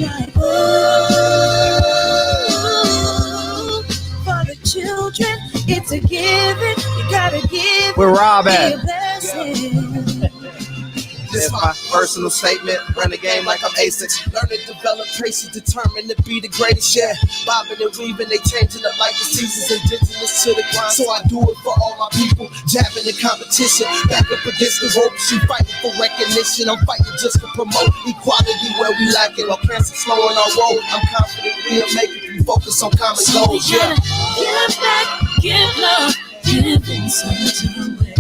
like, ooh, for the children, it's a given. You gotta give. Where Rob at? This my personal statement. Run the game like I'm ASICS. Learn to develop traces, determined to be the greatest. Yeah, bobbing and weaving, they changing up like the seasons. Indigenous to the grind, so I do it for all my people. Jabbing the competition, back up against the ropes. You fighting for recognition, I'm fighting just to promote equality where we lack it. While cancer slowing our road, I'm confident we'll make it. We focus on common goals. Yeah, give back, give love, give something away.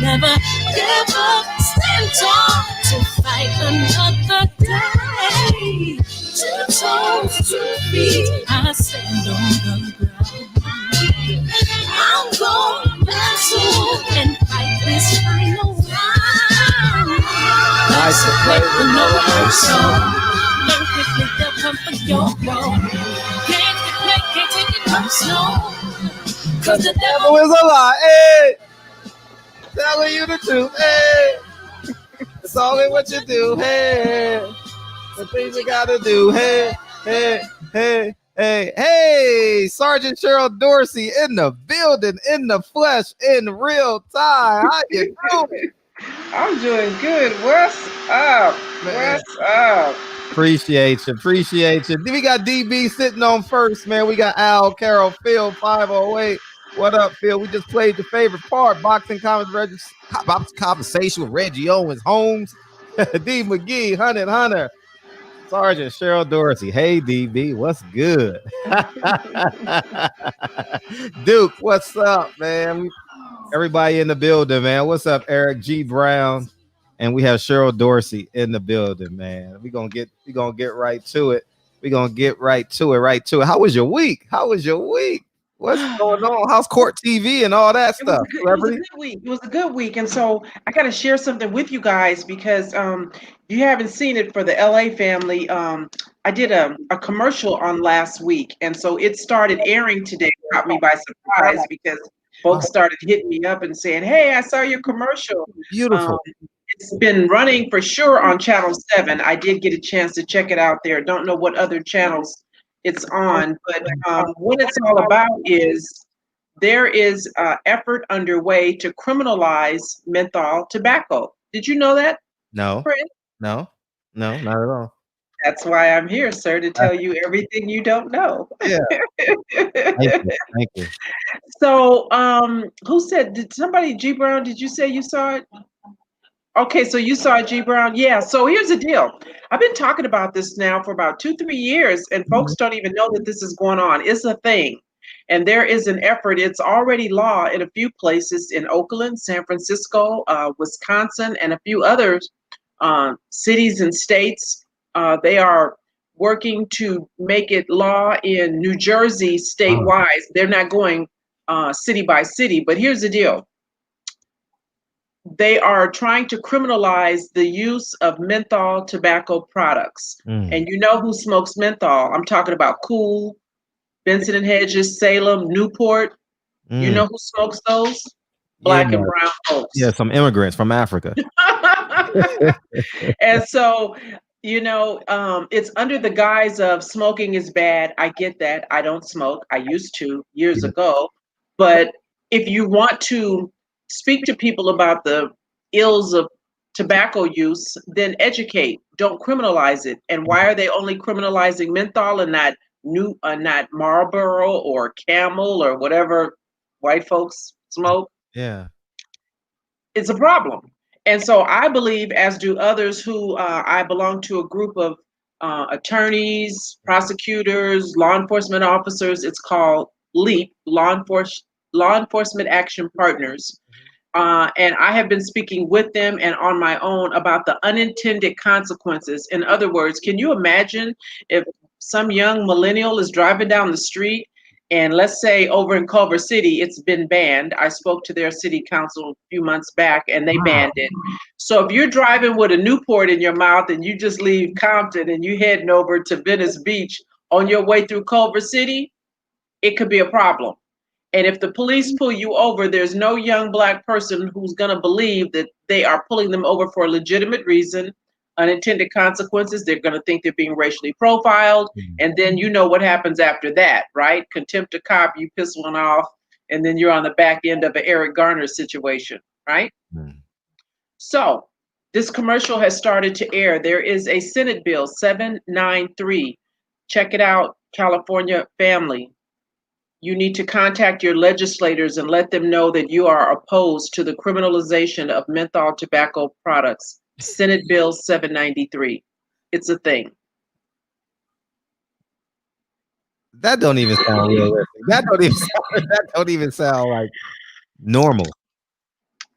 Never give up, stand tall to fight another day. 2 toes, 2 feet, I stand on the ground. I'm going back soon and fight this final round. Nice to play with no song. Learn quickly, they'll come for your road. Can't take it from slow. Cause the devil is a lie, hey. Telling you the truth, hey. It's all in what you do, hey. The things you gotta do, hey, hey, hey, hey, hey. Sergeant Cheryl Dorsey in the building, in the flesh, in real time. How you doing? I'm doing good. What's up? Man. What's up? Appreciate you. We got DB sitting on first, man. We got Al, Carol, Phil, 508. What up, Phil? We just played your favorite part, boxing conversation with Reggie Owens, Holmes, D. McGee, Hunter, Sergeant Cheryl Dorsey. Hey, DB, what's good? Duke, what's up, man? Everybody in the building, man. What's up, Eric G. Brown? And we have Cheryl Dorsey in the building, man. We're gonna get right to it. How was your week? What's going on? How's Court TV and all that stuff? It was a good week. It was a good week. And so I got to share something with you guys because you haven't seen it for the LA family. I did a commercial on last week. And so it started airing today. Caught me by surprise because folks started hitting me up and saying, hey, I saw your commercial. Beautiful. It's been running for sure on Channel 7. I did get a chance to check it out there. Don't know what other channels it's on, but what it's all about is there is effort underway to criminalize menthol tobacco. Did you know that? No, Chris? No, not at all. That's why I'm here, sir, to tell you everything you don't know. Yeah. Thank you. So, who said? Did somebody, G Brown? Did you say you saw it? Okay, so you saw G Brown. Yeah, so here's the deal. I've been talking about this now for about 2-3 years, and folks don't even know that this is going on. It's a thing. And there is an effort. It's already law in a few places in Oakland, San Francisco, Wisconsin, and a few other cities and states. They are working to make it law in New Jersey statewide. They're not going city by city, but here's the deal. They are trying to criminalize the use of menthol tobacco products. And you know who smokes menthol? I'm talking about Kool, Benson and Hedges, Salem, Newport. You know who smokes those? Black and brown folks. Yeah, some immigrants from Africa. And so, you know, it's under the guise of smoking is bad. I get that. I don't smoke. I used to years ago. But if you want to speak to people about the ills of tobacco use, then educate. Don't criminalize it. And why are they only criminalizing menthol and not Marlboro or Camel or whatever white folks smoke? Yeah, it's a problem. And so I believe, as do others who I belong to a group of attorneys, prosecutors, law enforcement officers. It's called LEAP, Law Enforcement Action Partners. And I have been speaking with them and on my own about the unintended consequences. In other words, can you imagine if some young millennial is driving down the street and let's say over in Culver City, it's been banned. I spoke to their city council a few months back and they banned it. So if you're driving with a Newport in your mouth and you just leave Compton and you heading over to Venice Beach on your way through Culver City, it could be a problem. And if the police pull you over, there's no young Black person who's going to believe that they are pulling them over for a legitimate reason, unintended consequences. They're going to think they're being racially profiled. And then you know what happens after that, right? Contempt of cop, you piss one off, and then you're on the back end of an Eric Garner situation, right? So this commercial has started to air. There is a Senate Bill 793. Check it out, California family. You need to contact your legislators and let them know that you are opposed to the criminalization of menthol tobacco products. Senate Bill 793. It's a thing. That don't even sound realistic. That don't even sound like normal.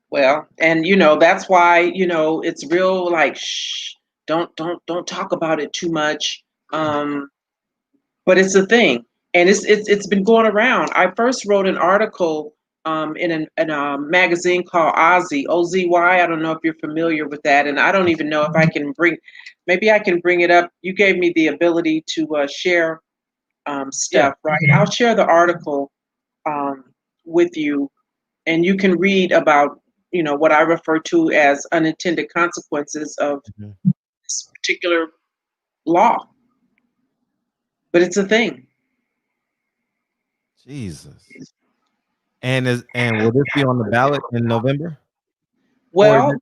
Well, and that's why it's real like shh, don't talk about it too much. But it's a thing, and it's been going around. I first wrote an article in a magazine called Ozzy, OZY. I don't know if you're familiar with that, and I don't even know if I can maybe I can bring it up. You gave me the ability to share stuff, right? I'll share the article with you, and you can read about what I refer to as unintended consequences of this particular law. But it's a thing. Jesus. And will this be on the ballot in November? Well,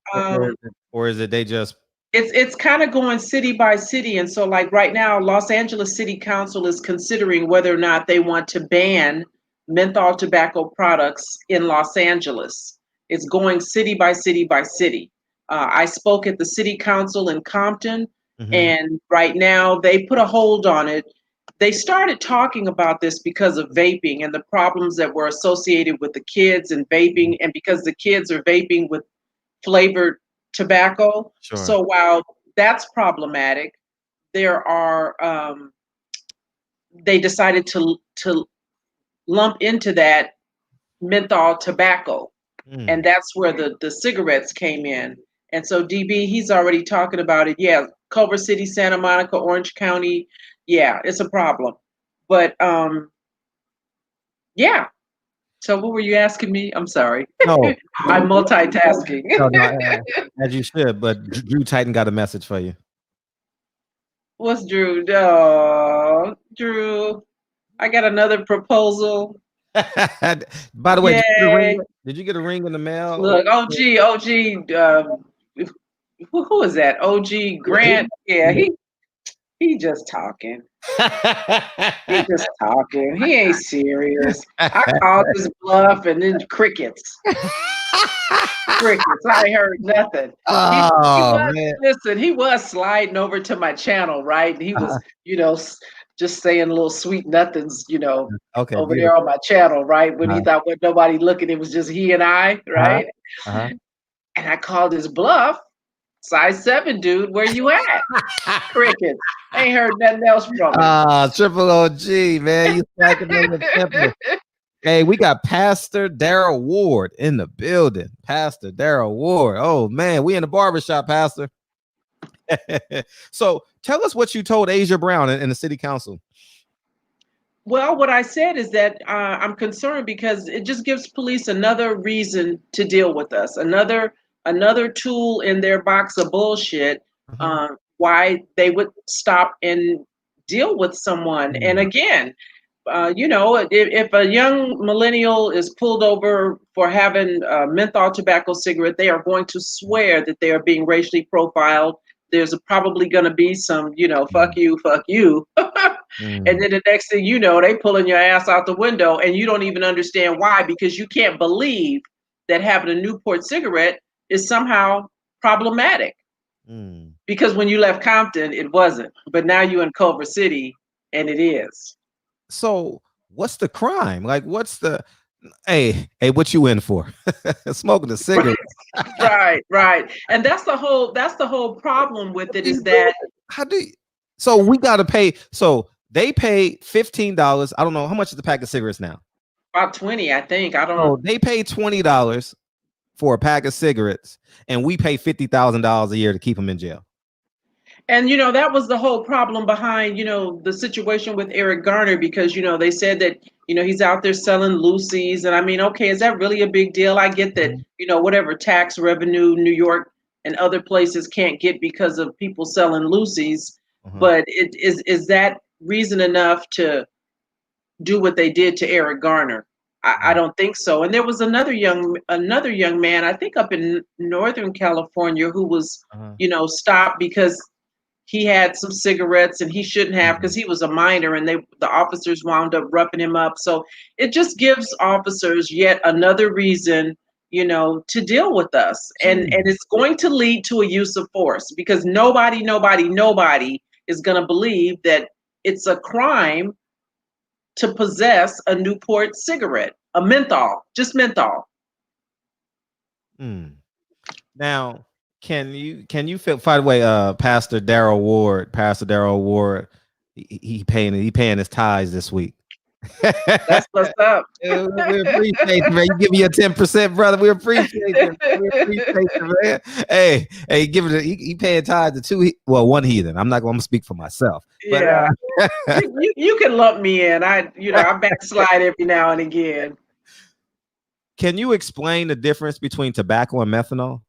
or is it they just it's kind of going city by city, and so like right now, Los Angeles City Council is considering whether or not they want to ban menthol tobacco products in Los Angeles. It's going city by city by city. I spoke at the city council in Compton, and right now they put a hold on it. They started talking about this because of vaping and the problems that were associated with the kids and vaping, and because the kids are vaping with flavored tobacco. Sure. So while that's problematic, there are they decided to lump into that menthol tobacco. And that's where the cigarettes came in. And so DB, he's already talking about it. Yeah, Culver City, Santa Monica, Orange County. Yeah, it's a problem. But yeah. So what were you asking me? I'm sorry. No. I'm multitasking. No, as you should, but Drew Titan got a message for you. What's Drew? Oh, Drew, I got another proposal. By the way, did you get a ring in the mail? Look, OG, who is that? OG Grant? Yeah, he just talking. He just talking. He ain't serious. I called his bluff and then crickets. Crickets. I ain't heard nothing. Listen, he was sliding over to my channel, right? And he was, just saying little sweet nothings, over there on my channel, right? When he thought with nobody looking, it was just he and I, right? And I called his bluff. Size 7, dude, where you at? Crickets. Ain't heard nothing else from him. Triple OG, man. You slacking on the temple. Hey, we got Pastor Darrell Ward in the building. Pastor Darrell Ward. Oh, man, we in the barbershop, Pastor. So tell us what you told Asia Brown in the city council. Well, what I said is that I'm concerned because it just gives police another reason to deal with us, another tool in their box of bullshit, why they would stop and deal with someone. And again, if a young millennial is pulled over for having a menthol tobacco cigarette, they are going to swear that they are being racially profiled. There's probably going to be some, fuck you. And then the next thing you know, they pulling your ass out the window and you don't even understand why, because you can't believe that having a Newport cigarette is somehow problematic. Because when you left Compton, it wasn't. But now you're in Culver City and it is. So what's the crime? Like, what's the hey, what you in for? Smoking a cigarette. Right. And that's the whole problem with it is that so we gotta pay. So they pay $15. I don't know how much is the pack of cigarettes now. About 20, I think. I don't know. They pay $20 for a pack of cigarettes, and we pay $50,000 a year to keep them in jail. And that was the whole problem behind the situation with Eric Garner, because they said that he's out there selling loosies, and I mean, okay, is that really a big deal? I get that whatever tax revenue New York and other places can't get because of people selling loosies. But is that reason enough to do what they did to Eric Garner? I don't think so. And there was another young man, I think up in Northern California, who was, stopped because he had some cigarettes and he shouldn't have, because he was a minor, and the officers wound up roughing him up. So it just gives officers yet another reason, to deal with us. And it's going to lead to a use of force, because nobody is going to believe that it's a crime to possess a Newport cigarette, a menthol, just menthol. Now, can you feel? By the way, Pastor Darrell Ward, he paying his tithes this week. That's what's up. We appreciate you, man. You give me a 10%, brother. We appreciate you. Man. Hey, give it. He paying tithes to one heathen. I'm not going to speak for myself. But, yeah, you can lump me in. I backslide every now and again. Can you explain the difference between tobacco and methanol?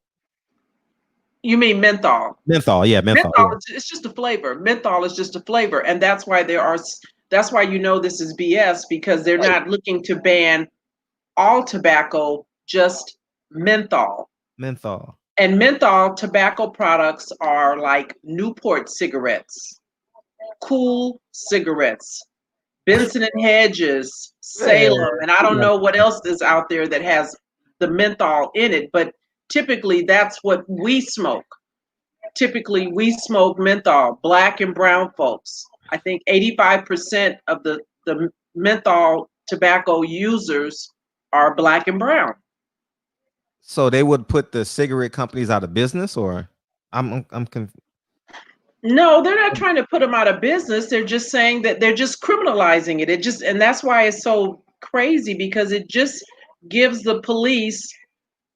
You mean menthol? Menthol, yeah, menthol. It's just a flavor. Menthol is just a flavor, and that's why this is BS, because they're not looking to ban all tobacco, just menthol. Menthol. And menthol tobacco products are like Newport cigarettes, Cool cigarettes, Benson and Hedges, Salem, and I don't know what else is out there that has the menthol in it, but typically that's what we smoke. Typically we smoke menthol, black and brown folks. I think 85% of the menthol tobacco users are black and brown. So they would put the cigarette companies out of business, or I'm confused. No, they're not trying to put them out of business. They're just saying that they're just criminalizing it. And that's why it's so crazy, because it just gives the police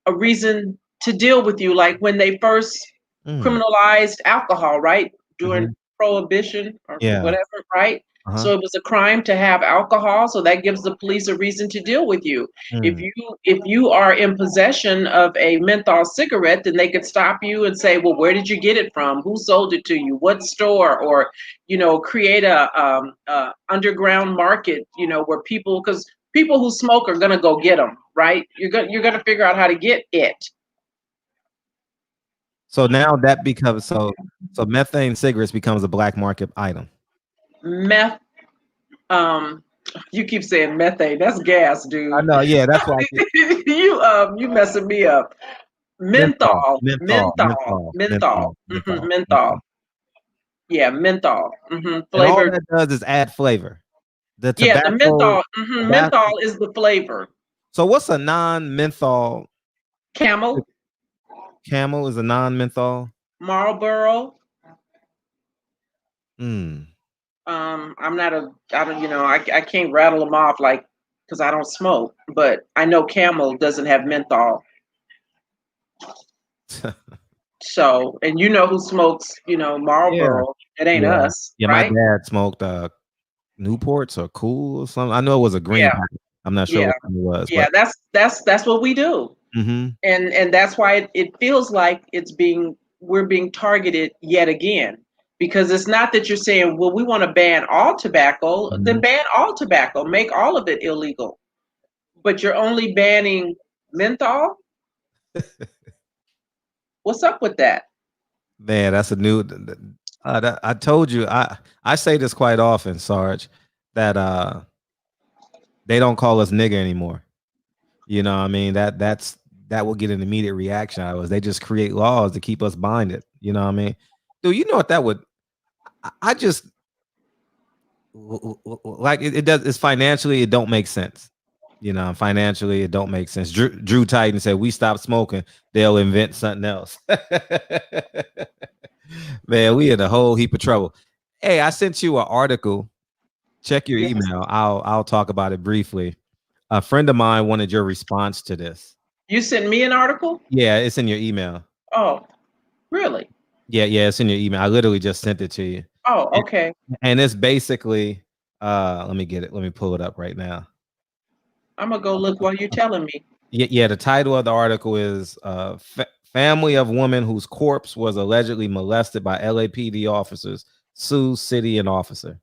a reason to deal with you. Like when they first criminalized alcohol, right? During prohibition or whatever, right? So it was a crime to have alcohol. So that gives the police a reason to deal with you. If you are in possession of a menthol cigarette, then they could stop you and say, well, where did you get it from? Who sold it to you? What store? Or, create a underground market, where because people who smoke are going to go get them, right? You're going to figure out how to get it. So now that becomes so methane cigarettes becomes a black market item. Meth, you keep saying methane. That's gas, dude. I know, yeah, that's why. You messing me up. Menthol. Yeah, menthol. Flavor. And all that does is add flavor. The menthol. Menthol is the flavor. So what's a non-menthol? Camel. Camel is a non-menthol. Marlboro. I can't rattle them off because I don't smoke, but I know Camel doesn't have menthol. So, and who smokes, Marlboro? It ain't us. Yeah, right? My dad smoked Newports or Cool or something. I know it was a green packet. I'm not sure what it was. Yeah, but that's what we do. And that's why it feels like we're being targeted yet again. Because it's not that you're saying, well, we want to ban all tobacco, then ban all tobacco, make all of it illegal. But you're only banning menthol? What's up with that? Man, that's a new. I told you, I say this quite often, Sarge, that they don't call us nigger anymore. You know what I mean? That will get an immediate reaction out of us. They just create laws to keep us binded. You know what I mean? Dude, you know what that would. I just like it does. It's financially, it don't make sense. Financially, it don't make sense. Drew Titan said, we stop smoking, they'll invent something else. Man, we in a whole heap of trouble. Hey, I sent you an article. Check your email. I'll talk about it briefly. A friend of mine wanted your response to this. You sent me an article? Yeah, it's in your email. Oh, really? Yeah, it's in your email. I literally just sent it to you. Oh, okay. And it's basically, let me get it. Let me pull it up right now. I'm gonna go look while you're telling me. Yeah. The title of the article is Family of woman whose corpse was allegedly molested by LAPD officers sues city and officer.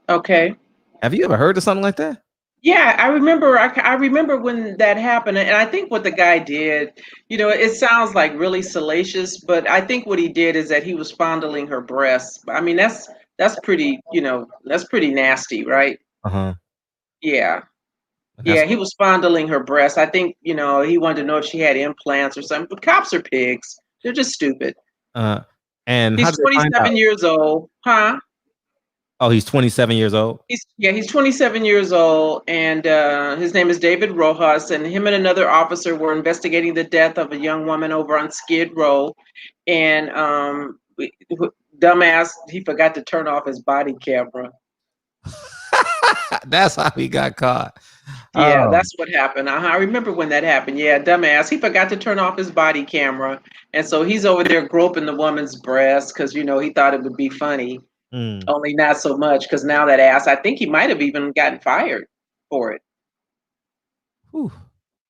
Okay. Have you ever heard of something like that? Yeah, I remember. I remember when that happened, and I think what the guy did, it sounds like really salacious, but I think what he did is that he was fondling her breasts. I mean, that's pretty, that's pretty nasty, right? Uh-huh. Yeah, That's yeah, he was fondling her breasts. I think, he wanted to know if she had implants or something. But cops are pigs. They're just stupid. And how He's did they find out? 27 years old, huh? Oh, he's 27 years old. He's 27 years old, and his name is David Rojas. And him and another officer were investigating the death of a young woman over on Skid Row. And dumbass, he forgot to turn off his body camera. That's how he got caught. Yeah, that's what happened. I remember when that happened. Yeah, dumbass. He forgot to turn off his body camera. And so he's over there groping the woman's breast because, he thought it would be funny. Only not so much because now that ass, I think he might have even gotten fired for it. Whew.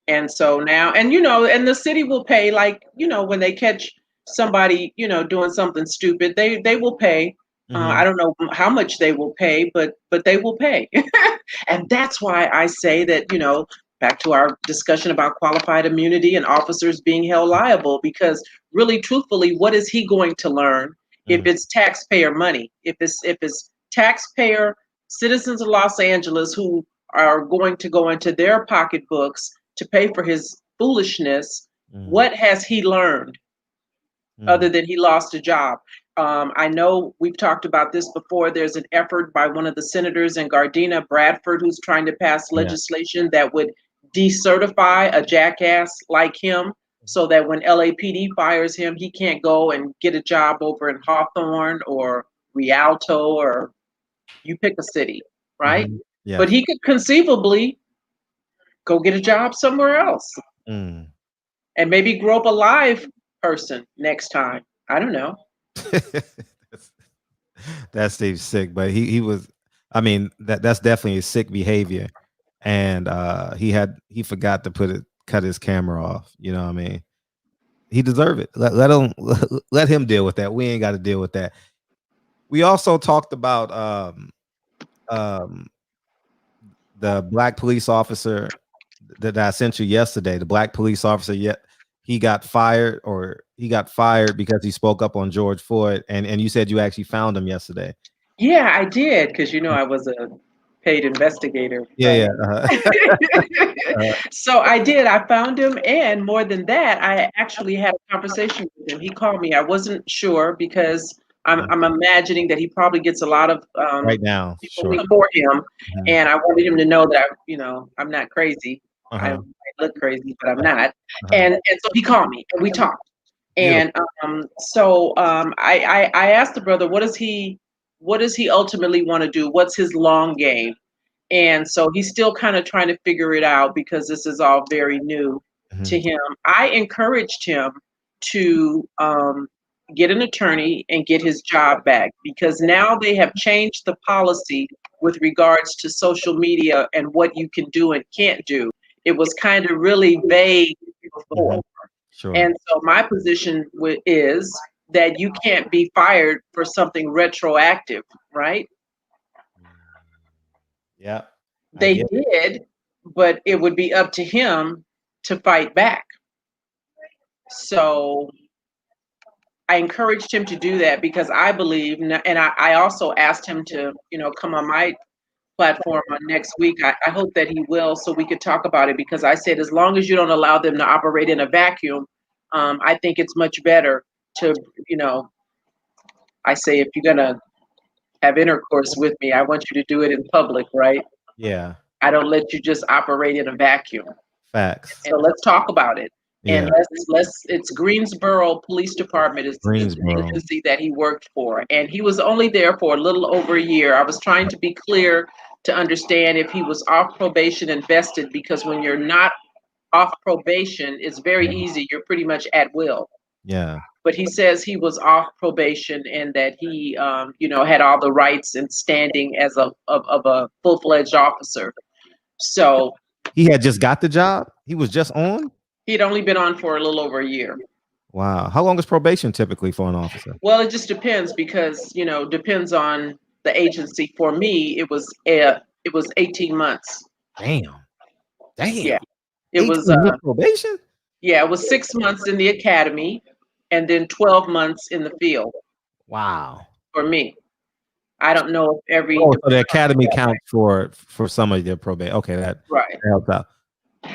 And so now, and and the city will pay, like, when they catch somebody, doing something stupid, they will pay. I don't know how much they will pay, but they will pay. And that's why I say that, back to our discussion about qualified immunity and officers being held liable, because really, truthfully, what is he going to learn if it's taxpayer money? If it's taxpayer citizens of Los Angeles who are going to go into their pocketbooks to pay for his foolishness, what has he learned other than he lost a job? I know we've talked about this before. There's an effort by one of the senators in Gardena, Bradford, who's trying to pass legislation that would decertify a jackass like him so that when LAPD fires him, he can't go and get a job over in Hawthorne or Rialto or you pick a city, right? Yeah. But he could conceivably go get a job somewhere else and maybe grow up a live person next time. I don't know. That Steve's sick, but he was. I mean, that's definitely a sick behavior, and he forgot to cut his camera off. You know what I mean? He deserved it. Let him deal with that. We ain't got to deal with that. We also talked about the black police officer that I sent you yesterday. The black police officer, he got fired because he spoke up on George Floyd, and you said you actually found him yesterday. Yeah, I did, because I was a paid investigator. Yeah, So I did. I found him, and more than that, I actually had a conversation with him. He called me. I wasn't sure because I'm imagining that he probably gets a lot of right now people for him, and I wanted him to know that I'm not crazy. I might look crazy, but I'm not. And so he called me, and we talked. And so I asked the brother, what does he ultimately want to do? What's his long game? And so he's still kind of trying to figure it out because this is all very new to him. I encouraged him to get an attorney and get his job back, because now they have changed the policy with regards to social media and what you can do and can't do. It was kind of really vague before. Sure. And so my position is that you can't be fired for something retroactive, right? Yeah. They did, but it would be up to him to fight back. So I encouraged him to do that because I believe, and I also asked him to, come on my platform on next week. I hope that he will, so we could talk about it, because I said, as long as you don't allow them to operate in a vacuum, I think it's much better to, I say, if you're going to have intercourse with me, I want you to do it in public, right? Yeah. I don't let you just operate in a vacuum. Facts. So let's talk about it. Yeah. And it's Greensboro Police Department is the agency that he worked for. And he was only there for a little over a year. I was trying to be clear to understand if he was off probation and vested, because when you're not off probation, it's very easy. You're pretty much at will. Yeah. But he says he was off probation and that he, had all the rights and standing as of a full-fledged officer. So he had just got the job. He was just on. He'd only been on for a little over a year. Wow. How long is probation typically for an officer? Well, it just depends because, depends on the agency. For me, it was 18 months. Damn. Yeah. Damn. It 18 was months probation? yeah, it was 6 months in the academy and then 12 months in the field Wow. for me. I don't know if every Oh, so the department academy does counts for some of their probation. Okay, that right, helps out.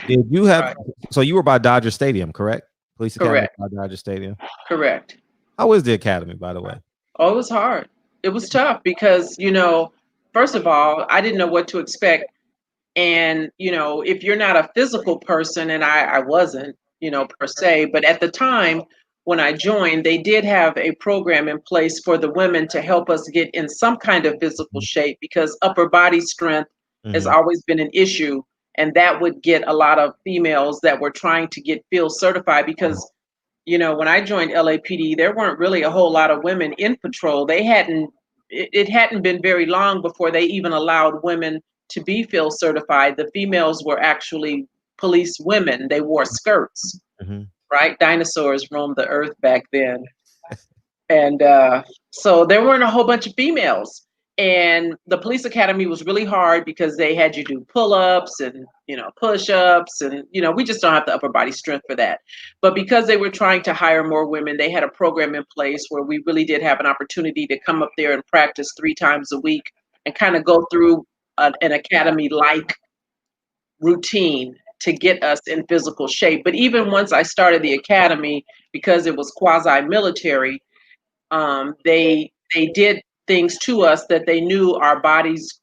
Did you have right, so you were by Dodger Stadium, correct? Police Academy correct, by Dodger Stadium. correct. How is the academy, by the way? Oh, it was hard. It was tough because, first of all, I didn't know what to expect. And, if you're not a physical person, and I wasn't, per se, but at the time when I joined, they did have a program in place for the women to help us get in some kind of physical shape because upper body strength has Mm-hmm. always been an issue. And that would get a lot of females that were trying to get field certified because, when I joined LAPD, there weren't really a whole lot of women in patrol. It hadn't been very long before they even allowed women to be field certified. The females were actually police women. They wore skirts, Mm-hmm. right? Dinosaurs roamed the earth back then. And so there weren't a whole bunch of females. And the police academy was really hard because they had you do pull-ups and, push-ups. And, we just don't have the upper body strength for that. But because they were trying to hire more women, they had a program in place where we really did have an opportunity to come up there and practice 3 times a week and kind of go through an academy-like routine to get us in physical shape. But even once I started the academy, because it was quasi-military, they did things to us that they knew our bodies,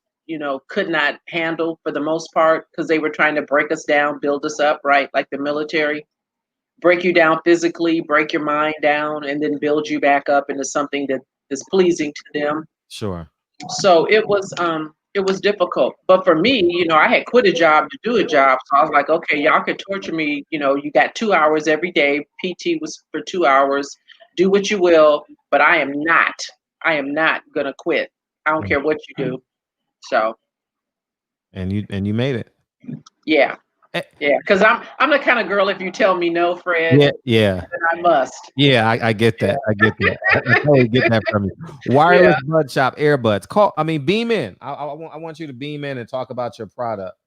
could not handle for the most part because they were trying to break us down, build us up, right? Like the military, break you down physically, break your mind down, and then build you back up into something that is pleasing to them. Sure. So it was difficult. But for me, I had quit a job to do a job. So I was like, okay, y'all could torture me. You got 2 hours every day. PT was for 2 hours. Do what you will, but I am not gonna quit. I don't care what you do. So And you made it. yeah. Eh, Yeah. Because I'm the kind of girl, if you tell me no, Fred, Yeah. then I must. Yeah, I get that. I get that. I totally get that from you. Wireless bud shop earbuds. Beam in. I want you to beam in and talk about your product.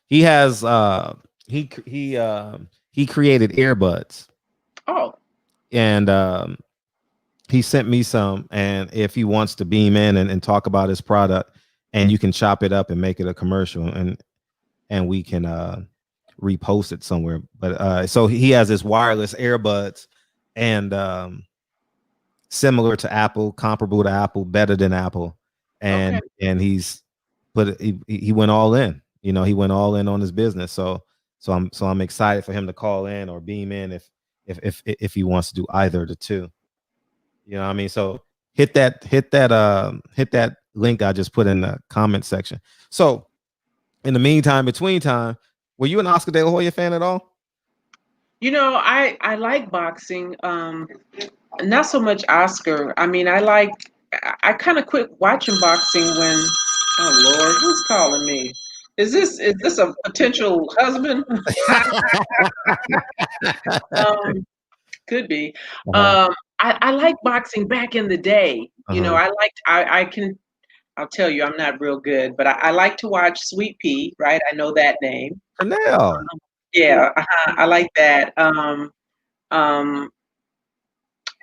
He has he created earbuds, Oh, and he sent me some, and if he wants to beam in and talk about his product, and you can chop it up and make it a commercial, and we can repost it somewhere. But so he has his wireless earbuds, and similar to Apple, comparable to Apple, better than Apple, and okay. and he went all in. He went all in on his business. So I'm excited for him to call in or beam in if he wants to do either of the two. You know what I mean? So hit that link I just put in the comment section. So in the meantime, between time, were you an Oscar De La Hoya fan at all? I like boxing. Not so much Oscar. I kind of quit watching boxing when, oh Lord, who's calling me? Is this a potential husband? Could be. I like boxing back in the day. I'll tell you, I'm not real good, but I like to watch Sweet Pea, right? I know that name. Chanel. Yeah, I like that. Um,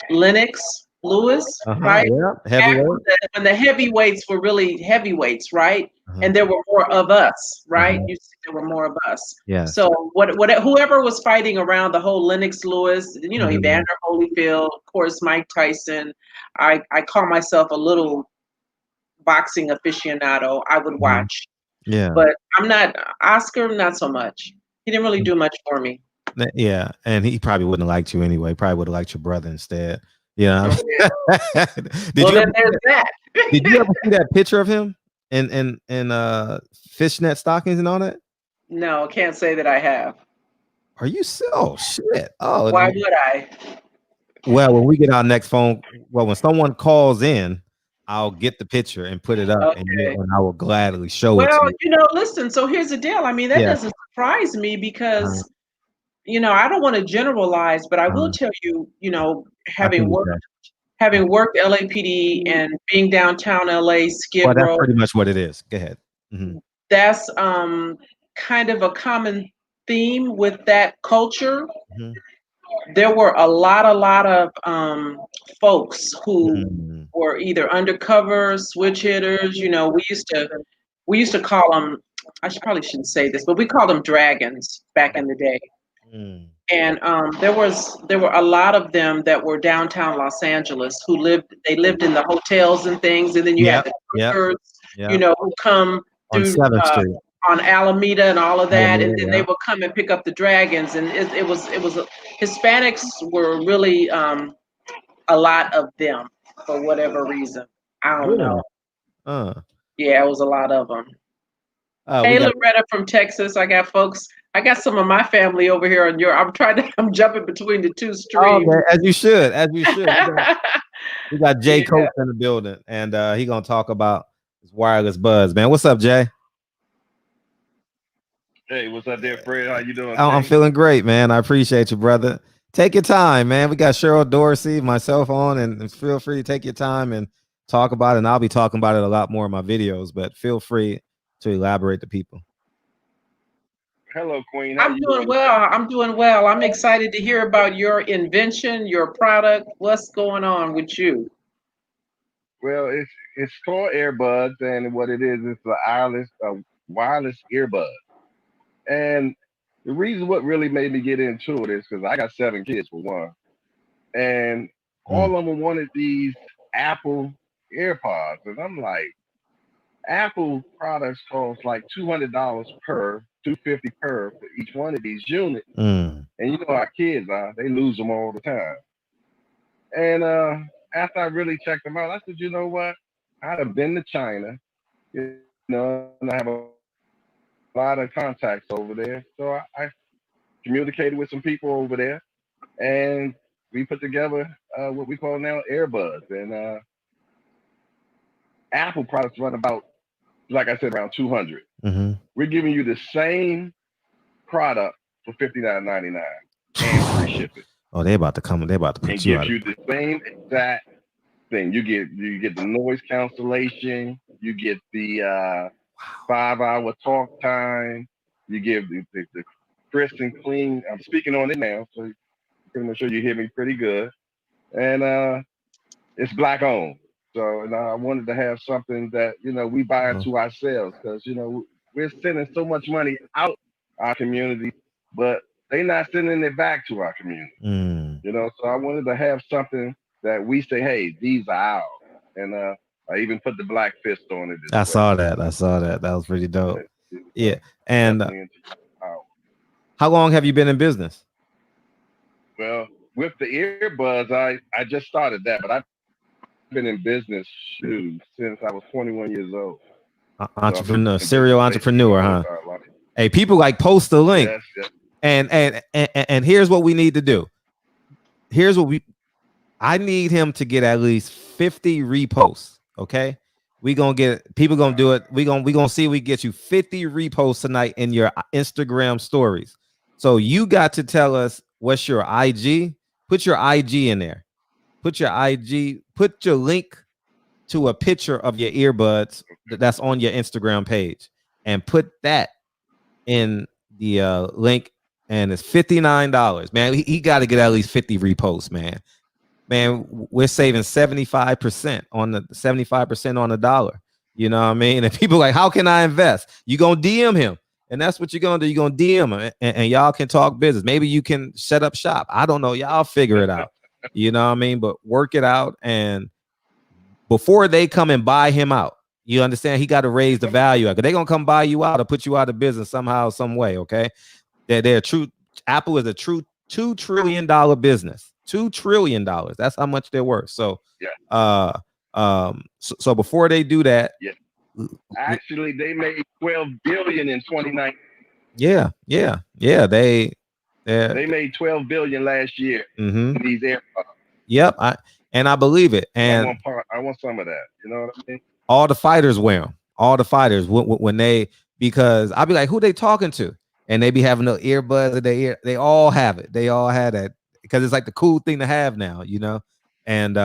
Lennox Lewis, right? Yeah, Back heavyweight. when the heavyweights were really heavyweights, right? And there were more of us, right? You see, there were more of us. Yeah. So whoever was fighting around the whole Lennox Lewis, Evander Holyfield, of course, Mike Tyson. I call myself a little boxing aficionado. I would watch. Yeah. But I'm not Oscar, not so much. He didn't really do much for me. Yeah, and he probably wouldn't have liked you anyway. Probably would have liked your brother instead. Yeah. Did you ever see that picture of him in fishnet stockings and all that? No, can't say that I have. Are you so shit? Oh, why would I? Well, when we get our next phone, when someone calls in, I'll get the picture and put it up, Okay. and I will gladly show it Well, to you. listen, so here's the deal. I mean, that doesn't surprise me because, I don't want to generalize, but I will tell you, I think having worked LAPD and being downtown LA, Skid well, that's Row, pretty much what it is. Go ahead. that's kind of a common theme with that culture. There were a lot of folks who were either undercover switch hitters. We used to call them. Probably shouldn't say this, but we called them dragons back in the day. And there were a lot of them that were downtown Los Angeles who lived in the hotels and things, and then you had the truckers, who come On through 7th Street. on Alameda and all of that, Alameda, and then they would come and pick up the dragons, and it was Hispanics were really a lot of them for whatever reason. I don't know. Yeah, it was a lot of them. Hey, Loretta from Texas. I got some of my family over here on I'm jumping between the two streams. Okay, as you should. We got Jay Coates in the building, and he gonna talk about his wireless buds, man. What's up, Jay? Hey, what's up there, Fred? How you doing? I'm feeling great, man. I appreciate you, brother. Take your time, man. We got Sgt Dorsey, myself on, and feel free to take your time and talk about it. And I'll be talking about it a lot more in my videos, but feel free to elaborate to people. Hello, Queen. I'm doing well. I'm excited to hear about your invention, your product. What's going on with you? Well, it's called Earbuds, and what it is, it's a wireless earbud. And the reason what really made me get into it is because I got 7 kids for one, and all of them wanted these Apple AirPods, and I'm like, Apple products cost like $200 per, $250 per for each one of these units. And you know how kids are, they lose them all the time. And after I really checked them out, I said, you know what? I'd have been to China, and I have a lot of contacts over there. So I communicated with some people over there, and we put together what we call now Earbuds. And Apple products run about, like I said, around $200. We're giving you the same product for $59.99 and free shipping. Oh, they about to come. They about to put you out. And give you the same exact thing. You get the noise cancellation. You get the 5-hour talk time. You give the crisp and clean. I'm speaking on it now, so you can make sure you hear me pretty good. And it's Black owned. So, and I wanted to have something that, we buy into ourselves, because, we're sending so much money out our community, but they're not sending it back to our community. So I wanted to have something that we say, hey, these are ours. And I even put the black fist on it. I saw that. That was pretty dope. Yeah. And how long have you been in business? Well, with the earbuds, I just started that, but I've been in business since I was 21 years old. Entrepreneur, serial entrepreneur, huh? Hey, people like post the link. Yes. And here's what we need to do. I need him to get at least 50 reposts. Okay. People gonna do it. We gonna see if we get you 50 reposts tonight in your Instagram stories. So you got to tell us what's your IG. Put your IG in there. Put your IG, put your link to a picture of your earbuds that's on your Instagram page, and put that in the link, and it's $59. Man, he got to get at least 50 reposts, man. Man, we're saving 75% on the dollar. You know what I mean? And people are like, how can I invest? You gonna DM him, and that's what you're gonna do. You're gonna DM him, and y'all can talk business. Maybe you can set up shop. I don't know. Y'all figure it out. You know what I mean? But work it out, and before they come and buy him out, you understand, he got to raise the value. Because they're gonna come buy you out or put you out of business somehow, some way. Okay, they're true. Apple is a true $2 trillion business. $2 trillion. That's how much they're worth. So, so before they do that, actually, they made $12 billion in 2019. Yeah. They made $12 billion last year. In these AirPods. Yep. And I believe it. And I want some of that. You know what I mean? all the fighters wear them. All the fighters when they, because I'll be like, who they talking to? And they be having the earbuds in their ear. They all have it. They all had that because it's like the cool thing to have now, you know. And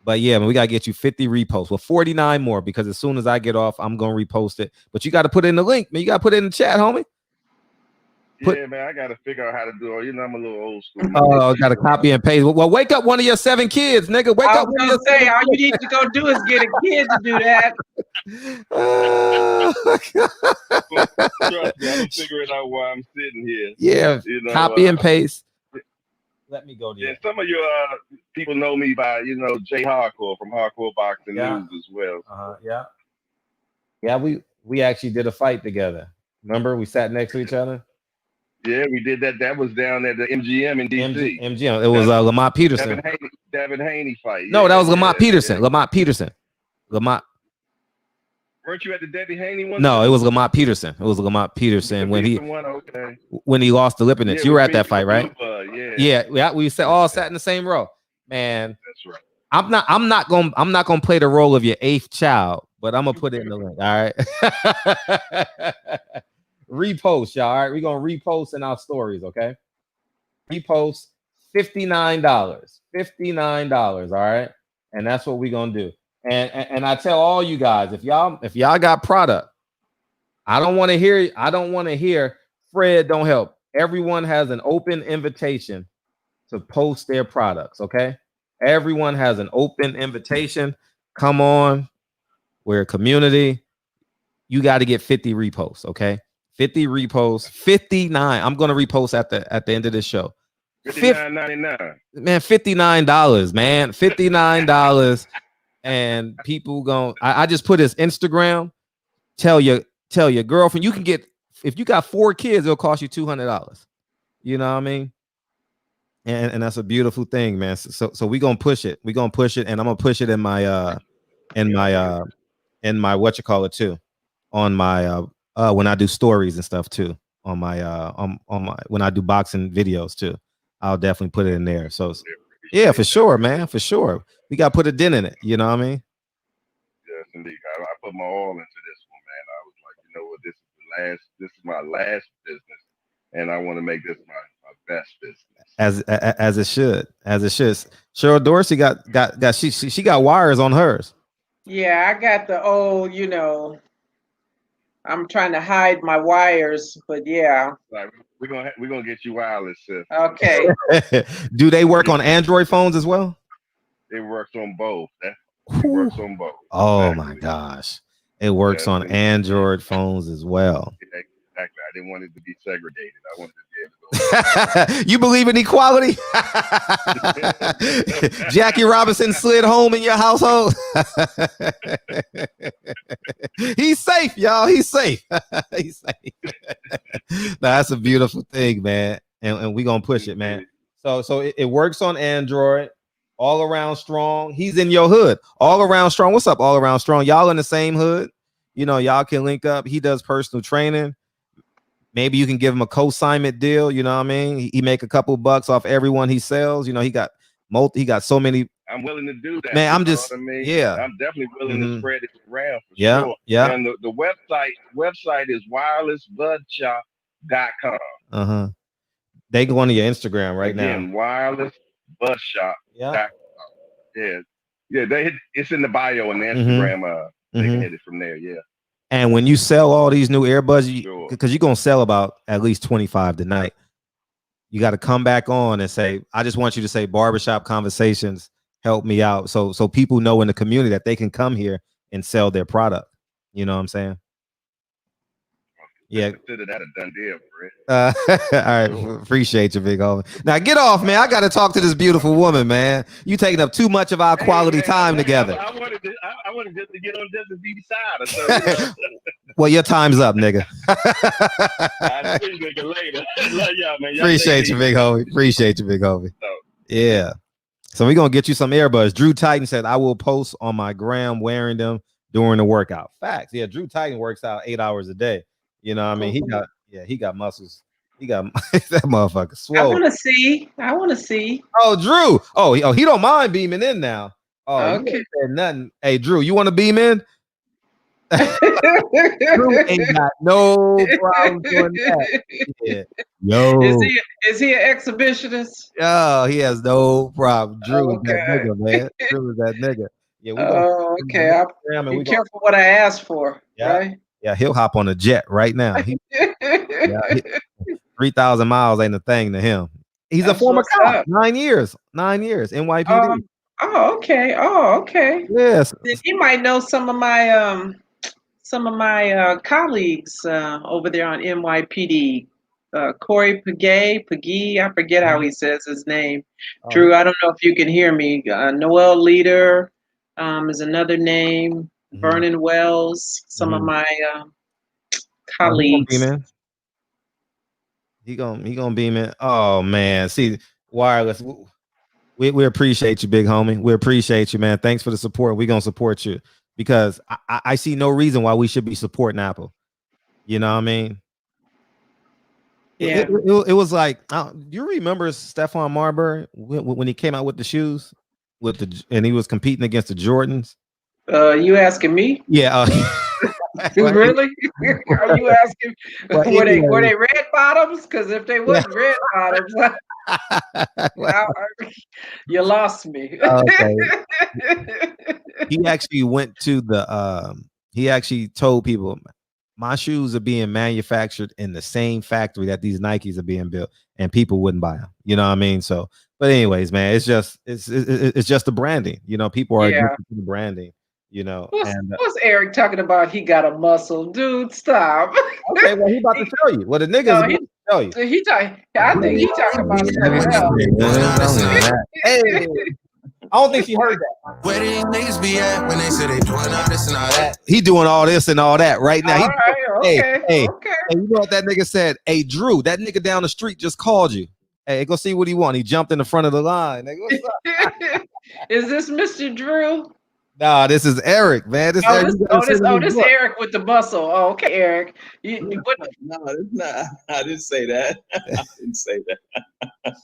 but yeah, man, we gotta get you 50 reposts. Well, 49 more because as soon as I get off, I'm gonna repost it. But you got to put it in the link, man. You gotta put it in the chat, homie. Yeah, man, I gotta figure out how to do it. You know, I'm a little old school. Oh, got to copy and paste. Well, wake up one of your 7 kids, nigga. Wake up. I was gonna say, all you need to go do is get a kid to do that. Trust me, I'm figuring out why I'm sitting here. Yeah, you know, copy and paste. Let me go there. Yeah, some of your people know me by, you know, Jay Hardcore from Hardcore Boxing News as well. Yeah, we actually did a fight together. Remember, we sat next to each other. Yeah, we did that. That was down at the MGM in DC. MGM. It was Lamont Peterson. Devin Haney fight. No, that was Lamont Peterson. Yeah. Lamont Peterson. Lamont. Weren't you at the Debbie Haney one? No, it was Lamont Peterson. It was Lamont Peterson when he lost the Lipinets. You were at that fight, right? Yeah. We all sat in the same row. Man, that's right. I'm not gonna play the role of your 8th child, but I'm gonna put it in the link. All right. Repost, y'all. All right, we're gonna repost in our stories, okay? Repost $59. $59. All right, and that's what we're gonna do. And I tell all you guys, if y'all got product, I don't want to hear Fred don't help. Everyone has an open invitation to post their products, okay? Everyone has an open invitation. Come on, we're a community. You got to get 50 reposts, okay? 50 reposts, 59. I'm gonna repost at the end of this show. $59.99. Man, $59, man. $59. And people I just put his Instagram. Tell your girlfriend you can get, if you got 4 kids, it'll cost you $200. You know what I mean? And that's a beautiful thing, man. So we're gonna push it. We're gonna push it, and I'm gonna push it in my what you call it too. On my when I do stories and stuff too. On my on my when I do boxing videos too. I'll definitely put it in there. So yeah, for sure, man. For sure. We gotta put a dent in it. You know what I mean? Yes, indeed. I put my all into this one, man. I was like, you know what, this is my last business, and I want to make this my best business. As it should. Sgt Dorsey got she got wires on hers. Yeah, I got the old, you know. I'm trying to hide my wires, but yeah. Right, we're gonna get you wireless, sis. Okay. Do they work on Android phones as well? It works on both. It works on both. Oh my gosh. It works on Android phones as well. Exactly. I didn't want it to be segregated. I wanted to be able to You believe in equality? Jackie Robinson slid home in your household. He's safe, y'all. He's safe. He's safe. That's a beautiful thing, man. And we're gonna push it, man. So it works on Android. All Around Strong. He's in your hood. All Around Strong. What's up, All Around Strong? Y'all in the same hood. You know, y'all can link up. He does personal training. Maybe you can give him a co-assignment deal. You know what I mean? He make a couple bucks off everyone he sells. You know, he got so many. I'm willing to do that. Man, I'm yeah. I'm definitely willing to spread it around for sure. Yeah. And the website is wirelessbudshop.com. They go on to your Instagram right now. Wirelessbudshop. Yeah. It's in the bio on the Instagram. They can hit it from there. Yeah. And when you sell all these new earbuds, because you're gonna sell about at least 25 tonight, you got to come back on and say, I just want you to say Barbershop Conversations help me out. So people know in the community that they can come here and sell their product. You know what I'm saying? Yeah. Consider that a done deal, Brett. All right. Appreciate you, big homie. Now get off, man. I got to talk to this beautiful woman, man. You taking up too much of our quality time together. I wanted just to get on just to be beside her. Well, your time's up, nigga. I'll see you nigga later. Love y'all, man. Appreciate you, big homie. Appreciate you, big homie. Yeah. So we're going to get you some earbuds. Drew Titan said, I will post on my gram wearing them during the workout. Facts. Yeah, Drew Titan works out 8 hours a day. You know what I mean? He got muscles. He got that motherfucker swole. I want to see. I want to see. Oh, Drew. Oh, he don't mind beaming in now. Oh, you Okay. ain't said nothing. Hey, Drew, you want to beam in? Drew ain't got no problem doing that. Yeah. Yo. Is he an exhibitionist? Oh, he has no problem. Drew is that Okay. nigga, man. Drew is that nigga. Yeah, we Oh, okay. Be careful what I ask for, right? Yeah, he'll hop on a jet right now. He, 3,000 miles ain't a thing to him. He's a former cop. 9 years. 9 years. NYPD. Oh, okay. Oh, okay. Yes. Then he might know some of my colleagues over there on NYPD. Corey Pagay, I forget how he says his name. Drew, I don't know if you can hear me. Noel Leader is another name. Vernon Wells, some of my colleagues. He gonna beam in. Oh man, see, Wireless. We appreciate you, big homie. We appreciate you, man. Thanks for the support. We're gonna support you because I see no reason why we should be supporting Apple. You know what I mean? Yeah. It was like, you remember Stephon Marbury when he came out with the shoes and he was competing against the Jordans? You asking me? Yeah. Really? Are you asking? Were they red bottoms? Because if they weren't red bottoms, you lost me. Okay. He actually went to he actually told people, my shoes are being manufactured in the same factory that these Nikes are being built, and people wouldn't buy them. You know what I mean? So, but anyways, man, it's just the branding. You know, people are addicted to the branding. You know, what's Eric talking about? He got a muscle, dude. Stop. Okay, well, he about to show you. Well, the niggas about to show you. I think he talking about something else. Hey. I don't think she heard that. Where these niggas be at when they say they doing all this and all that? He doing all this and all that right now. Okay. Hey, you know what that nigga said? Hey, Drew, that nigga down the street just called you. Hey, go see what he want. He jumped in the front of the line. Nigga, what's up? Is this Mr. Drew? Nah, this is Eric, man. This Eric. This Eric with the muscle. Oh, okay, Eric. No, it's not. I didn't say that. I didn't say that.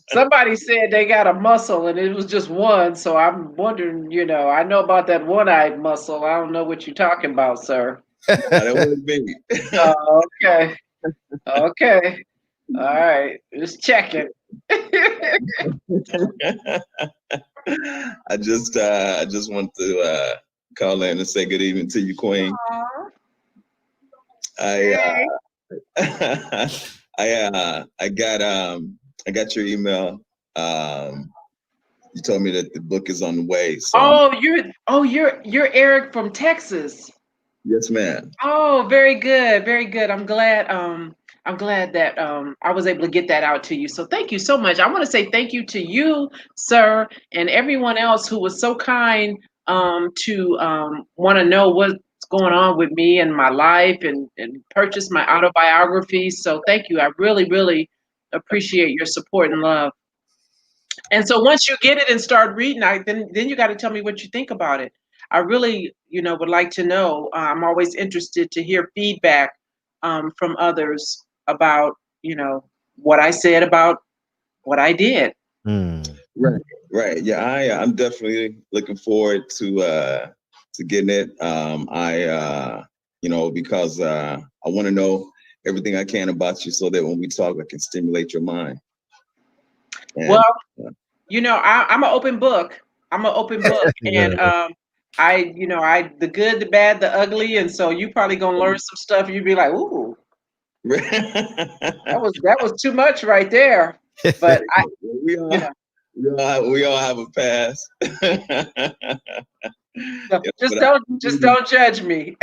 Somebody said they got a muscle and it was just one. So I'm wondering, I know about that one-eyed muscle. I don't know what you're talking about, sir. That wasn't me. Okay. Okay. All right. Just checking. I just want to call in and say good evening to you, Queen. I got your email. You told me that the book is on the way. So you're Eric from Texas. Yes, ma'am. Oh, very good, very good. I'm glad that I was able to get that out to you. So thank you so much. I want to say thank you to you, sir, and everyone else who was so kind to want to know what's going on with me and my life and purchase my autobiography. So thank you. I really, really appreciate your support and love. And so once you get it and start reading, then you got to tell me what you think about it. I really, would like to know. I'm always interested to hear feedback from others about, what I said about what I did. Right. Yeah, I'm definitely looking forward to getting it. Because I want to know everything I can about you so that when we talk, I can stimulate your mind. And, I'm an open book. And the good, the bad, the ugly, and so you probably gonna learn some stuff. You'd be like, ooh, that was too much right there. But we all have a past. Just don't judge me.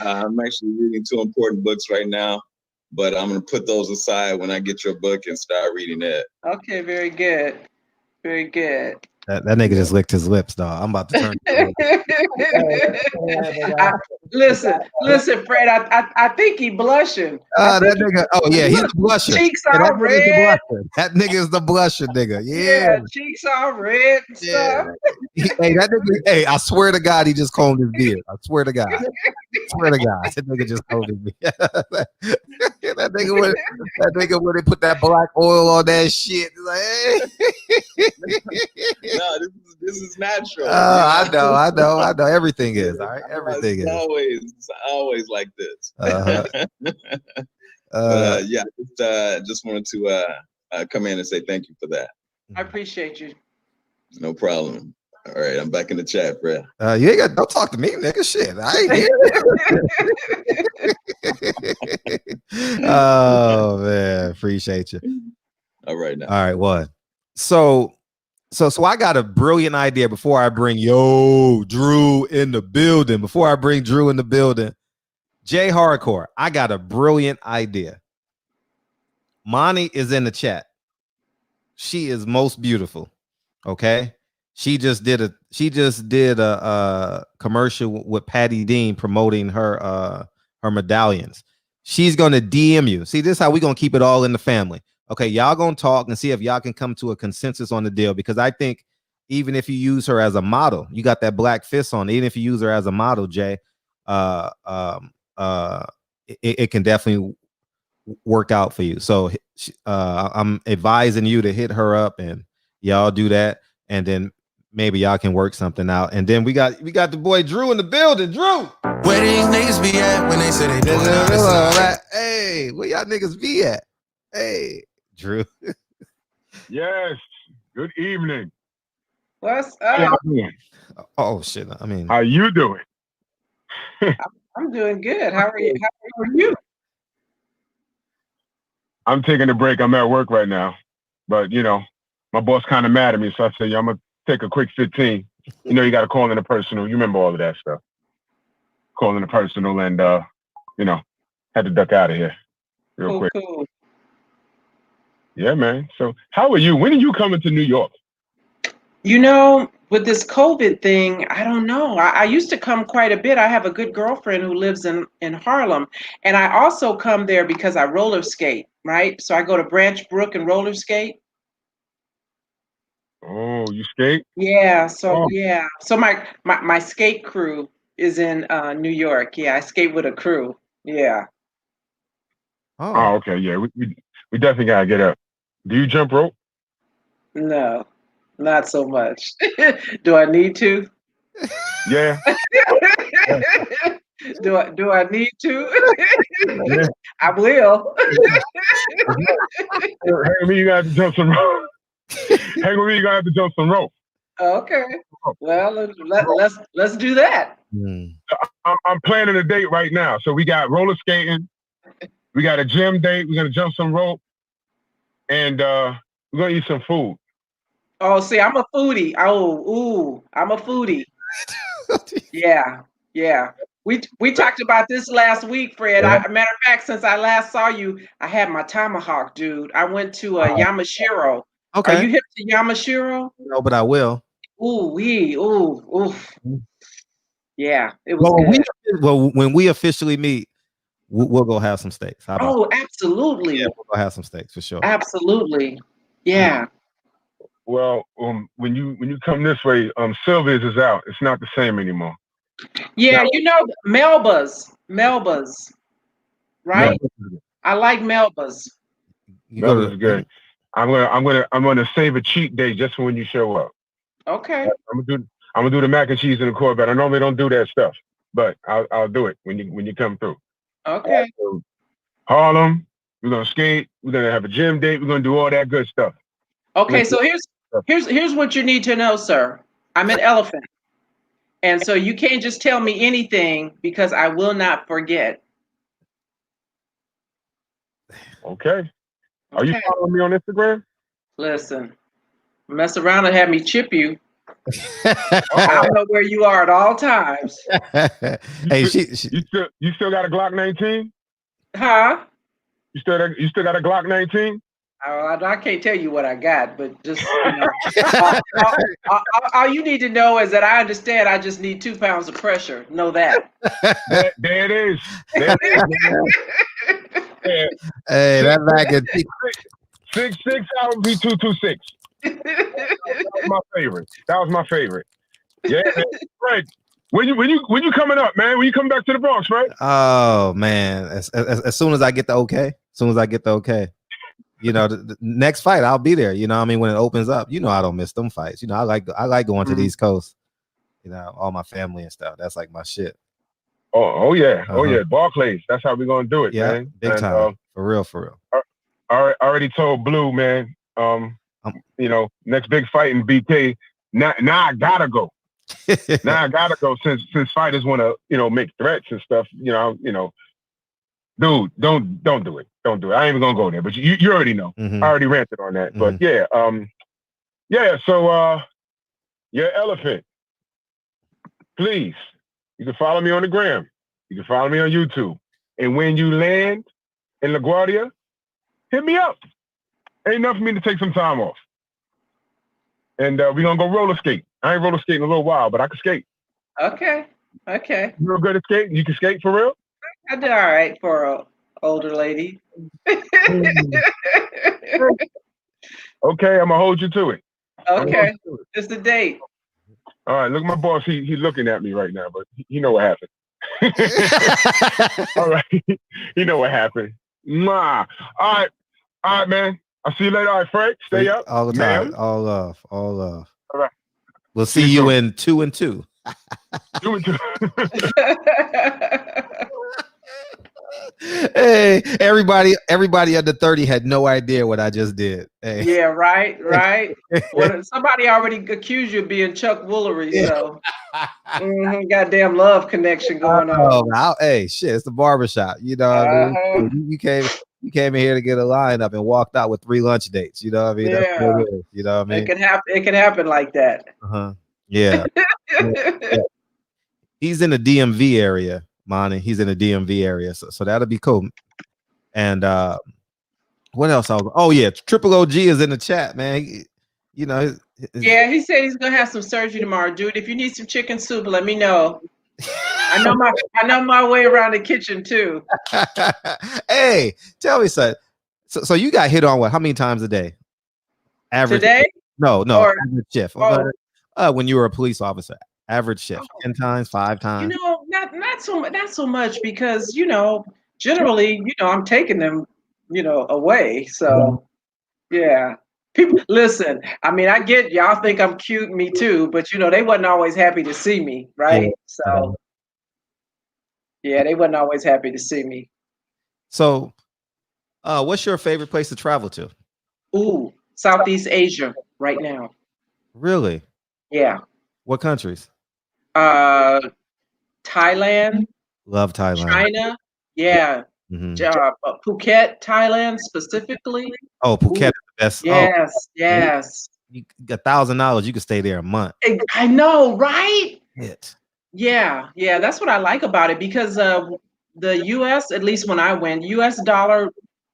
I'm actually reading 2 important books right now, but I'm gonna put those aside when I get your book and start reading it. Okay, very good. Very good. That nigga just licked his lips, dog. I'm about to turn. Listen, Fred. I think he blushing. That nigga. Oh yeah, he's the blusher. Cheeks Yeah, all red. That nigga is the blusher, nigga. Yeah, cheeks all red and stuff. Hey, that nigga. Hey, I swear to God, he just combed his beard. I swear to God. That nigga just combed his beard. that nigga when they put that black oil on that shit. Like, hey. No, this is natural. I know. Everything is all right. Everything is always like this. Just wanted to come in and say thank you for that. I appreciate you. No problem. All right, I'm back in the chat, Fred. You ain't got don't talk to me, nigga. Shit, I ain't here. Oh man, appreciate you. All right now. All right, what? So I got a brilliant idea before I bring Drew in the building. Before I bring Drew in the building, Jay Hardcore, I got a brilliant idea. Monty is in the chat. She is most beautiful. Okay. She just did a commercial with Patty Dean promoting her medallions. She's gonna DM you. See, this is how we're gonna keep it all in the family. Okay, y'all gonna talk and see if y'all can come to a consensus on the deal, because I think even if you use her as a model, you got that black fist on. Even if you use her as a model, Jay, it can definitely work out for you. So I'm advising you to hit her up and y'all do that, and then maybe y'all can work something out. And then we got the boy Drew in the building. Drew, Where these niggas be at when they say they doing all this? Hey, where y'all niggas be at? Hey, Drew. Yes. Good evening. What's How y'all up? doing? Oh shit. I mean, How you doing? I'm doing good. How are you? How are you? I'm taking a break. I'm at work right now. But my boss kind of mad at me, so I said, I'm gonna take a quick 15. You got to call in a personal. You remember all of that stuff. Call in a personal and had to duck out of here real quick. Cool. Yeah, man. So how are you? When are you coming to New York? With this COVID thing, I don't know. I used to come quite a bit. I have a good girlfriend who lives in Harlem, and I also come there because I roller skate, right? So I go to Branch Brook and roller skate. Oh, you skate? Yeah. So my skate crew is in New York. Yeah, I skate with a crew. Yeah. Oh, okay. Yeah, we definitely gotta get up. Do you jump rope? No, not so much. Do I need to? Yeah. Do I need to? Yeah. I will. Hang with me, you gotta have to jump some rope. Hang with me, you gotta have to jump some rope. Okay. Well, let's do that. I'm planning a date right now. So we got roller skating, we got a gym date, we're gonna jump some rope, and we're gonna eat some food. Oh, see, I'm a foodie. I'm a foodie. Yeah. We talked about this last week, Fred. Matter of fact, since I last saw you, I had my tomahawk, dude. I went to Yamashiro. okay. Are you hip to Yamashiro? No, but I will. Ooh. Yeah, it was good. When we officially meet, we'll go have some steaks. How about that? Absolutely. Yeah, we'll go have some steaks for sure. Absolutely. Yeah. Well, when you come this way, Sylvia's is out. It's not the same anymore. Yeah, Melba's, right? I like Melba's. Melba's is good. I'm gonna save a cheat day just for when you show up. Okay. I'm gonna do the mac and cheese in the Corvette. I normally don't do that stuff, but I'll do it when you come through. Okay. So, Harlem, we're gonna skate. We're gonna have a gym date. We're gonna do all that good stuff. Okay. So here's what you need to know, sir. I'm an elephant, and so you can't just tell me anything because I will not forget. Okay. Are you following me on Instagram? Listen, mess around and have me chip you. I don't know where you are at all times. Hey, you still got a Glock 19? Huh? You still got a Glock 19? I can't tell you what I got, but just all you need to know is that I understand. I just need 2 pounds of pressure. Know that. There it is. There it is. Yeah. Hey, that mac and cheese. 6'6", I would be 226. That was my favorite. That was my favorite. Yeah, man. Greg, when you coming up, man? When you come back to the Bronx, right? Oh man, as soon as I get the okay, the next fight I'll be there. You know, what I mean, when it opens up, I don't miss them fights. I like going to the East Coast. All my family and stuff. That's like my shit. Oh yeah, Barclays. That's how we're gonna do it, man. Big time, for real. I already told Blue, man. Next big fight in BK. Now I gotta go. Now I gotta go since fighters want to make threats and stuff. Dude, don't do it. Don't do it. I ain't even gonna go there. But you already know. Mm-hmm. I already ranted on that. But yeah, So your elephant, please. You can follow me on the gram. You can follow me on YouTube. And when you land in LaGuardia, hit me up. Ain't enough for me to take some time off. And we're going to go roller skate. I ain't roller skating in a little while, but I can skate. Okay. You're good at skating? You can skate for real? I did all right for an older lady. Okay, I'm going to hold you to it. Okay. It's the date. All right, look at my boss. He's looking at me right now, but he know what happened. All right. You know what happened. All right, man. I'll see you later. All right, Frank. Stay up. All the time. Man. All love. All love. All right. We'll see you in 2 and 2. 2 and 2. Hey, everybody under 30 had no idea what I just did. Hey. Yeah, right. Well, somebody already accused you of being Chuck Woolery, so goddamn love connection going on. Hey, shit, it's the barbershop. You know what I mean? You came in here to get a lineup and walked out with 3 lunch dates. You know what I mean? Yeah. That's what it is. You know what I mean? It can happen like that. Yeah. Yeah. He's in the DMV area, Monty. He's in the DMV area, so that'll be cool. And what else? Triple OG is in the chat, man. He said he's gonna have some surgery tomorrow, dude. If you need some chicken soup, let me know. I know my way around the kitchen too. Hey, tell me something. So you got hit on what? How many times a day? Average today? No, or, average shift. When you were a police officer, average shift, 10 times, 5 times. Not so much because generally I'm taking them away. So yeah. People listen. I mean, I get y'all think I'm cute, me too, but they wasn't always happy to see me, right? So yeah, they wasn't always happy to see me. So, what's your favorite place to travel to? Ooh, Southeast Asia right now. Really? Yeah. What countries? Thailand. Love Thailand. China. Yeah. Phuket, Thailand specifically. Oh, Phuket is the best. Yes, yes. $1,000, you could stay there a month. I know, right? Yeah, that's what I like about it because the U.S., at least when I went, U.S. dollar,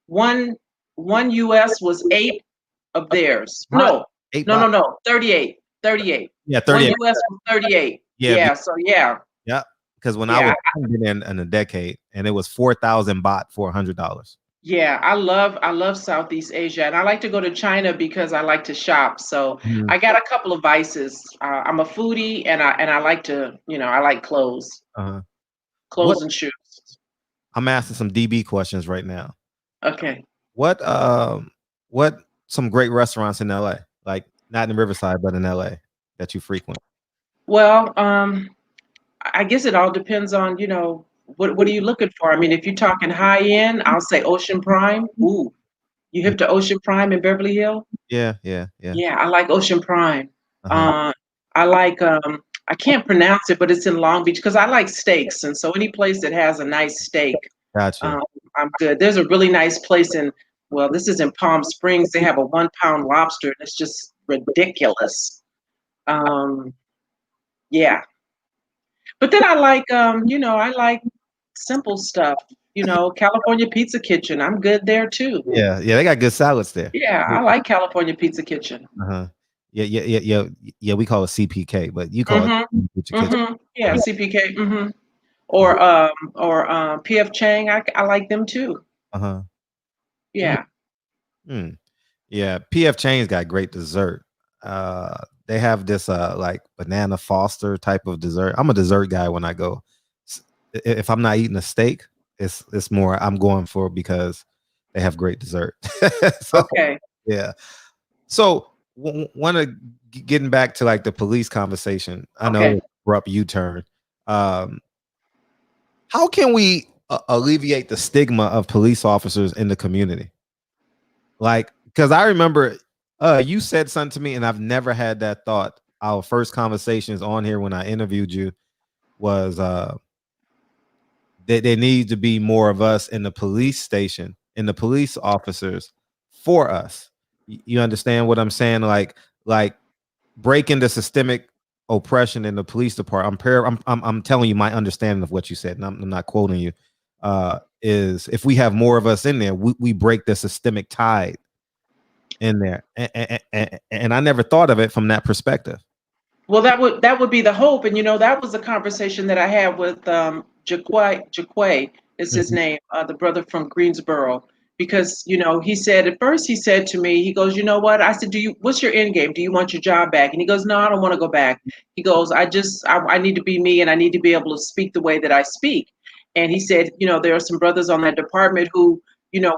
one U.S. was 8 of theirs. No, 38. Yeah, 38. One U.S. was 38. Yeah. So yeah. Yeah, because when I was in a decade, and it was 4,000 baht for $100. Yeah, I love Southeast Asia, and I like to go to China because I like to shop. So I got a couple of vices. I'm a foodie, and I like to, I like clothes, clothes and shoes. I'm asking some DB questions right now. Okay. What some great restaurants in LA, like not in Riverside, but in LA that you frequent? Well, I guess it all depends on, what are you looking for? I mean, if you're talking high end, I'll say Ocean Prime. Ooh, you hip to Ocean Prime in Beverly Hills? Yeah. Yeah, I like Ocean Prime. I like I can't pronounce it, but it's in Long Beach because I like steaks, and so any place that has a nice steak, gotcha. I'm good. There's a really nice place this is in Palm Springs. They have a 1 pound lobster, and it's just ridiculous. Yeah. But then I like, I like simple stuff. California Pizza Kitchen. I'm good there too. Yeah, they got good salads there. Yeah, I like California Pizza Kitchen. Uh-huh. Yeah. We call it CPK, but you call it Pizza Kitchen. Yeah, CPK. Or PF Chang. I like them too. Uh-huh. Yeah. Yeah, PF Chang's got great dessert. They have this like banana Foster type of dessert. I'm a dessert guy when I go. If I'm not eating a steak, it's more I'm going for because they have great dessert. Okay. Yeah. So one of getting back to like the police conversation. I know abrupt U-turn. How can we alleviate the stigma of police officers in the community? Like, because I remember you said something to me, and I've never had that thought. Our first conversations on here when I interviewed you was that there needs to be more of us in the police station, in the police officers for us. You understand what I'm saying? Like breaking the systemic oppression in the police department. I'm telling you my understanding of what you said, and I'm not quoting you. Is if we have more of us in there, we break the systemic tide in there, and I never thought of it from that perspective. Well, that would be the hope, and that was a conversation that I had with Jaquay is his name, the brother from Greensboro, because he said at first he said to me, he goes, you know what? I said, what's your end game? Do you want your job back? And he goes, no, I don't want to go back. He goes, I need to be me, and I need to be able to speak the way that I speak. And he said, there are some brothers on that department who,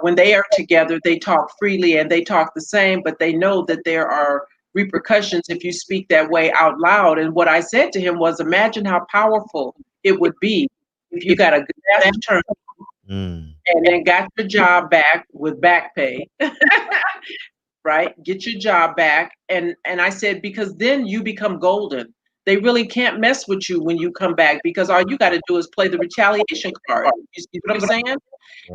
when they are together, they talk freely and they talk the same, but they know that there are repercussions if you speak that way out loud. And what I said to him was, imagine how powerful it would be if you got a good attorney and then got your job back with back pay, right? Get your job back. And I said, because then you become golden. They really can't mess with you when you come back, because all you got to do is play the retaliation card. You see what I'm saying?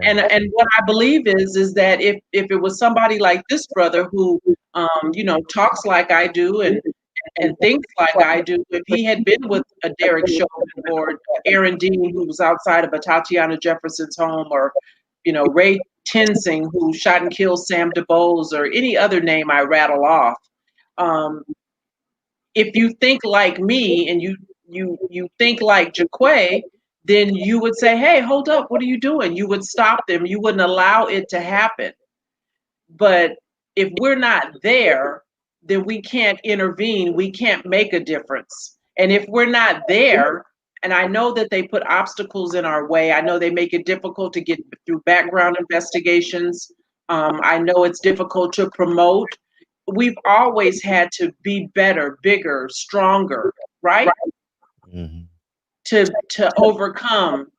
And what I believe is that if it was somebody like this brother who talks like I do and thinks like I do, if he had been with a Derek Chauvin or Aaron Dean, who was outside of a Tatiana Jefferson's home, or Ray Tensing, who shot and killed Sam DuBose, or any other name I rattle off, if you think like me and you think like Jaquay, then you would say, hey, hold up, what are you doing? You would stop them. You wouldn't allow it to happen. But if we're not there, then we can't intervene. We can't make a difference. And if we're not there, and I know that they put obstacles in our way, I know they make it difficult to get through background investigations. I know it's difficult to promote. We've always had to be better, bigger, stronger, right? To overcome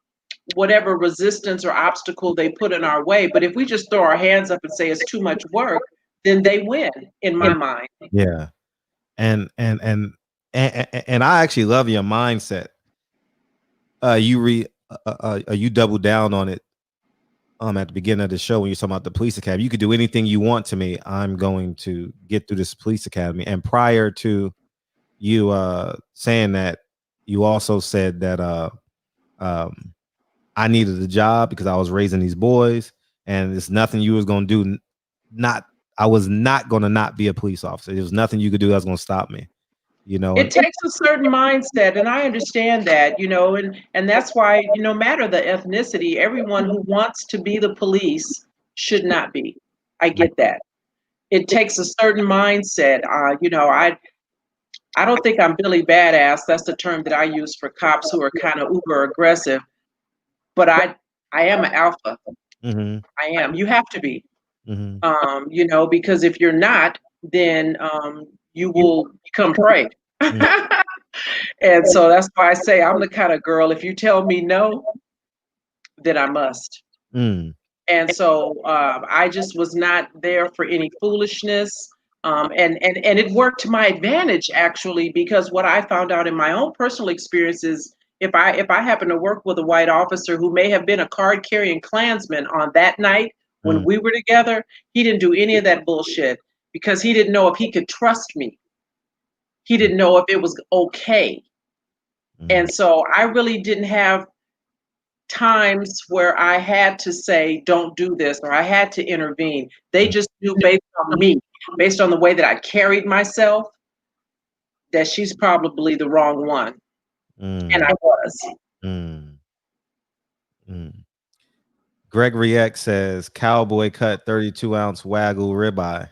whatever resistance or obstacle they put in our way. But if we just throw our hands up and say it's too much work, then they win, in my mind. Yeah. And I actually love your mindset. You double down on it at the beginning of the show when you're talking about the police academy. You could do anything you want to me. I'm going to get through this police academy. And prior to you saying that, you also said that I needed a job because I was raising these boys, and it's nothing you was gonna do. I was not gonna not be a police officer. There was nothing you could do that was gonna stop me. It takes a certain mindset, and I understand that, and that's why, no matter the ethnicity, everyone who wants to be the police should not be. I get that. It takes a certain mindset. I don't think I'm Billy Badass. That's the term that I use for cops who are kind of uber aggressive. But I am an alpha. I am. You have to be. Because if you're not, then you will become prey. And so that's why I say I'm the kind of girl, if you tell me no, then I must. And so I just was not there for any foolishness. And it worked to my advantage, actually, because what I found out in my own personal experiences, if I happen to work with a white officer who may have been a card-carrying Klansman on that night when we were together, he didn't do any of that bullshit because he didn't know if he could trust me. He didn't know if it was okay. And so I really didn't have times where I had to say, don't do this, or I had to intervene. They just knew based on me, based on the way that I carried myself, that she's probably the wrong one. And I was. Gregory X says, cowboy cut 32-ounce Wagyu ribeye.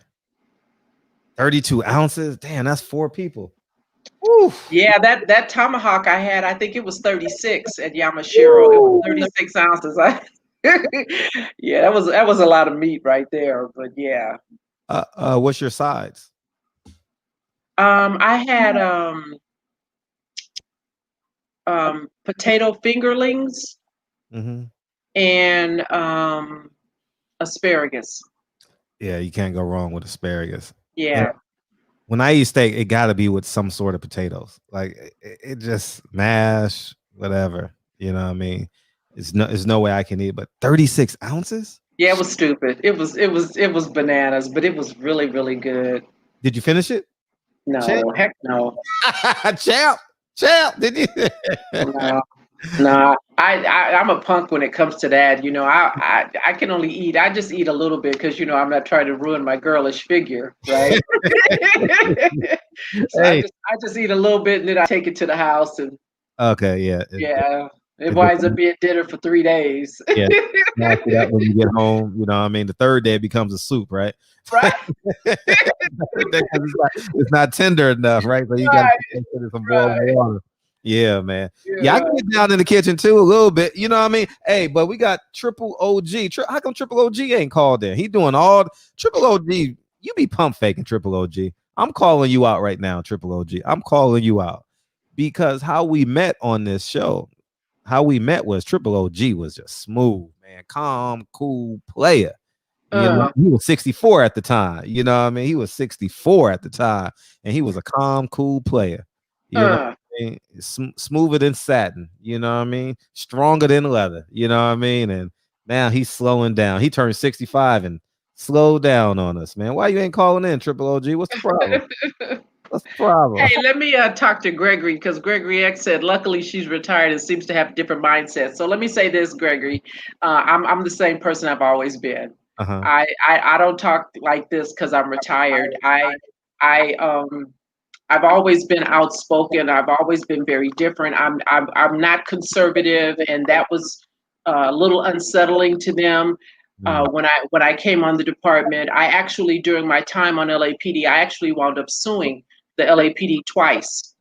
32 ounces? Damn, that's 4 people. Oof. Yeah, that tomahawk I had, I think it was 36 at Yamashiro. It was 36 ounces. Yeah, that was a lot of meat right there. But yeah. What's your sides? I had potato fingerlings and asparagus. Yeah, you can't go wrong with asparagus. Yeah. And when I eat steak, it got to be with some sort of potatoes. Like it just mash, whatever. You know what I mean? There's no way I can eat. But 36 ounces? Yeah, it was stupid. It was bananas, but it was really, really good. Did you finish it? No, Champ? heck no. Champ, did you? No, I'm a punk when it comes to that. You know, I can only eat. I just eat a little bit because, you know, I'm not trying to ruin my girlish figure, right? So Hey. I just eat a little bit and then I take it to the house and Okay, yeah. It winds up being dinner for 3 days. Yeah. After that, when you get home, you know what I mean? The third day becomes a soup, right? Right. It's not tender enough, right? So you got to put some boiled water. Yeah, man. Yeah, I can get down in the kitchen too a little bit. You know what I mean? Hey, but we got Triple OG. How come Triple OG ain't called in? He doing all Triple OG. You be pump faking, Triple OG. I'm calling you out right now, Triple OG. I'm calling you out because how we met on this show, how we met was Triple OG was just smooth, man, calm, cool player. You know, he was 64 at the time. You know what I mean? He was 64 at the time, and he was a calm, cool player. You know what I mean? Smoother than satin. You know what I mean? Stronger than leather. You know what I mean? And now he's slowing down. He turned 65 and slowed down on us, man. Why you ain't calling in, Triple OG? What's the problem? What's the problem? Hey, let me talk to Gregory because Gregory X said, luckily she's retired and seems to have a different mindset. So let me say this, Gregory. I'm the same person I've always been. I don't talk like this because I'm retired. I've always been outspoken. I've always been very different. I'm not conservative, and that was a little unsettling to them. When I came on the department, I actually, during my time on LAPD, I actually wound up suing the LAPD twice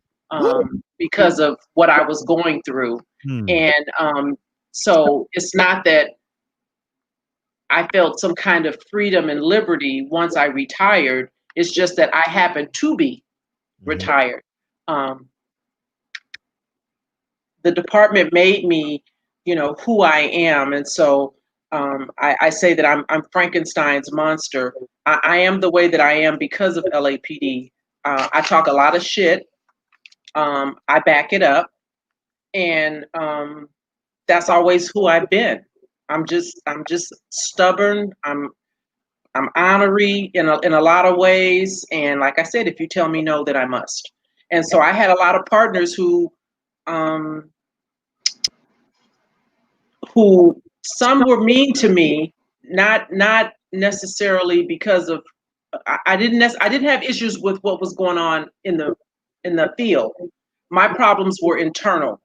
because of what I was going through. And so it's not that I felt some kind of freedom and liberty once I retired. It's just that I happened to be retired. The department made me, you know, who I am. And so I say that I'm Frankenstein's monster. I am the way that I am because of LAPD. I talk a lot of shit. I back it up. And that's always who I've been. I'm just stubborn. I'm honorary in a lot of ways. And like I said, if you tell me no, then I must. And so I had a lot of partners who some were mean to me, not necessarily because of I didn't have issues with what was going on in the field. My problems were internal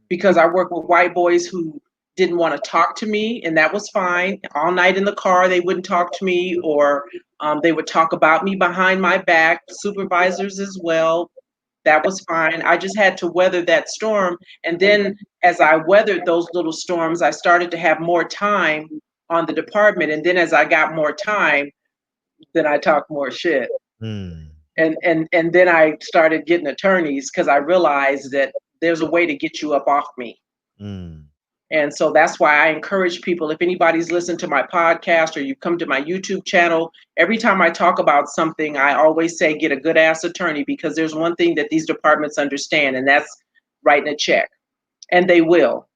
because I worked with white boys who didn't want to talk to me, and that was fine. All night in the car, they wouldn't talk to me, or they would talk about me behind my back, supervisors as well. That was fine. I just had to weather that storm. And then as I weathered those little storms, I started to have more time on the department. And then as I got more time, then I talked more shit. And then I started getting attorneys because I realized that there's a way to get you up off me. And so that's why I encourage people, if anybody's listened to my podcast or you come to my YouTube channel, every time I talk about something, I always say, get a good ass attorney, because there's one thing that these departments understand, and that's writing a check. And they will.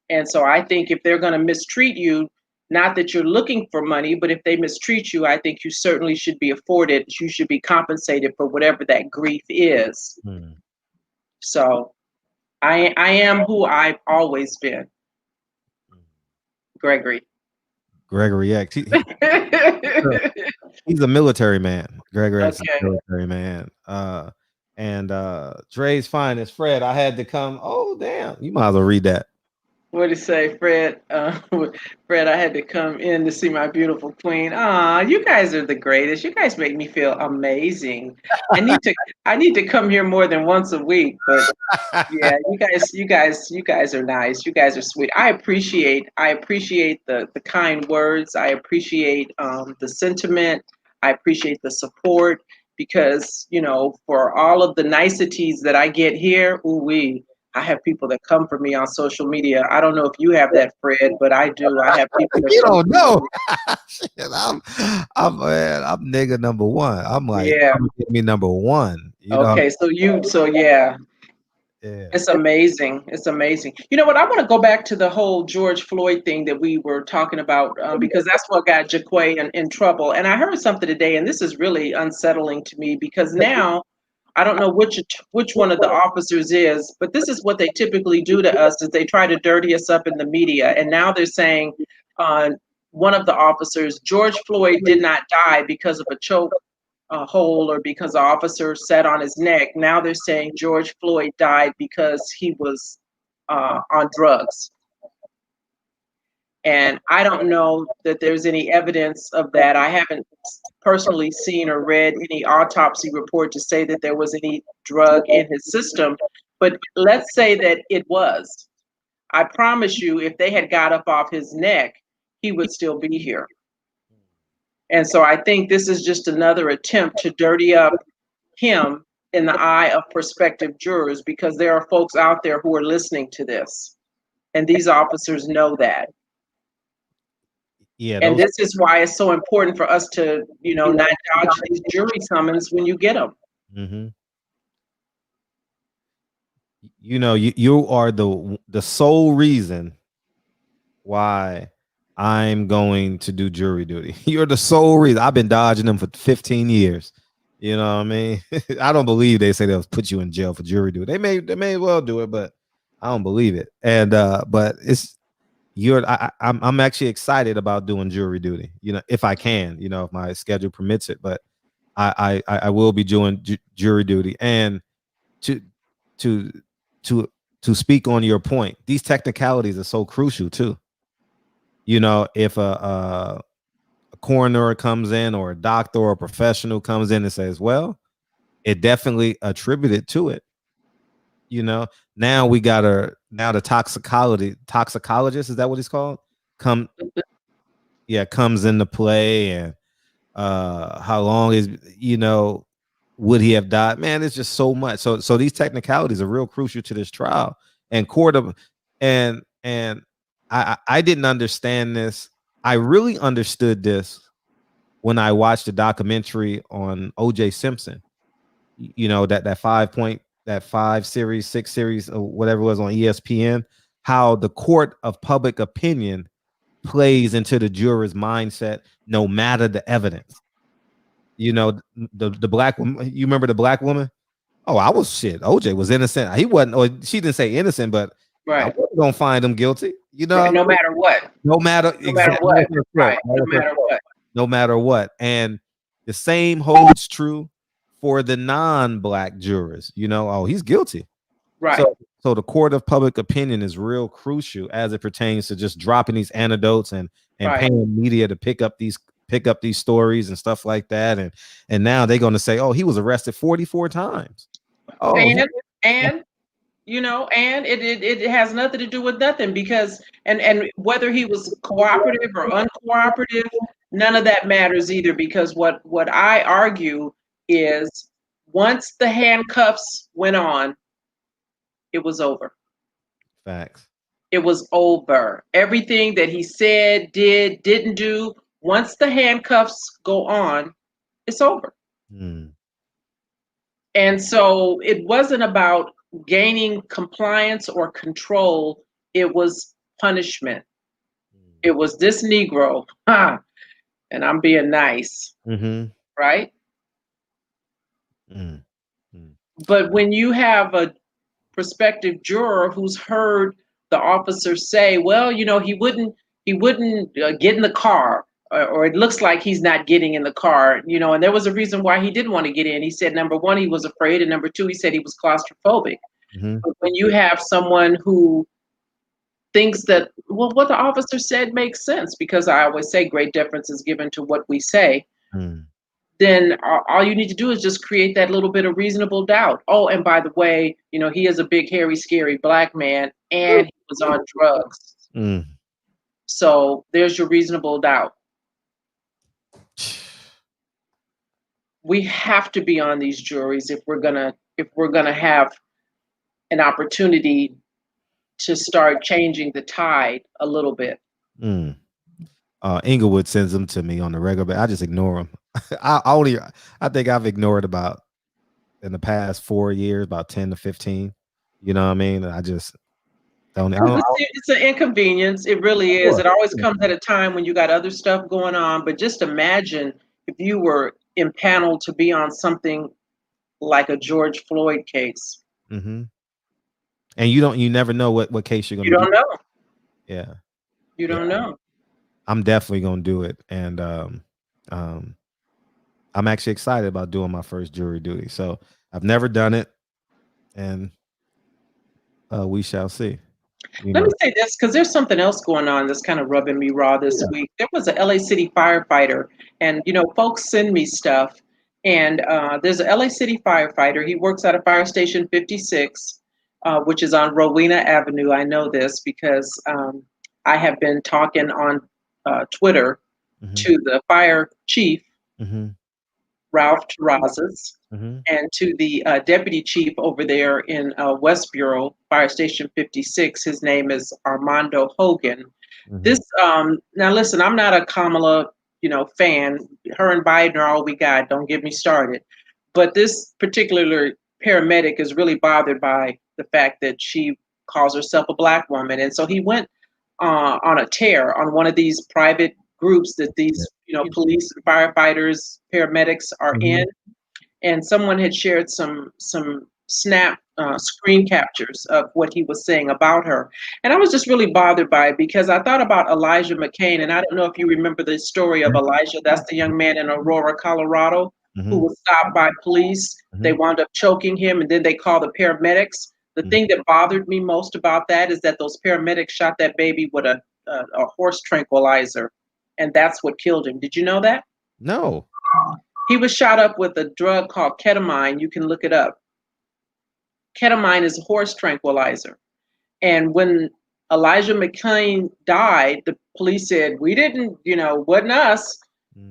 And so I think if they're going to mistreat you, not that you're looking for money, but if they mistreat you, I think you certainly should be afforded, you should be compensated for whatever that grief is. So I am who I've always been. Gregory. Gregory X. He's a military man. Gregory X is a Okay. military man. And Dre's finest, Fred. I had to come. Oh, damn. You might as well read that. What did he say, Fred? Fred, I had to come in to see my beautiful queen. Ah, you guys are the greatest. You guys make me feel amazing. I need to come here more than once a week. But yeah, you guys are nice. You guys are sweet. I appreciate the kind words. I appreciate the sentiment. I appreciate the support because, for all of the niceties that I get here, I have people that come for me on social media. I don't know if you have that, Fred, but I do. I have people that You come don't know. Shit, I'm nigga number one. I'm like, Yeah. give me number one. Okay, so yeah. Yeah. It's amazing. It's amazing. You know what? I want to go back to the whole George Floyd thing that we were talking about because that's what got Jaquay in trouble. And I heard something today, and this is really unsettling to me because now I don't know which one of the officers is, but this is what they typically do to us: is they try to dirty us up in the media. And now they're saying one of the officers, George Floyd, did not die because of a choke hole or because the officer sat on his neck. Now they're saying George Floyd died because he was on drugs. And I don't know that there's any evidence of that. I haven't personally seen or read any autopsy report to say that there was any drug in his system. But let's say that it was. I promise you, if they had got up off his neck, he would still be here. And so I think this is just another attempt to dirty up him in the eye of prospective jurors because there are folks out there who are listening to this. And these officers know that. Yeah. And this is why it's so important for us to, not dodge these jury summons when you get them. Mm-hmm. You are the sole reason why I'm going to do jury duty. You're the sole reason. I've been dodging them for 15 years. You know what I mean? I don't believe they say they'll put you in jail for jury duty. They may well do it, but I don't believe it. And but I'm actually excited about doing jury duty. If I can, if my schedule permits it. But I will be doing jury duty. And to speak on your point, these technicalities are so crucial too. If a coroner comes in or a doctor or a professional comes in and says, well, it definitely attributed to it. Now we got the toxicologist, is that what he's called? Comes into play, and how long is would he have died? Man, it's just so much. So these technicalities are real crucial to this trial and and I didn't understand this. I really understood this when I watched the documentary on O.J. Simpson. That 6 series or whatever it was on ESPN, how the court of public opinion plays into the juror's mindset no matter the evidence. The black woman, you remember the black woman? Oh, OJ was innocent. He wasn't, or she didn't say innocent, but right. I wasn't gonna find him guilty. Right, no matter what. No matter what. Right. No matter what. No matter what. And the same holds true for the non-black jurors. He's guilty. Right. So the court of public opinion is real crucial as it pertains to just dropping these anecdotes and paying media to pick up these stories and stuff like that. And now they're going to say, oh, he was arrested 44 times. Oh, and it has nothing to do with nothing because and whether he was cooperative or uncooperative, none of that matters either, because what I argue is once the handcuffs went on, it was over. Facts. It was over. Everything that he said, didn't do, once the handcuffs go on, it's over. And so it wasn't about gaining compliance or control. It was punishment. It was this Negro, and I'm being nice, right? But when you have a prospective juror who's heard the officer say, well, he wouldn't he wouldn't get in the car, or it looks like he's not getting in the car, you know, and there was a reason why he didn't want to get in. He said, number one, he was afraid, and number two, he said he was claustrophobic. But when you have someone who thinks that, well, what the officer said makes sense, because I always say great deference is given to what we say, then all you need to do is just create that little bit of reasonable doubt. Oh, and by the way, you know, he is a big, hairy, scary black man, and he was on drugs. So there's your reasonable doubt. We have to be on these juries if we're gonna have an opportunity to start changing the tide a little bit. Inglewood sends them to me on the regular, but I just ignore them. I think I've ignored about, in the past 4 years, about 10 to 15. You know what I mean? I just don't. It's an inconvenience. It really is. It always comes at a time when you got other stuff going on. But just imagine if you were impaneled to be on something like a George Floyd case. And you never know what case you're going to. You don't know. Yeah. You don't know. I'm definitely going to do it, and I'm actually excited about doing my first jury duty. So I've never done it, and we shall see. Let me say this, because there's something else going on that's kind of rubbing me raw this week. There was a LA City firefighter, and you know, folks send me stuff, and there's a LA City firefighter. He works out of Fire Station 56, which is on Rowena Avenue. I know this because I have been talking on Twitter to the fire chief, Ralph Terrazas, and to the deputy chief over there in West Bureau, Fire Station 56. His name is Armando Hogan. This now listen, I'm not a Kamala, fan. Her and Biden are all we got. Don't get me started. But this particular paramedic is really bothered by the fact that she calls herself a black woman, and so he went on a tear on one of these private groups that these police, firefighters, paramedics are in, and someone had shared some snap screen captures of what he was saying about her, and I was just really bothered by it because I thought about Elijah McCain, and I don't know if you remember the story of Elijah. That's the young man in Aurora, Colorado, who was stopped by police. They wound up choking him, and then they called the paramedics. The thing that bothered me most about that is that those paramedics shot that baby with a horse tranquilizer, and that's what killed him. Did you know that? No. He was shot up with a drug called ketamine. You can look it up. Ketamine is a horse tranquilizer. And when Elijah McCain died, the police said, we didn't, wasn't us.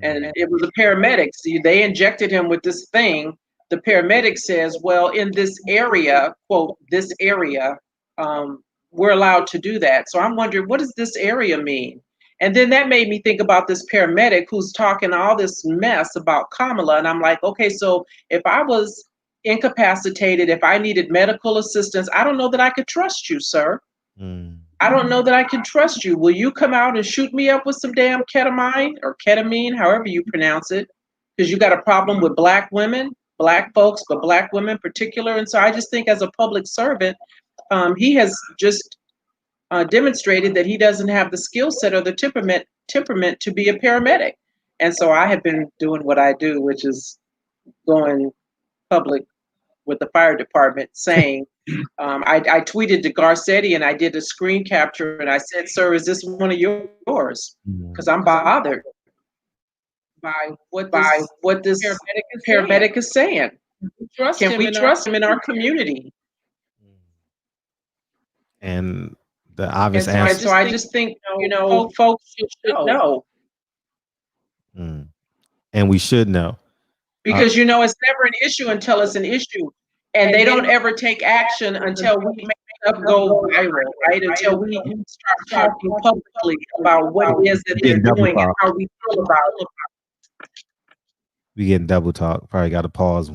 And it was the paramedics. They injected him with this thing. The paramedic says, well, in this area, quote, this area, we're allowed to do that. So I'm wondering, what does this area mean? And then that made me think about this paramedic who's talking all this mess about Kamala. And I'm like, okay, so if I was incapacitated, if I needed medical assistance, I don't know that I could trust you, sir. I don't know that I can trust you. Will you come out and shoot me up with some damn ketamine or ketamine, however you pronounce it? Because you got a problem with black women, black folks, but black women in particular. And so I just think as a public servant, he has just demonstrated that he doesn't have the skill set or the temperament to be a paramedic. And so I have been doing what I do, which is going public with the fire department saying, I tweeted to Garcetti and I did a screen capture and I said, sir, is this one of yours? Because I'm bothered by what this paramedic is saying. Can we trust him in our community? And the obvious answer. So I just think, folks should know. And we should know. Because, it's never an issue until it's an issue. And they don't ever take action until we make stuff go viral, right? Until we start talking publicly about what it is that they're doing and how we feel about it. We getting double talk. Probably got to pause.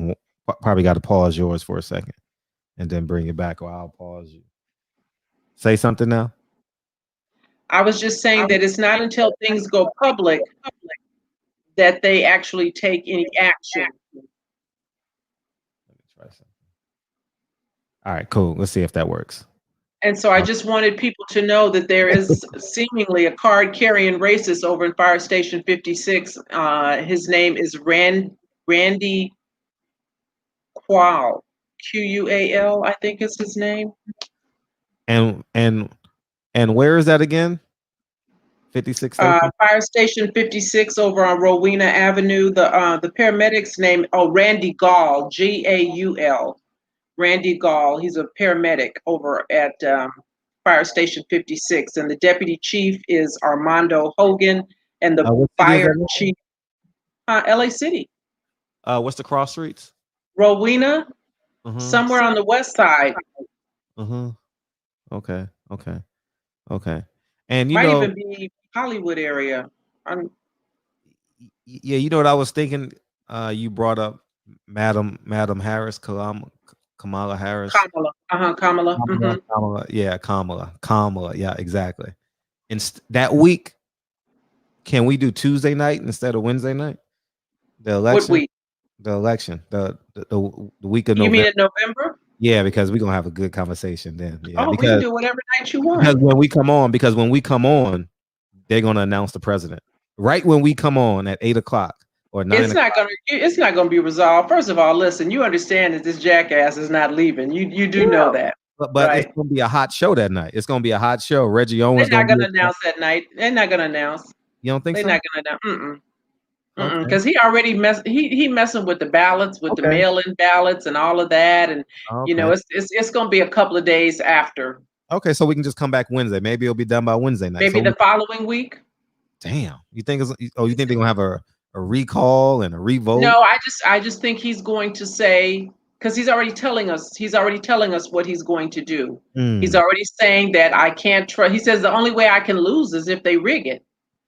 Probably got to pause yours for a second and then bring it back, or I'll pause you. Say something now. I was just saying that it's not until things go public that they actually take any action. Let me try something. All right, cool. Let's see if that works. And so I just wanted people to know that there is seemingly a card-carrying racist over in Fire Station 56. His name is Randy Qual, Qual, I think is his name. And where is that again? 56 station? Fire Station 56 over on Rowena Avenue. The paramedic's name, Randy Gall, Gaul. Randy Gall. He's a paramedic over at Fire Station 56, and the deputy chief is Armando Hogan, and the fire chief, LA City. What's the cross streets? Rowena, somewhere on the west side. Okay. And you might know, even be Hollywood area. Yeah, you know what I was thinking? You brought up Madam Harris, Kamala Harris. Kamala. Kamala. Yeah, Kamala. Yeah, exactly. And that week, can we do Tuesday night instead of Wednesday night? The election. What week? The election. The week of November. You mean in November? Yeah, because we're gonna have a good conversation then. Yeah, we can do whatever night you want. Because when we come on, they're gonna announce the president. Right when we come on at 8:00 or 9. It's not gonna be resolved. First of all, listen, you understand that this jackass is not leaving. You do know that. But right? It's gonna be a hot show that night. It's gonna be a hot show. Reggie Owens. They're not gonna announce that night. They're not gonna announce. You don't think they're so? They're not gonna announce. Because he already he messing with the ballots, with the mail-in ballots and all of that, and you know it's gonna be a couple of days after. Okay, so we can just come back Wednesday. Maybe it'll be done by Wednesday night. Maybe the following week. Damn, you think you think they're gonna have a recall and a revote? No, I just think he's going to say, because he's already telling us what he's going to do. He's already saying that I can't trust. He says the only way I can lose is if they rig it.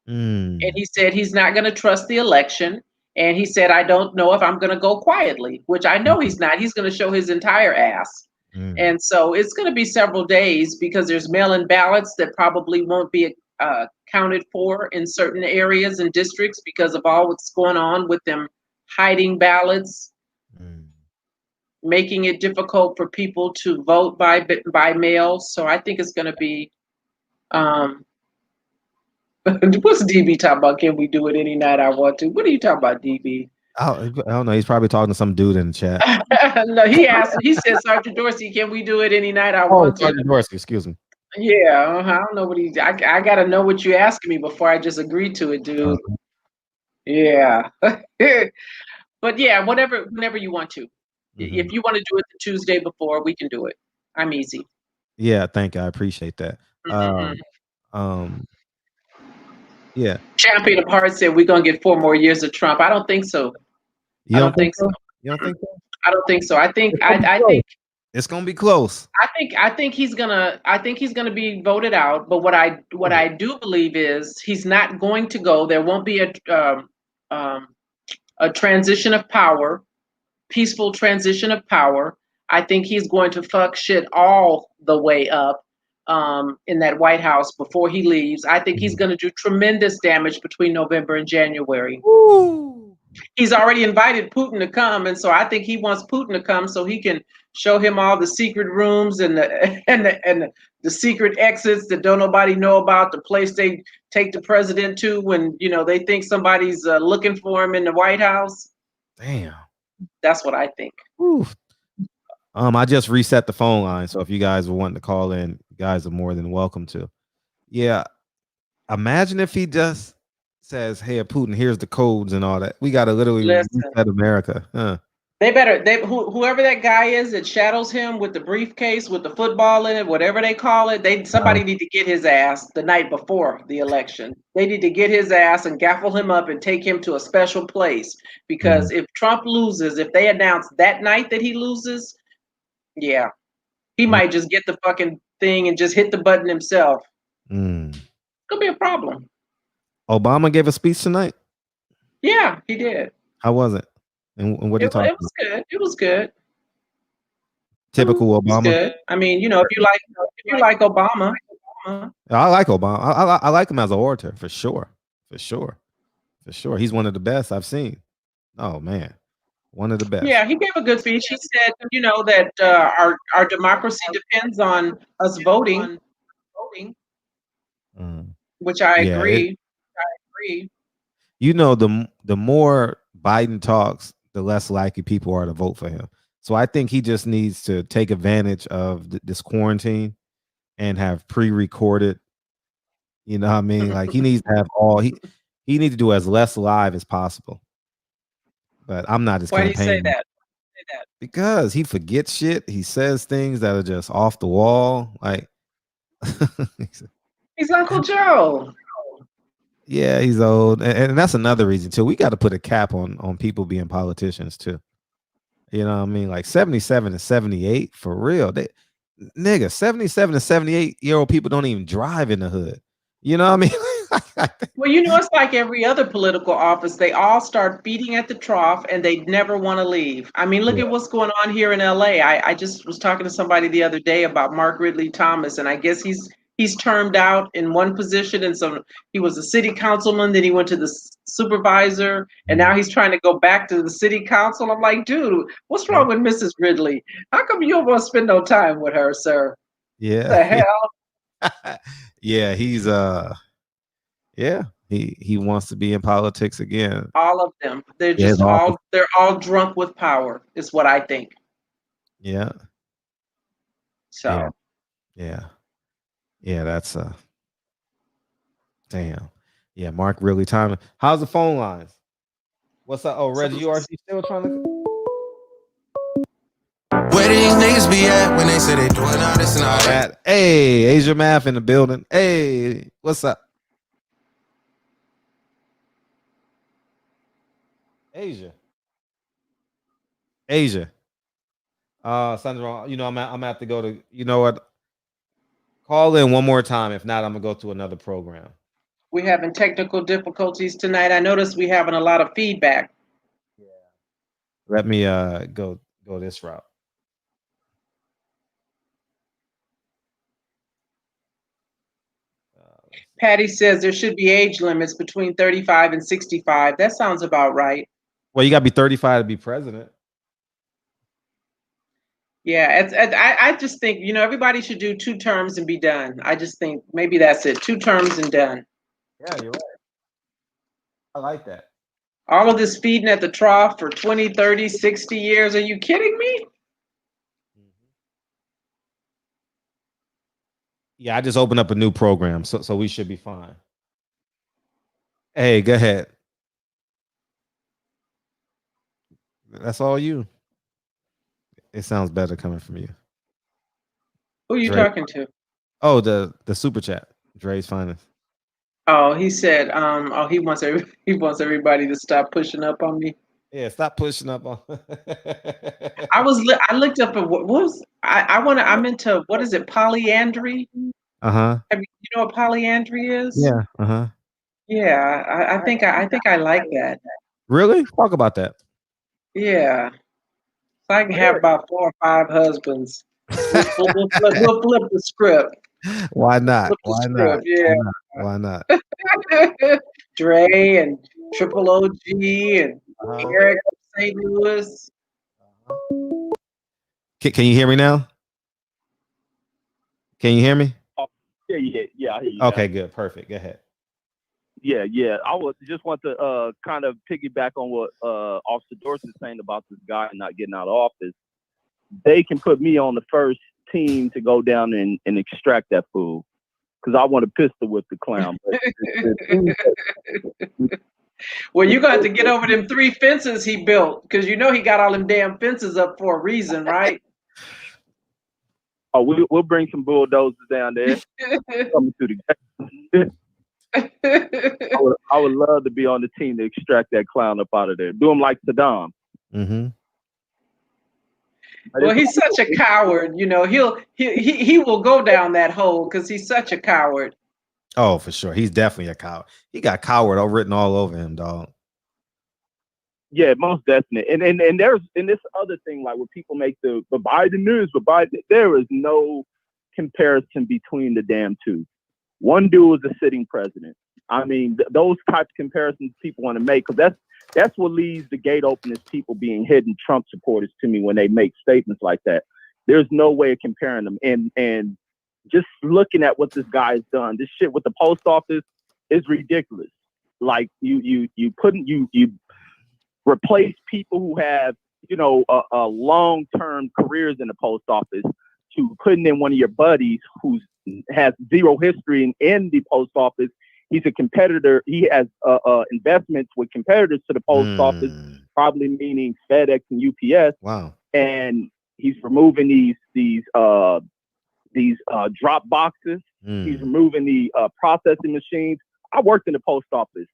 And he said he's not going to trust the election. And he said, I don't know if I'm going to go quietly, which I know he's not. He's going to show his entire ass. And so it's going to be several days because there's mail-in ballots that probably won't be counted for in certain areas and districts because of all what's going on with them hiding ballots, making it difficult for people to vote by mail. So I think it's going to be what's DB talking about? Can we do it any night I want to? What are you talking about, DB? I don't know. He's probably talking to some dude in the chat. No, he said, Sgt Dorsey, can we do it any night I want to? Sgt Dorsey, excuse me. Yeah, I don't know what I gotta know what you're asking me before I just agree to it, dude. Yeah. But yeah, whenever you want to. If you want to do it the Tuesday before, we can do it. I'm easy. Yeah, thank you. I appreciate that. Yeah. Champion of Hearts said we're gonna get 4 more years of Trump. I don't think so. You don't think so? You don't think so? I don't think so. I think it's gonna be close. I think he's gonna be voted out. But what I do believe is he's not going to go. There won't be a transition of power, peaceful transition of power. I think he's going to fuck shit all the way up. In that White House before he leaves. I think he's going to do tremendous damage between November and January. Ooh. He's already invited Putin to come, and so I think he wants Putin to come so he can show him all the secret rooms and the secret exits that don't nobody know about, the place they take the president to when they think somebody's looking for him in the White House. Damn. That's what I think. Ooh. I just reset the phone line, so if you guys were wanting to call in, you guys are more than welcome to. Yeah, imagine if he just says, "Hey, Putin, here's the codes and all that." We got to literally reset America. Huh? Whoever that guy is that shadows him with the briefcase with the football in it, whatever they call it, somebody need to get his ass the night before the election. They need to get his ass and gaffle him up and take him to a special place because if Trump loses, if they announce that night that he loses. Yeah, he might just get the fucking thing and just hit the button himself. Could be a problem. Obama gave a speech tonight? Yeah, he did. How was it? And what did he talk about? It was good. It was good. Typical Obama. Good. I mean, if you like Obama. I like Obama. I like him as an orator for sure. He's one of the best I've seen. Oh man. One of the best. Yeah, he gave a good speech. He said, that our democracy depends on us voting. talking, which I Yeah, agree. you know, the more Biden talks, the less likely people are to vote for him. So I think he just needs to take advantage of this quarantine and have pre-recorded. You know what I mean? Like he needs to have he needs to do as less live as possible. But I'm not his Why do you say campaign that? because he forgets shit. He says things that are just off the wall. Like He's Uncle Joe. yeah, he's old, and that's another reason too. We got to put a cap on people being politicians too. You know what I mean? Like 77 and 78 for real. They nigga, 77 and 78-year-old people don't even drive in the hood. You know what I mean? Well, you know, it's like every other political office. They all start feeding at the trough and they never want to leave. I mean, look at what's going on here in LA. I just was talking to somebody the other day about Mark Ridley Thomas, and I guess he's termed out in one position. And so he was a city councilman, then he went to the supervisor, and now he's trying to go back to the city council. I'm like, dude, what's wrong with Mrs. Ridley? How come you don't want to spend no time with her, sir? Yeah. What the hell? Yeah, he's yeah, he wants to be in politics again. All of them. They're just they're all drunk with power, is what I think. Yeah. So yeah, that's damn. Yeah, Mark really timing. How's the phone lines? What's up? Oh, Reggie, you are still trying to Where these niggas be at when they say they doing all this and all that? Hey, Asia Math in the building. Hey, what's up? Asia. Something's wrong. You know, I'm gonna have to go to, you know what? Call in one more time. If not, I'm gonna go to another program. we having technical difficulties tonight. I noticed we having a lot of feedback. Yeah. Let me go this route. Patty says there should be age limits between 35 and 65. That sounds about right. Well, you gotta be 35 to be president. Yeah, I just think, you know, everybody should do 2 terms and be done. I just think maybe that's it. 2 terms and done. Yeah, you're right. I like that. All of this feeding at the trough for 20, 30, 60 years. Are you kidding me? Yeah, I just opened up a new program, so we should be fine. Hey, go ahead. That's all you. It sounds better coming from you. Who are you talking to? Oh, the super chat. Dre's finest. Oh, he said, he wants everybody to stop pushing up on me. Yeah, stop pushing up on. I looked up at what was I'm into, what is it, polyandry? Uh-huh. You know what polyandry is? Yeah. Uh-huh. Yeah, I think I like that. Really? Talk about that. Yeah. So I can have about 4 or 5 husbands. We'll flip the script. Why not? Why not? Yeah. Why not? Dre and Triple OG and Eric from St. Louis. Can you hear me now? Can you hear me? Yeah. I hear you okay, now. good. Perfect. Go ahead. Yeah. I just want to kind of piggyback on what Officer Dorsey is saying about this guy not getting out of office. They can put me on the first team to go down and extract that fool, because I want to pistol with the clown. Well, you got to get over them 3 fences he built, because you know he got all them damn fences up for a reason, right? Oh, we'll bring some bulldozers down there. Coming through the I would love to be on the team to extract that clown up out of there. Do him like Saddam. Mm-hmm. Well, he's such a coward, you know. He will go down that hole because he's such a coward. Oh, for sure. He's definitely a coward. He got coward all written all over him, dog. Yeah, most definitely. And there's this other thing, like when people make the Biden news, there is no comparison between the damn two. One dude is a sitting president. I mean, those types of comparisons people want to make, because that's what leaves the gate open, is people being hidden Trump supporters to me when they make statements like that. There's no way of comparing them. And just looking at what this guy has done, this shit with the post office is ridiculous. Like you replace people who have, a long-term careers in the post office to putting in one of your buddies who has zero history in the post office. He's a competitor. He has investments with competitors to the post office, probably meaning FedEx and UPS. Wow. And he's removing these drop boxes. He's removing the processing machines. I worked in the post office,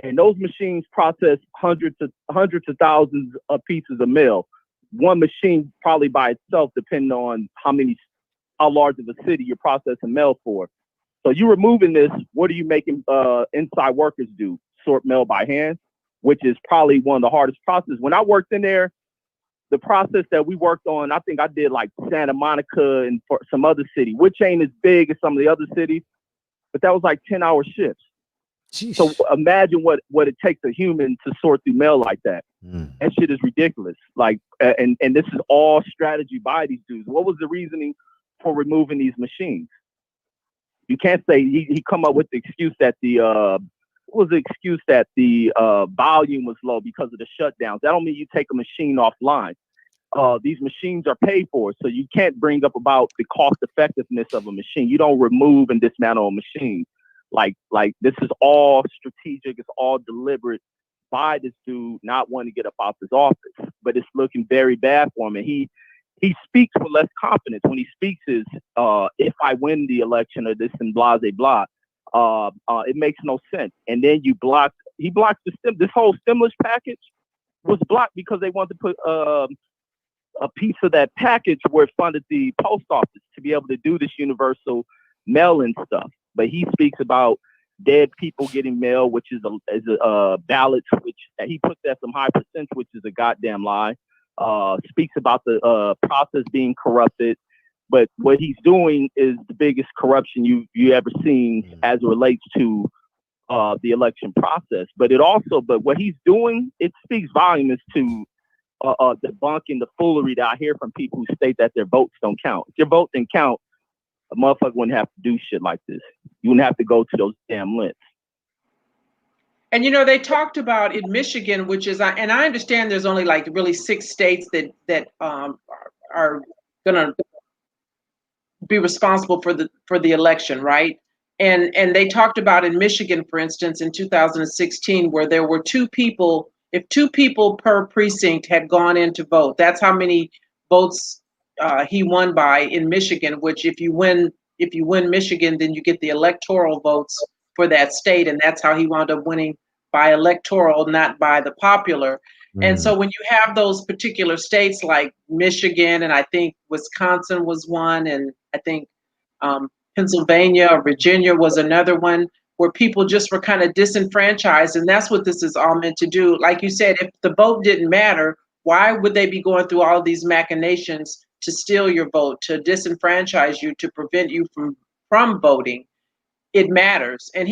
and those machines process hundreds of thousands of pieces of mail. One machine probably by itself, depending on how large of a city you're processing mail for. So you're removing this. What are you making inside workers do? Sort mail by hand, which is probably one of the hardest processes. When I worked in there, the process that we worked on, I think I did like Santa Monica and for some other city, which ain't as big as some of the other cities, but that was like 10-hour shifts. Jeez. So imagine what it takes a human to sort through mail like that. That shit is ridiculous. Like, and this is all strategy by these dudes. What was the reasoning for removing these machines? You can't say he come up with the excuse that the volume was low because of the shutdowns. That don't mean you take a machine offline. These machines are paid for, so you can't bring up about the cost effectiveness of a machine. You don't remove and dismantle a machine. Like this is all strategic. It's all deliberate by this dude not wanting to get up out his office. But it's looking very bad for him. And he speaks with less confidence. When he speaks is, if I win the election or this and blah, blah, blah. It makes no sense. And then he blocks this whole stimulus package was blocked because they wanted to put a piece of that package where it funded the post office to be able to do this universal mail-in stuff. But he speaks about dead people getting mail, which is a ballot, which he puts at some high percent, which is a goddamn lie. Speaks about the process being corrupted. But what he's doing is the biggest corruption you ever seen as it relates to the election process. But what he's doing, it speaks volumes to debunking the foolery that I hear from people who state that their votes don't count. If your vote didn't count, a motherfucker wouldn't have to do shit like this. You wouldn't have to go to those damn lengths. And they talked about in Michigan, which is, and I understand there's only like really 6 states that are gonna be responsible for the election, right? And they talked about in Michigan, for instance, in 2016, where there were 2 people. If 2 people per precinct had gone in to vote, that's how many votes he won by in Michigan. Which, if you win Michigan, then you get the electoral votes for that state, and that's how he wound up winning by electoral, not by the popular. And so when you have those particular states like Michigan, and I think Wisconsin was one, and I think Pennsylvania or Virginia was another one, where people just were kind of disenfranchised. And that's what this is all meant to do. Like you said, if the vote didn't matter, why would they be going through all of these machinations to steal your vote, to disenfranchise you, to prevent you from voting? It matters. And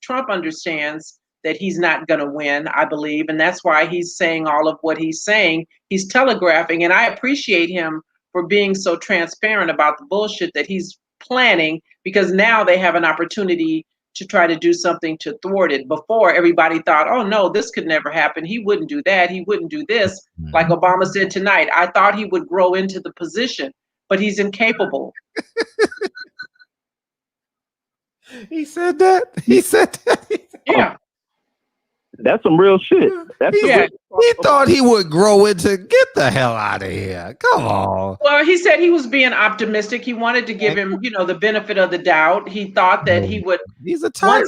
Trump understands that he's not going to win, I believe. And that's why he's saying all of what he's saying. He's telegraphing. And I appreciate him for being so transparent about the bullshit that he's planning, because now they have an opportunity to try to do something to thwart it. Before, everybody thought, oh no, this could never happen. He wouldn't do that. He wouldn't do this. Like Obama said tonight, I thought he would grow into the position, but he's incapable. He said that. Yeah. That's some real shit. He thought he would grow into. Get the hell out of here! Come on. Well, he said he was being optimistic. He wanted to give him, the benefit of the doubt. He thought that he would. He's a tyrant.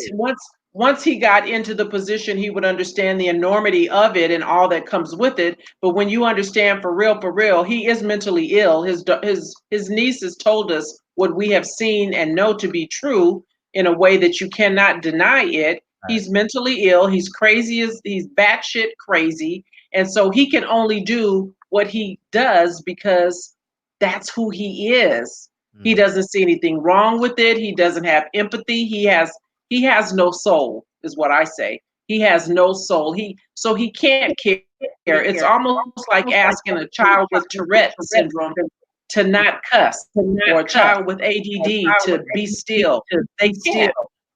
Once he got into the position, he would understand the enormity of it and all that comes with it. But when you understand for real, he is mentally ill. His niece has told us what we have seen and know to be true in a way that you cannot deny it. He's mentally ill. He's crazy. He's batshit crazy. And so he can only do what he does because that's who he is. He doesn't see anything wrong with it. He doesn't have empathy. He has no soul, is what I say. He has no soul. So he can't care. It's almost like asking a child with Tourette syndrome to not cuss, or a child with ADD to be still. They can't.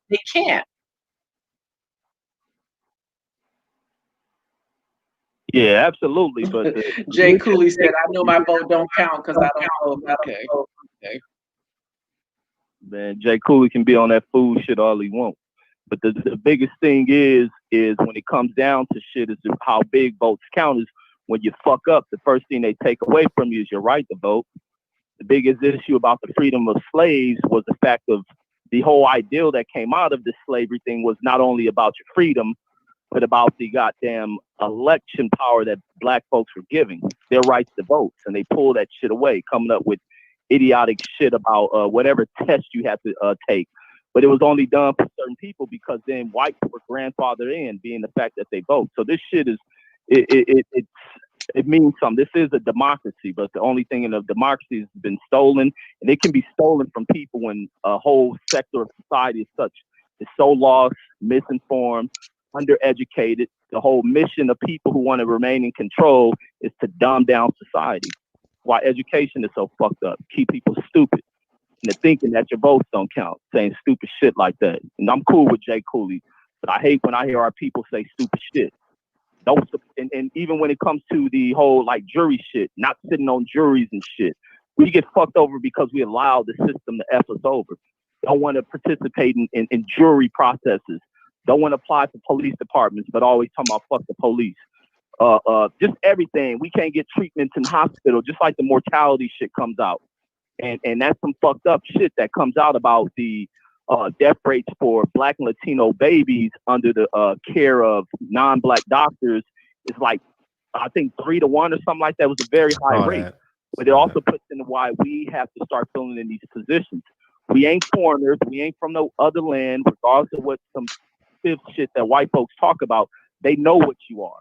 They can't. Yeah, absolutely. But Jay Cooley said, "I know my vote don't count because I don't vote." Okay. Man, Jay Cooley can be on that food shit all he wants. But the biggest thing is when it comes down to shit is how big votes count. Is when you fuck up, the first thing they take away from you is your right to vote. The biggest issue about the freedom of slaves was the fact of the whole ideal that came out of this slavery thing was not only about your freedom, but about the goddamn election power that black folks were giving, their rights to vote. And they pulled that shit away, coming up with idiotic shit about whatever test you had to take. But it was only done for certain people because then whites were grandfathered in, being the fact that they vote. So this shit is, it means something. This is a democracy, but the only thing in a democracy has been stolen, and it can be stolen from people when a whole sector of society is so lost, misinformed, undereducated. The whole mission of people who want to remain in control is to dumb down society. Why education is so fucked up, keep people stupid into thinking that your votes don't count, saying stupid shit like that. And I'm cool with Jay Cooley, but I hate when I hear our people say stupid shit. And even when it comes to the whole like jury shit, not sitting on juries and shit, we get fucked over because we allow the system to F us over. Don't want to participate in jury processes. Don't want to apply for police departments, but always talking about fuck the police. Just everything. We can't get treatments in hospital, just like the mortality shit comes out. And that's some fucked up shit that comes out about the death rates for Black and Latino babies under the care of non-Black doctors is like, I think 3 to 1 or something like that. It was a very high rate. But it also puts into why we have to start filling in these positions. We ain't foreigners. We ain't from no other land, regardless of what some fifth shit that white folks talk about. They know what you are.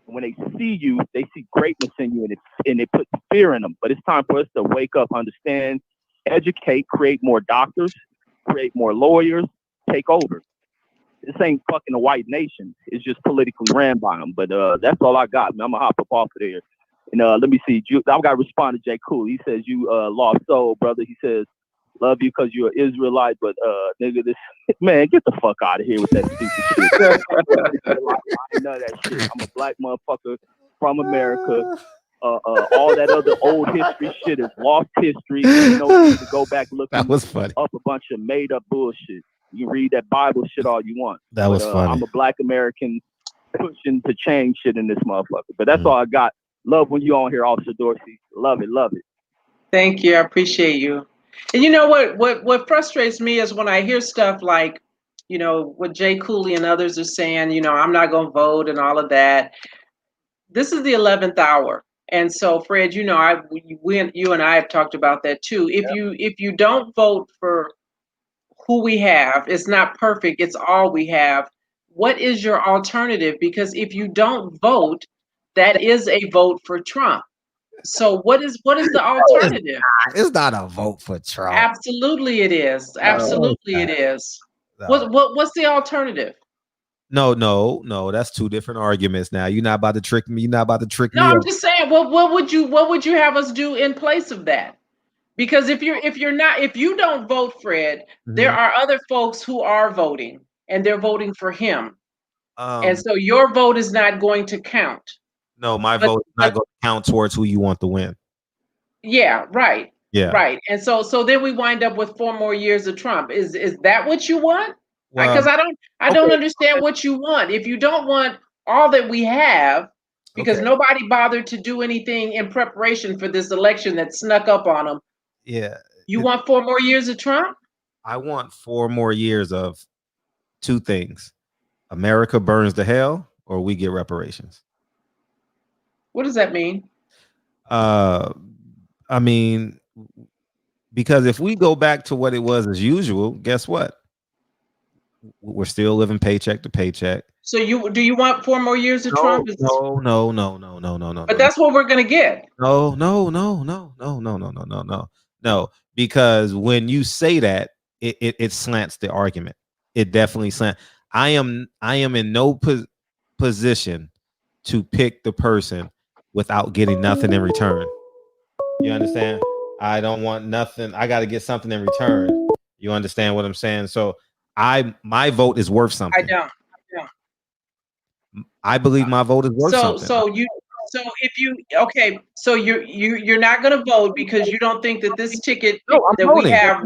When they see you, they see greatness in you, and it puts fear in them. But it's time for us to wake up, understand, educate, create more doctors, create more lawyers, take over. This ain't fucking a white nation. It's just politically ran by them. But that's all I got, man. I'm going to hop up off of there. And let me see. I've got to respond to Jay Cool. He says, you lost soul, brother. He says, love you because you're an Israelite, but nigga, this man, get the fuck out of here with that stupid shit. I know that shit. I'm a black motherfucker from America. All that other old history shit is lost history. You know, to go back looking That was funny. up a bunch of made up bullshit. You read that Bible shit all you want. That was funny. I'm a black American pushing to change shit in this motherfucker. But that's all I got. Love when you on here, Officer Dorsey. Love it, love it. Thank you. I appreciate you. And you know what frustrates me is when I hear stuff like, you know, what Jay Cooley and others are saying, you know, I'm not going to vote and all of that. This is the 11th hour. And so, Fred, you know, you and I have talked about that too. If you don't vote for who we have, it's not perfect. It's all we have. What is your alternative? Because if you don't vote, that is a vote for Trump. So what is the alternative? It's not a vote for Trump. Absolutely it is. Absolutely it is. No. What's the alternative? No. That's two different arguments now. You're not about to trick me. You're not about to trick me. No, I'm just saying, what would you have us do in place of that? Because if you don't vote, Fred, there are other folks who are voting and they're voting for him. And so your vote is not going to count. No, my vote is not going to count towards who you want to win. Yeah, right. Yeah. Right. And so then we wind up with 4 more years of Trump. Is that what you want? Because I don't understand what you want. If you don't want all that we have, because nobody bothered to do anything in preparation for this election that snuck up on them. Yeah. You want 4 more years of Trump? I want 4 more years of 2 things. America burns to hell or we get reparations. What does that mean? I mean, because if we go back to what it was as usual, guess what? We're still living paycheck to paycheck. So do you want 4 more years of Trump? No. But that's what we're gonna get. No. Because when you say that, it slants the argument. It definitely slants. I am in no position to pick the person without getting nothing in return. You understand? I don't want nothing. I got to get something in return. You understand what I'm saying? So my vote is worth something. I don't. Yeah. I believe my vote is worth something. So if you okay, so you're not going to vote because you don't think that this ticket that voting. we have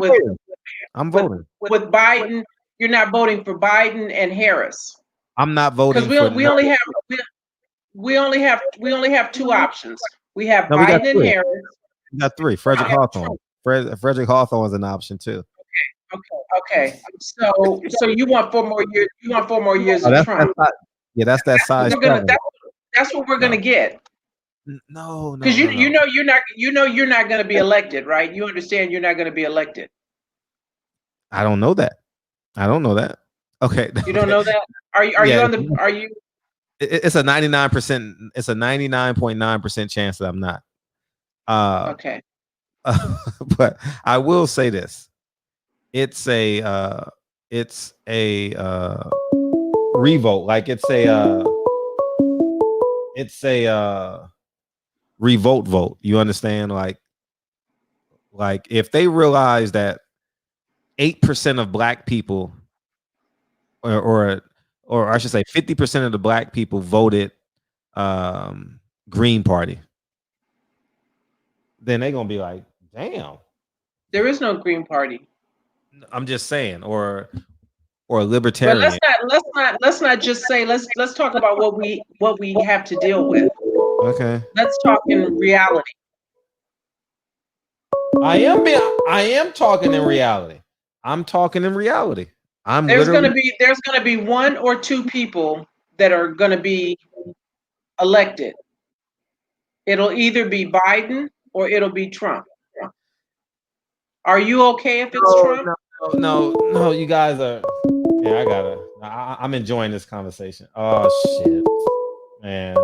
I'm voting with Biden, you're not voting for Biden and Harris. I'm not voting because we only have two options. We have Biden and Harris. We got three. Frederick Hawthorne. Frederick Hawthorne is an option too. Okay. So you want 4 more years? You want 4 more years of Trump? That's that size. That's what we're gonna get. No, because you know you're not gonna be elected, right? You understand you're not gonna be elected. I don't know that. Okay. You don't know that? Are you? It's a 99%. It's a 99.9% chance that I'm not. Okay. But I will say this. It's a revolt. Like it's a revolt vote. You understand? Like if they realize that 8% of black people or I should say 50% of the black people voted Green Party, then they're gonna be like, damn. There is no Green Party. I'm just saying, or libertarian. But let's not just say let's talk about what we have to deal with. Okay. Let's talk in reality. I am talking in reality. I'm talking in reality. There's gonna be 1 or 2 people that are gonna be elected. It'll either be Biden or it'll be Trump. Are you okay if it's Trump? No, you guys are. Yeah, I'm enjoying this conversation. Oh shit, man.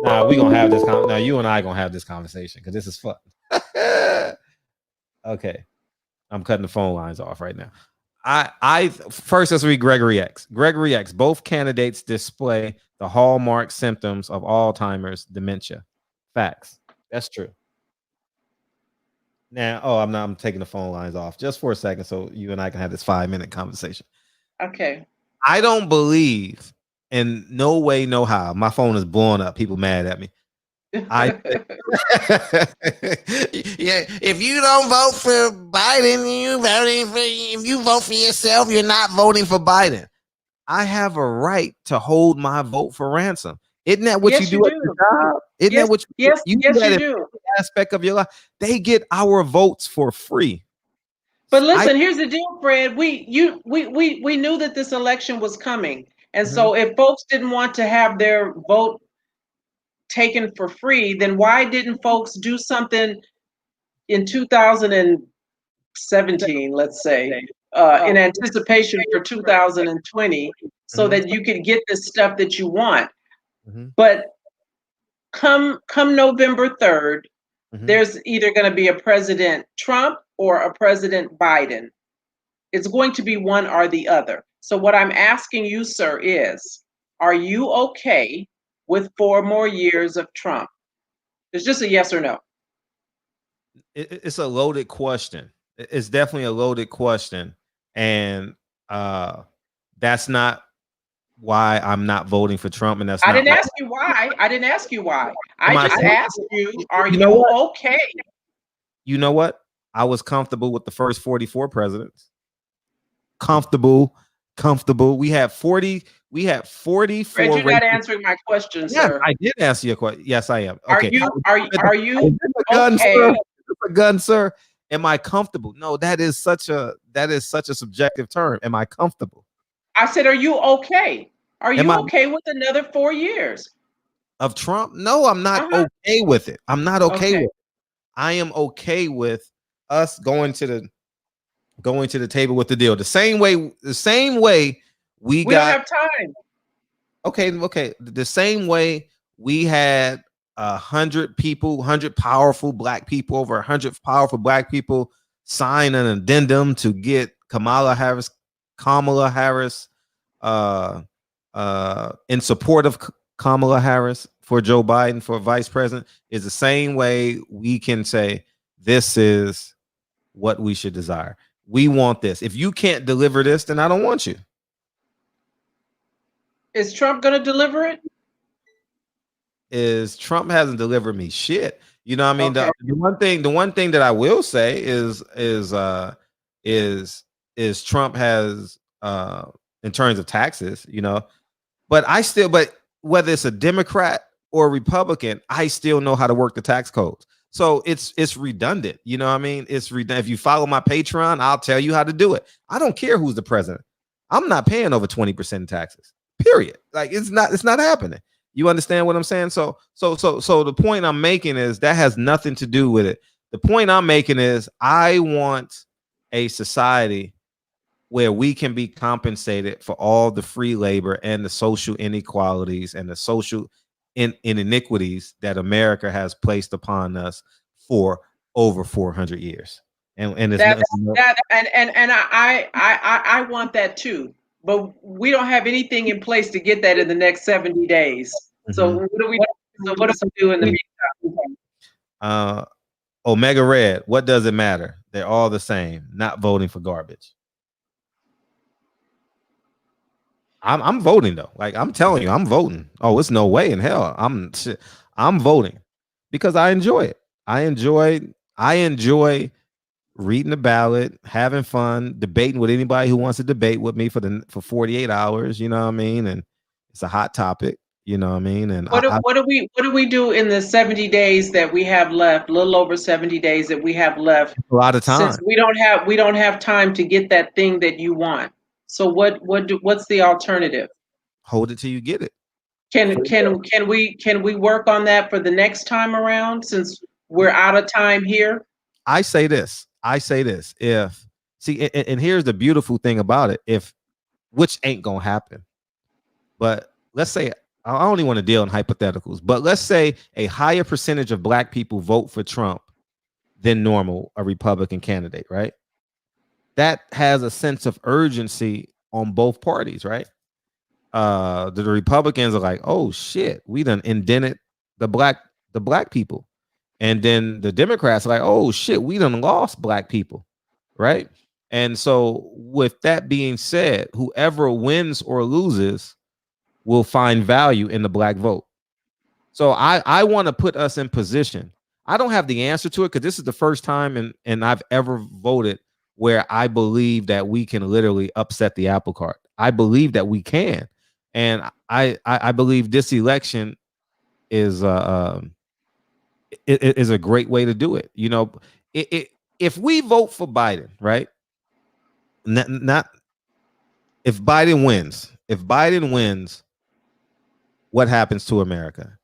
Nah, we gonna have this. Now you and I gonna have this conversation because this is fun. Okay, I'm cutting the phone lines off right now. First let's read Gregory X. Gregory X. Both candidates display the hallmark symptoms of Alzheimer's dementia. Facts. That's true. Now, I'm taking the phone lines off just for a second so you and I can have this 5-minute conversation. Okay. I don't believe in no way, no how. My phone is blowing up. People mad at me. Yeah, if you don't vote for Biden, if you vote for yourself, you're not voting for Biden. I have a right to hold my vote for ransom. Isn't that what you do at your job? Isn't that what you do? Aspect of your life. They get our votes for free. But listen, here's the deal, Fred. We knew that this election was coming. And so if folks didn't want to have their vote taken for free, then why didn't folks do something in 2017, let's say, in anticipation for 2020, so that you could get the stuff that you want? But come November 3rd, there's either going to be a President Trump or a President Biden. It's going to be one or the other. So what I'm asking you, sir, is, are you okay with 4 more years of Trump? It's just a yes or no. It's a loaded question. It's definitely a loaded question. And that's not why I'm not voting for Trump. And I didn't ask you why. I just asked you, are you okay? You know what? I was comfortable with the first 44 presidents. Comfortable. We had 44. Fred, you're not answering my question, sir. I did answer your question. Yes, I am. Okay. Are you okay? A gun, sir. Am I comfortable? No, that is such a subjective term. Am I comfortable? I said, are you okay? Are you okay with another 4 years of Trump? No, I'm not okay with it. I'm not okay with it. I am okay with us going to the table with the deal. The same way we don't have time. Okay. The same way we had 100 powerful black people, over 100 powerful black people sign an addendum to get Kamala Harris in support of Kamala Harris for Joe Biden for vice president, is the same way we can say this is what we should desire. We want this. If you can't deliver this, then I don't want you. Is Trump going to deliver it? Is Trump hasn't delivered me shit. You know what I mean? Okay. The one thing that I will say is Trump has in terms of taxes, you know, but whether it's a Democrat or a Republican, I still know how to work the tax codes. So it's redundant. You know what I mean? It's redundant. If you follow my Patreon, I'll tell you how to do it. I don't care who's the president. I'm not paying over 20% in taxes. Period. Like it's not happening. You understand what I'm saying? So the point I'm making is that has nothing to do with it. The point I'm making is I want a society where we can be compensated for all the free labor and the social inequalities and the social iniquities that America has placed upon us for over 400 years. And I want that too. But we don't have anything in place to get that in the next 70 days. So what do we do in the meantime? Omega Red, what does it matter? They're all the same. Not voting for garbage. I'm voting though. Like I'm telling you, I'm voting. Oh, it's no way in hell. I'm voting because I enjoy it. I enjoy reading the ballot, having fun, debating with anybody who wants to debate with me for 48 hours. You know what I mean? And it's a hot topic. You know what I mean? And what do we do in the 70 days that we have left? A little over 70 days that we have left. A lot of time. Since we don't have time to get that thing that you want. So what's the alternative? Hold it till you get it. Can we work on that for the next time around since we're out of time here? I say this. And here's the beautiful thing about it. Which ain't gonna happen. But let's say I only want to deal in hypotheticals, but let's say a higher percentage of black people vote for Trump than normal, a Republican candidate, right? That has a sense of urgency on both parties, right? The Republicans are like, oh shit, we done indented the black people. And then the Democrats are like, oh shit, we done lost black people, right? And so with that being said, whoever wins or loses will find value in the black vote. So I want to put us in position. I don't have the answer to it because this is the first time and I've ever voted where I believe that we can literally upset the apple cart. I believe that we can. And I believe this election is a great way to do it. You know, if we vote for Biden, right? Not if Biden wins, what happens to America?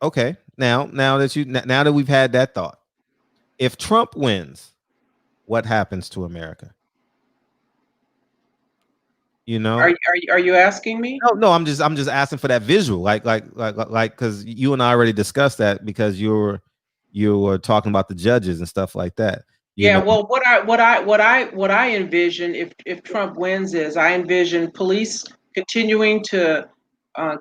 Okay, now that we've had that thought, if Trump wins, what happens to America? You know, are you asking me? No, I'm just asking for that visual, like because you and I already discussed that because you were talking about the judges and stuff like that. Yeah, well, what I envision if Trump wins is I envision police continuing to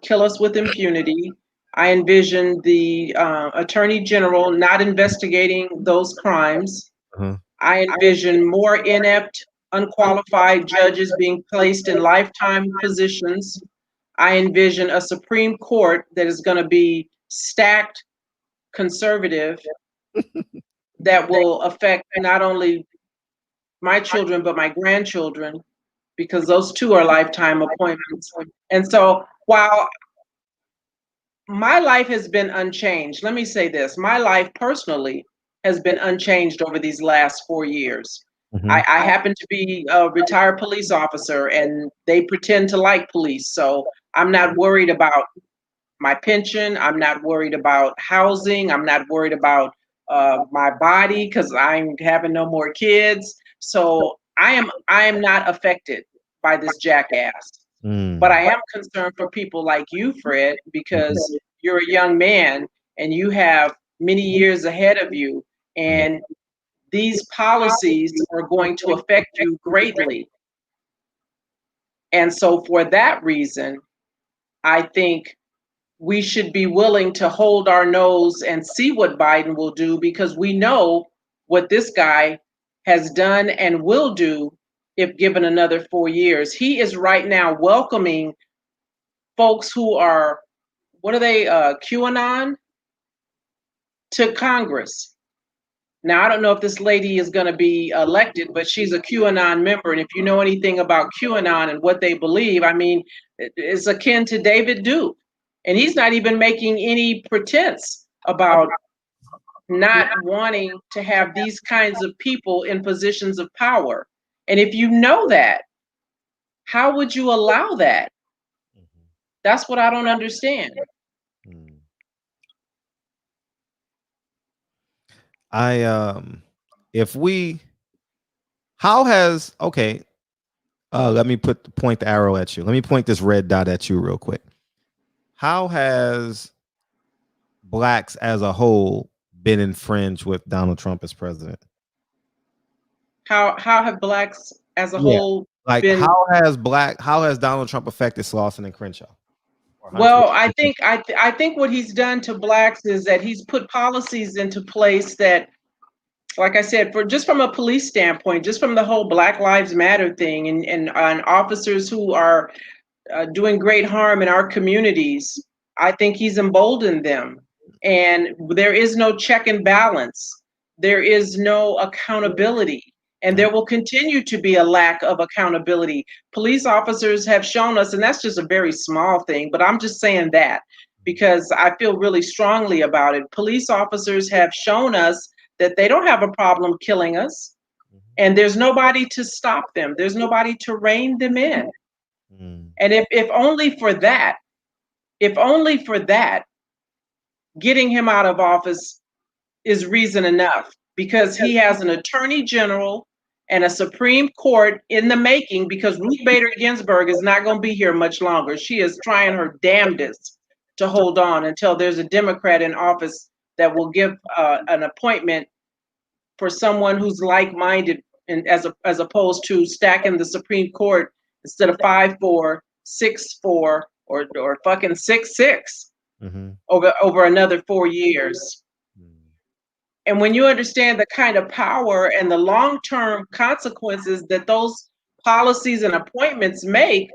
kill us with impunity. I envision the attorney general not investigating those crimes. I envision more inept, unqualified judges being placed in lifetime positions. I envision a Supreme Court that is going to be stacked conservative that will affect not only my children, but my grandchildren, because those two are lifetime appointments. And so while my life has been unchanged, let me say this, my life personally has been unchanged over these last 4 years. I happen to be a retired police officer and they pretend to like police. So I'm not worried about my pension. I'm not worried about housing. I'm not worried about my body because I'm having no more kids. So I am not affected by this jackass. But I am concerned for people like you, Fred, because you're a young man and you have many years ahead of you. And these policies are going to affect you greatly. And so for that reason, I think we should be willing to hold our nose and see what Biden will do, because we know what this guy has done and will do if given another 4 years. He is right now welcoming folks who are, what are they, QAnon, to Congress. Now, I don't know if this lady is going to be elected, but she's a QAnon member. And if you know anything about QAnon and what they believe, I mean, it's akin to David Duke. And he's not even making any pretense about not wanting to have these kinds of people in positions of power. And if you know that, how would you allow that? That's what I don't understand. Let me point the arrow at you. Let me point this red dot at you real quick. How has blacks as a whole been infringed with Donald Trump as president? How have blacks as a whole been? How has Donald Trump affected Slauson and Crenshaw? Well, I think what he's done to blacks is that he's put policies into place that, like I said, from a police standpoint, just from the whole Black Lives Matter thing, and officers who are doing great harm in our communities, I think he's emboldened them. And there is no check and balance. There is no accountability. And there will continue to be a lack of accountability. Police officers have shown us, and that's just a very small thing, but I'm just saying that because I feel really strongly about it. Police officers have shown us that they don't have a problem killing us, and there's nobody to stop them. There's nobody to rein them in. And if only for that, getting him out of office is reason enough, because he has an attorney general and a Supreme Court in the making, because Ruth Bader Ginsburg is not going to be here much longer. She is trying her damnedest to hold on until there's a Democrat in office that will give an appointment for someone who's like-minded, and as opposed to stacking the Supreme Court instead of 5-4, 6-4, or fucking 6-6 over another 4 years. And when you understand the kind of power and the long-term consequences that those policies and appointments make,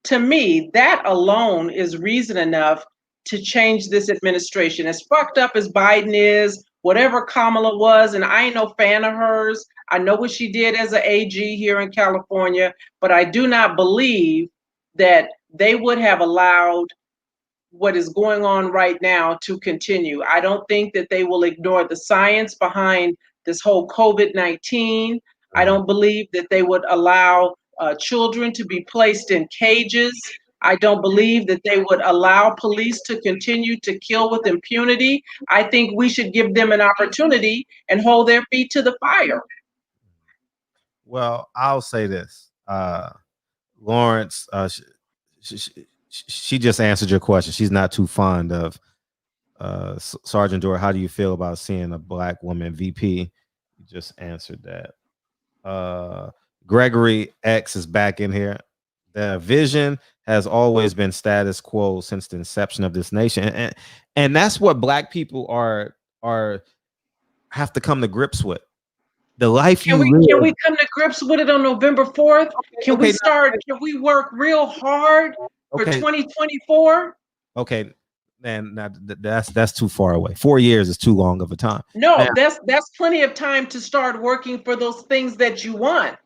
to me, that alone is reason enough to change this administration. As fucked up as Biden is, whatever Kamala was, and I ain't no fan of hers. I know what she did as an AG here in California, but I do not believe that they would have allowed what is going on right now to continue. I don't think that they will ignore the science behind this whole COVID-19. I don't believe that they would allow children to be placed in cages. I don't believe that they would allow police to continue to kill with impunity. I think we should give them an opportunity and hold their feet to the fire. Well, I'll say this. Lawrence, she just answered your question. She's not too fond of Sergeant Dorsey. How do you feel about seeing a black woman VP? You just answered that. Gregory X is back in here. The vision has always been status quo since the inception of this nation, and that's what black people have to come to grips with. The life can we come to grips with it on November 4th? Can we work real hard for 2024? Okay, and that's too far away. 4 years is too long of a time. No, that's plenty of time to start working for those things that you want.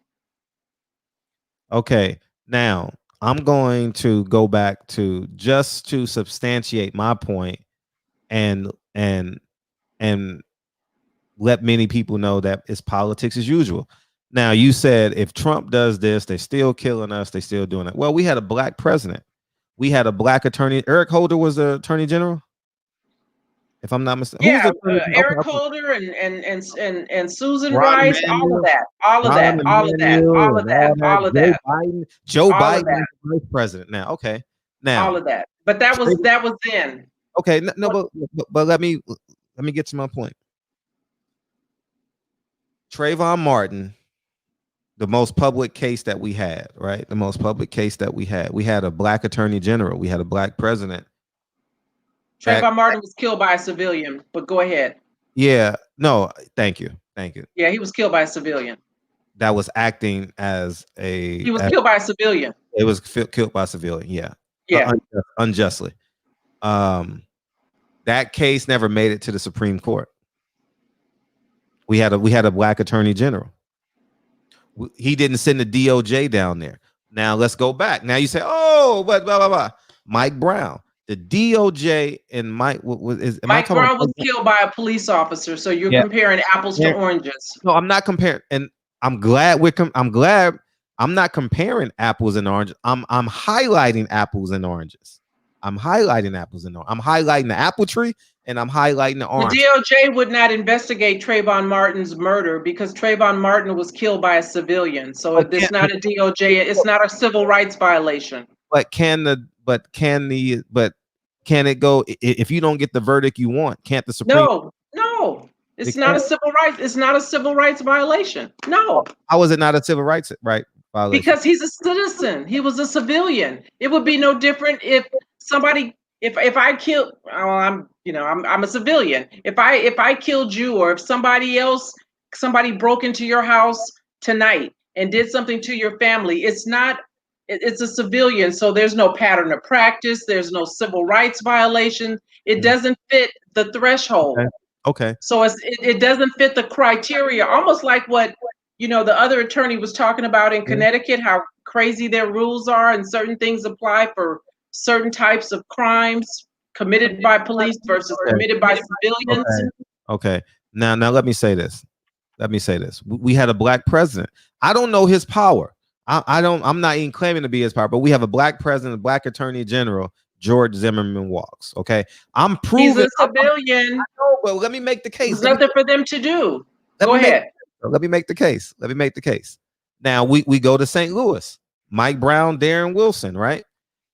Okay, now I'm going to go back to just to substantiate my point and let many people know that it's politics as usual. Now, you said if Trump does this, they're still killing us, they're still doing it. Well, we had a black president. We had a black attorney. Eric Holder was the attorney general, if I'm not mistaken. Yeah, Eric Holder and Susan Rice, all of that. Joe Biden, vice president. Now, okay, now all of that. But that was then. Okay, but let me get to my point. Trayvon Martin, the most public case that we had, right? The most public case that we had a black attorney general. We had a black president. Trayvon Martin was killed by a civilian, but go ahead. Yeah, no, thank you. Yeah, he was killed by a civilian. That was acting as a. He was killed by a civilian. It was killed by a civilian. Yeah. Yeah. Unjustly. That case never made it to the Supreme Court. We had a black attorney general. He didn't send the DOJ down there. Now let's go back. Now you say, oh, but blah blah blah. Mike Brown, the DOJ and Mike Brown was killed by a police officer. So you're comparing apples to oranges. No, I'm not comparing, and I'm glad I'm not comparing apples and oranges. I'm highlighting apples and oranges. I'm highlighting the apple tree, and I'm highlighting the orange. The DOJ would not investigate Trayvon Martin's murder because Trayvon Martin was killed by a civilian. So it's not a DOJ. It's not a civil rights violation. But can it go if you don't get the verdict you want? Can't the Supreme? No. It's not a civil rights. It's not a civil rights violation. No. How is it not a civil rights violation? Because he's a citizen. He was a civilian. It would be no different if somebody. If I killed, I'm a civilian. If I killed you, or if somebody broke into your house tonight and did something to your family, it's a civilian. So there's no pattern of practice. There's no civil rights violation. It doesn't fit the threshold. Okay. So it doesn't fit the criteria. Almost like what the other attorney was talking about in Connecticut, how crazy their rules are, and certain things apply for certain types of crimes committed by police versus committed by civilians. Okay. Now let me say this. We had a black president. I don't know his power. I'm not even claiming to be his power, but we have a black president, a black attorney general, George Zimmerman Walks. Okay. I'm proving he's a civilian. I know, but let me make the case. There's nothing for them to do. Go ahead. Let me make the case. Now we go to St. Louis. Mike Brown, Darren Wilson, right?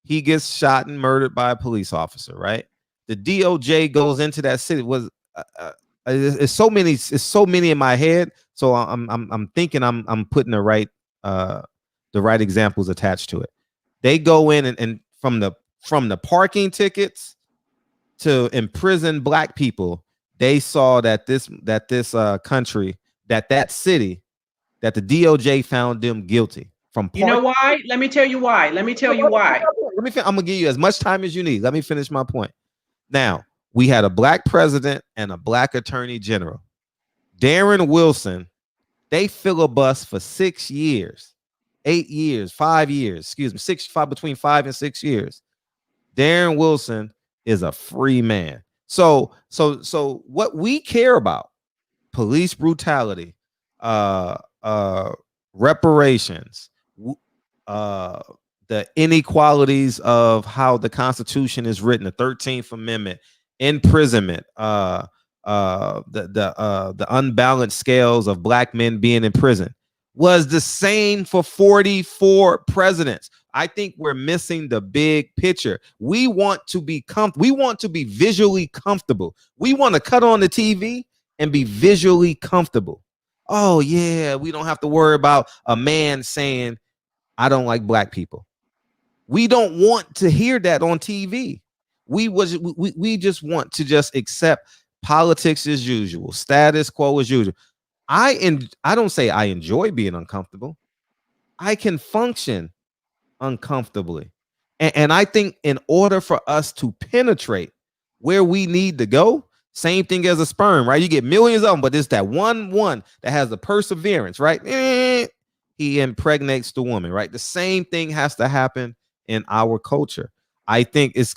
He gets shot and murdered by a police officer, right? The DOJ goes into that city. It's so many in my head. So I'm thinking I'm putting the right examples attached to it. They go in and from the parking tickets to imprison black people, they saw that this country, that city, that the DOJ found them guilty. You know why? Let me tell you why. I'm gonna give you as much time as you need. Let me finish my point. Now, we had a black president and a black attorney general. Darren Wilson, they filibust for 6 years, 8 years, 5 years, between 5 and 6 years. Darren Wilson is a free man. So what we care about, police brutality, reparations, the inequalities of how the Constitution is written, the 13th Amendment, imprisonment, the unbalanced scales of black men being in prison was the same for 44 presidents. I think we're missing the big picture. We want to be we want to be visually comfortable. We want to cut on the TV and be visually comfortable. Oh yeah, we don't have to worry about a man saying, I don't like black people. We don't want to hear that on TV. We just want to just accept politics as usual, status quo as usual. I don't say I enjoy being uncomfortable. I can function uncomfortably. And I think in order for us to penetrate where we need to go, same thing as a sperm, right? You get millions of them, but it's that one that has the perseverance, right? He impregnates the woman, right? The same thing has to happen in our culture. I think it's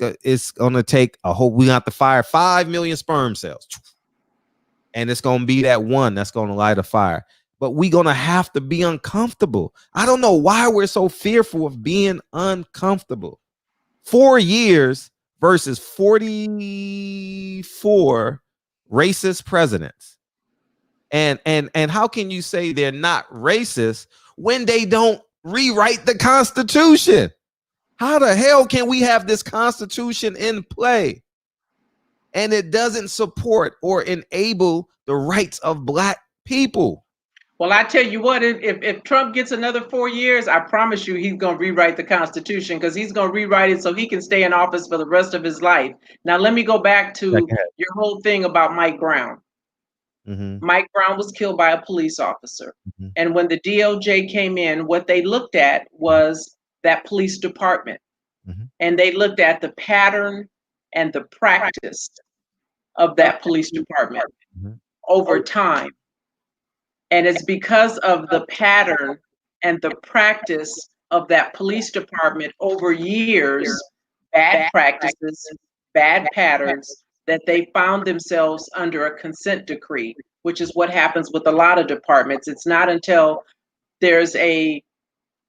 going to take we have to fire 5 million sperm cells. And it's going to be that one that's going to light a fire. But we're going to have to be uncomfortable. I don't know why we're so fearful of being uncomfortable. 4 years versus 44 racist presidents. And how can you say they're not racist when they don't rewrite the Constitution? How the hell can we have this Constitution in play and it doesn't support or enable the rights of black people? Well, I tell you what, if Trump gets another 4 years, I promise you he's going to rewrite the Constitution, because he's going to rewrite it so he can stay in office for the rest of his life. Now, let me go back to your whole thing about Mike Brown. Mike Brown was killed by a police officer. And when the DOJ came in, what they looked at was that police department. And they looked at the pattern and the practice of that police department over time. And it's because of the pattern and the practice of that police department over years, bad practices, bad patterns, that they found themselves under a consent decree, which is what happens with a lot of departments. It's not until there's a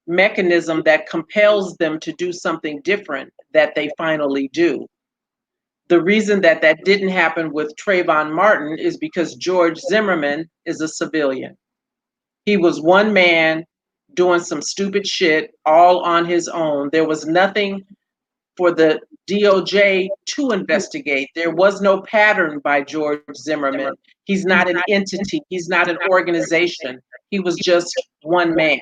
mechanism that compels them to do something different that they finally do. The reason that that didn't happen with Trayvon Martin is because George Zimmerman is a civilian. He was one man doing some stupid shit all on his own. There was nothing for the DOJ to investigate. There was no pattern by George Zimmerman. He's not an entity. He's not an organization. He was just one man.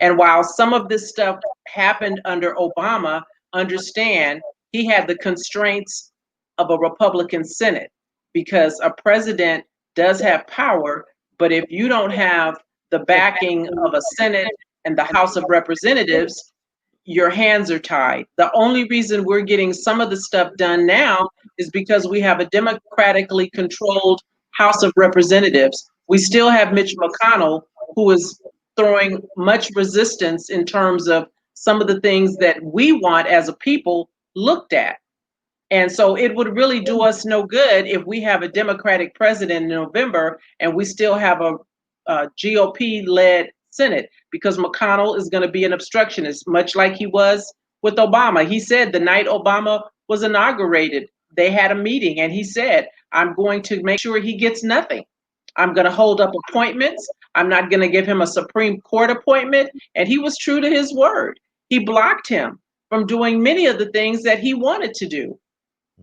And while some of this stuff happened under Obama, understand he had the constraints of a Republican Senate, because a president does have power, but if you don't have the backing of a Senate and the House of Representatives, your hands are tied. The only reason we're getting some of the stuff done now is because we have a democratically controlled House of Representatives. We still have Mitch McConnell, who is throwing much resistance in terms of some of the things that we want as a people looked at. And so it would really do us no good if we have a Democratic president in November and we still have a GOP-led Senate, because McConnell is going to be an obstructionist, much like he was with Obama. He said the night Obama was inaugurated, they had a meeting, and he said, I'm going to make sure he gets nothing. I'm going to hold up appointments. I'm not going to give him a Supreme Court appointment. And he was true to his word. He blocked him from doing many of the things that he wanted to do.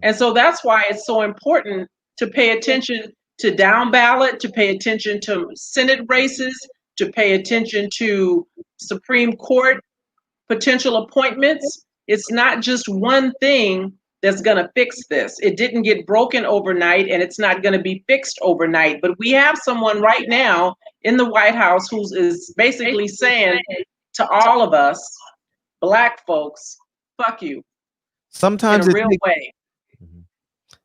And so that's why it's so important to pay attention to down ballot, to pay attention to Senate races, to pay attention to Supreme Court potential appointments. It's not just one thing that's going to fix this. It didn't get broken overnight, and it's not going to be fixed overnight. But we have someone right now in the White House who is basically saying to all of us, Black folks, fuck you. Sometimes in a real way.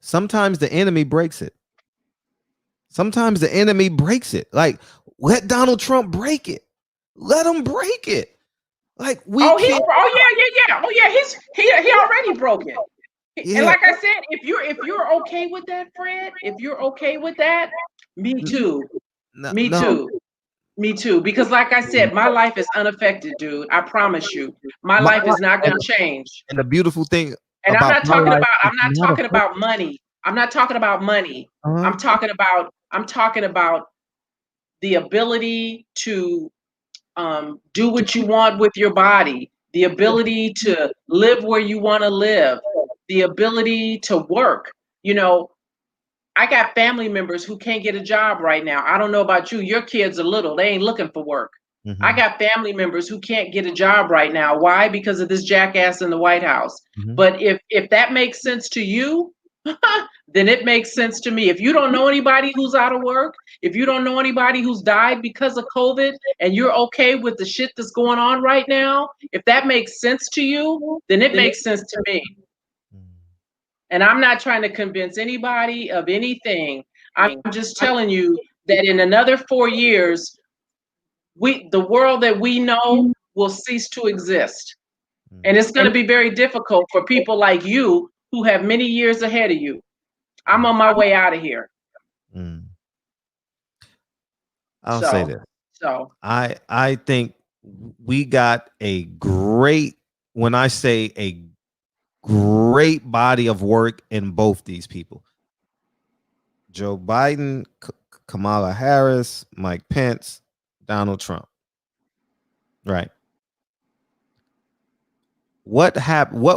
Sometimes the enemy breaks it. Sometimes the enemy breaks it. Like, let Donald Trump break it. Let him break it. Like we. Oh yeah. He already broke it. Yeah. And like I said, if you're okay with that, Fred, if you're okay with that, me too. Me too. Because like I said, my life is unaffected, dude. I promise you, my life is not going to change. And the beautiful thing. And I'm not talking about money. I'm not talking about money. I'm talking about the ability to do what you want with your body, the ability to live where you want to live, the ability to work. You know, I got family members who can't get a job right now. I don't know about you. Your kids are little. They ain't looking for work. I got family members who can't get a job right now. Why? Because of this jackass in the White House. But if that makes sense to you, then it makes sense to me. If you don't know anybody who's out of work, if you don't know anybody who's died because of COVID, and you're okay with the shit that's going on right now, if that makes sense to you, then it makes sense to me. And I'm not trying to convince anybody of anything. I'm just telling you that in another 4 years, the world that we know will cease to exist. And it's going to be very difficult for people like you who have many years ahead of you. I'm on my way out of here. I'll say this. So I think we got a great, when I say a great body of work in both these people. Joe Biden, Kamala Harris, Mike Pence, Donald Trump. Right. What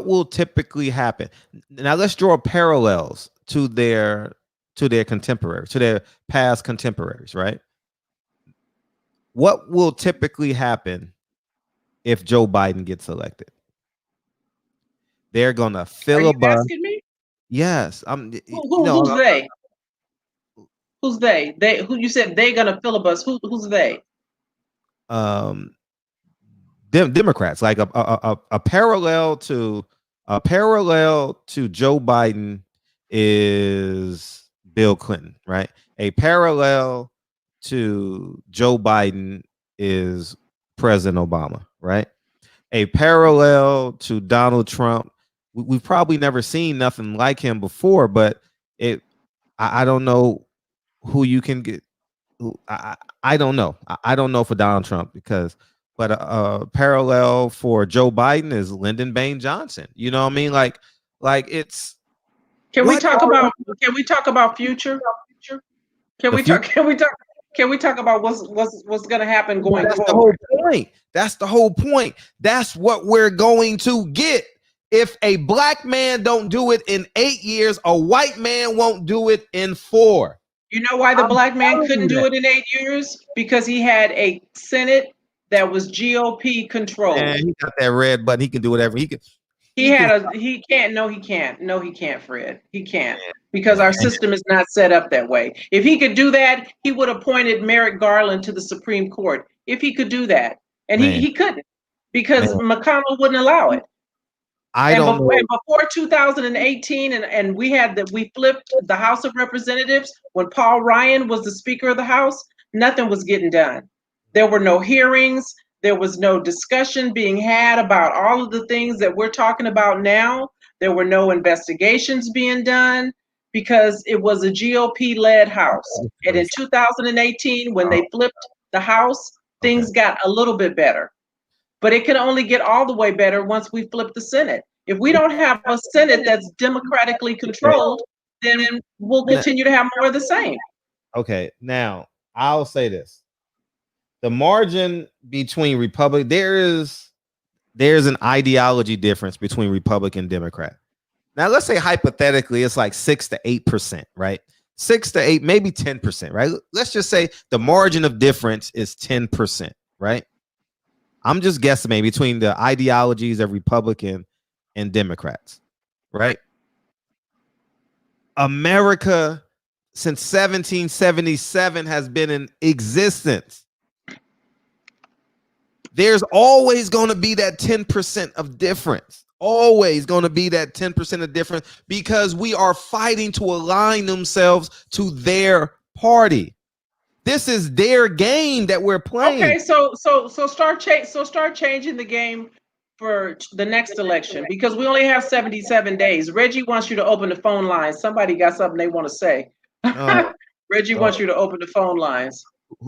will typically happen? Now let's draw parallels to their contemporaries, to their past contemporaries, right? what will typically happen if Joe Biden gets elected? They're gonna Are fill you a bus. asking me? Yes, Who's they? Who's they? They who you said they gonna filibust? Who's they? Democrats, like a parallel to Joe Biden is Bill Clinton, right? A parallel to Joe Biden is President Obama, right? A parallel to Donald Trump. We've probably never seen nothing like him before, but I don't know who you can get. I don't know. I don't know for Donald Trump but a parallel for Joe Biden is Lyndon Baines Johnson. You know what I mean? Like it's. Can we talk about future? Can we talk about what's going to happen going forward? That's the whole point. That's what we're going to get. If a black man don't do it in 8 years, a white man won't do it in 4. You know why the black man couldn't do it in 8 years? Because he had a Senate that was GOP controlled. And he got that red button. He can do whatever he can. He can't, Fred. He can't, because our system is not set up that way. If he could do that, he would have appointed Merrick Garland to the Supreme Court. If he could do that. And he couldn't, because McConnell wouldn't allow it. Before 2018, and we flipped the House of Representatives when Paul Ryan was the Speaker of the House, nothing was getting done. There were no hearings. There was no discussion being had about all of the things that we're talking about now. There were no investigations being done because it was a GOP-led House. And in 2018, when they flipped the House, things got a little bit better. But it can only get all the way better once we flip the Senate. If we don't have a Senate that's democratically controlled, then we'll continue to have more of the same. Okay, now I'll say this. The margin between there's an ideology difference between Republican and Democrat. Now, let's say hypothetically, it's like 6 to 8%, right? 6 to 8, maybe 10%, right? Let's just say the margin of difference is 10%, right? I'm just guesstimating between the ideologies of Republican and Democrats, right? America since 1777 has been in existence. There's always going to be that 10% of difference. Always going to be that 10% of difference because we are fighting to align themselves to their party. This is their game that we're playing. Okay, so start changing the game for the next election, because we only have 77 days. Reggie wants you to open the phone lines. Somebody got something they want to say. Reggie wants you to open the phone lines.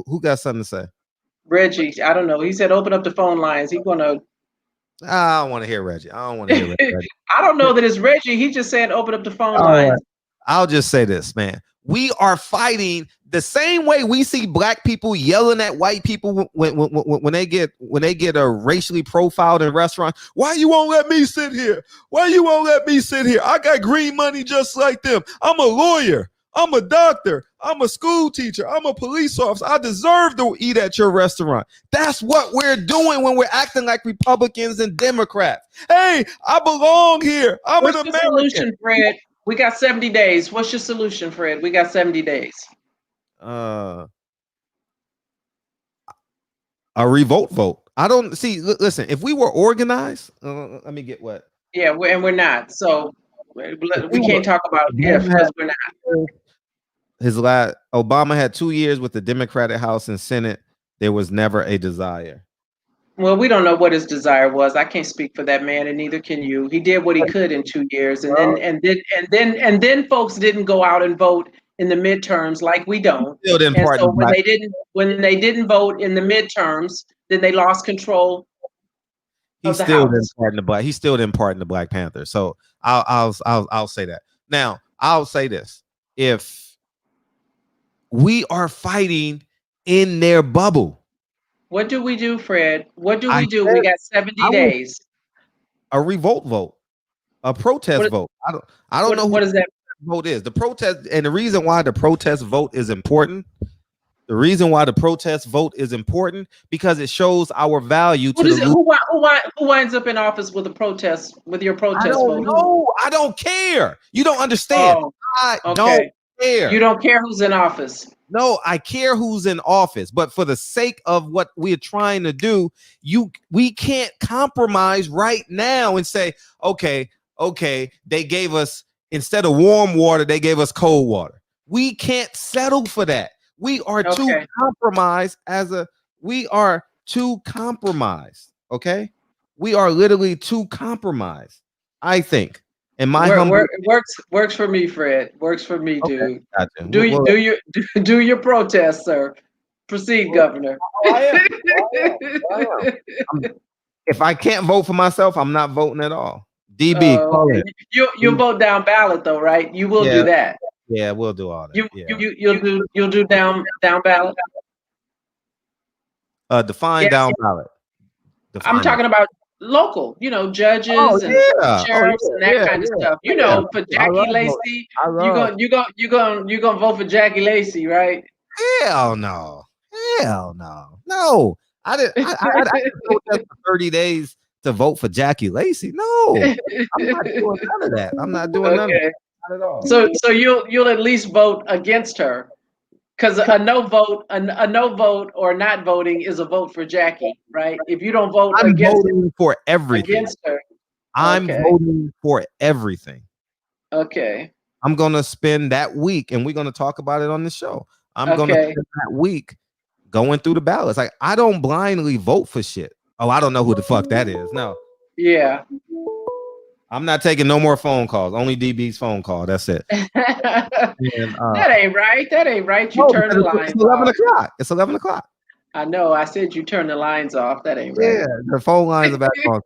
Who got something to say? Reggie, I don't know. He said open up the phone lines. He wanna. I don't want to hear Reggie. I don't want to hear Reggie. I don't know that it's Reggie. He just said open up the phone lines. I'll just say this, man. We are fighting the same way we see black people yelling at white people when they get racially profiled in restaurants. Why you won't let me sit here? Why you won't let me sit here? I got green money just like them. I'm a lawyer. I'm a doctor. I'm a school teacher. I'm a police officer. I deserve to eat at your restaurant. That's what we're doing when we're acting like Republicans and Democrats. Hey, I belong here. I'm an American. What's the solution, Fred? We got 70 days. What's your solution, Fred? We got 70 days. A revolt vote. I don't see. Listen, if we were organized, let me get what. Yeah, we're not. So we can't talk about if, because we're not. Obama had 2 years with the Democratic House and Senate. There was never a desire. Well, we don't know what his desire was. I can't speak for that man, and neither can you. He did what he could in 2 years, and then folks didn't go out and vote in the midterms like we don't. And so when they didn't vote in the midterms, then they lost control. He still didn't pardon the Black Panther. So I'll say that. Now I'll say this: if we are fighting in their bubble. What do we do, Fred? What do we do? We got 70 days. A revolt vote, a protest vote. I don't know what does that vote is. The protest, and the reason why the protest vote is important The reason why the protest vote is important because it shows our value to the who winds up in office with a protest with your protest vote? No, I don't care. You don't understand. Oh, I okay. don't care. You don't care who's in office. No, I care who's in office, but for the sake of what we're trying to do, we can't compromise right now and say, okay, they gave us, instead of warm water, they gave us cold water. We can't settle for that. We are too compromised we are too compromised. Okay. We are literally too compromised, I think. And my works for me, Fred. Works for me, dude. Gotcha. Do your protest, sir. Proceed, Governor. I am. If I can't vote for myself, I'm not voting at all. DB, call it. You'll vote down ballot though, right? You will do that. Yeah, we'll do all that. You'll do down ballot. Define down ballot. I'm talking about local, judges and sheriffs and that kind of stuff. For Jackie Lacey, you're gonna vote for Jackie Lacey, right? Hell no. No. I didn't protest for 30 days to vote for Jackie Lacey. No, I'm not doing none of that. I'm not doing none of that. Not at all. So you'll at least vote against her. Because a no vote or not voting is a vote for Jackie, right? If you don't vote I'm voting for everything. Against her. I'm voting for everything. Okay. I'm gonna spend that week, and we're gonna talk about it on the show. I'm gonna spend that week going through the ballots. Like, I don't blindly vote for shit. Oh, I don't know who the fuck that is. No. Yeah. I'm not taking no more phone calls. Only DB's phone call. That's it. That ain't right. That ain't right. You turn the lines off. 11 off. o'clock. It's 11 o'clock. I know. I said you turn the lines off. That ain't right. Yeah, the phone lines are back on.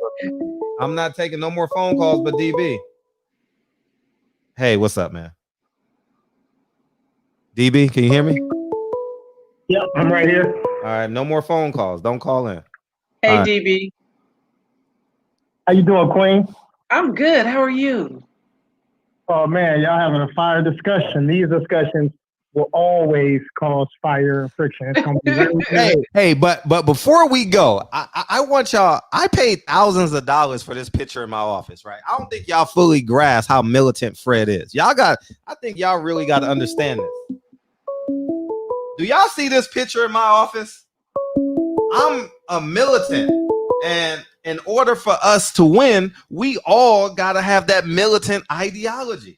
I'm not taking no more phone calls, but DB. Hey, what's up, man? DB, can you hear me? Yep, I'm right here. All right, no more phone calls. Don't call in. Hey, right. DB. How you doing, Queen? I'm good. How are you? Oh man, y'all having a fire discussion. These discussions will always cause fire and friction. It's gonna be really hey, but before we go, I want y'all. I paid thousands of dollars for this picture in my office, right? I don't think y'all fully grasp how militant Fred is. I think y'all really got to understand this. Do y'all see this picture in my office? I'm a militant, and in order for us to win, we all got to have that militant ideology.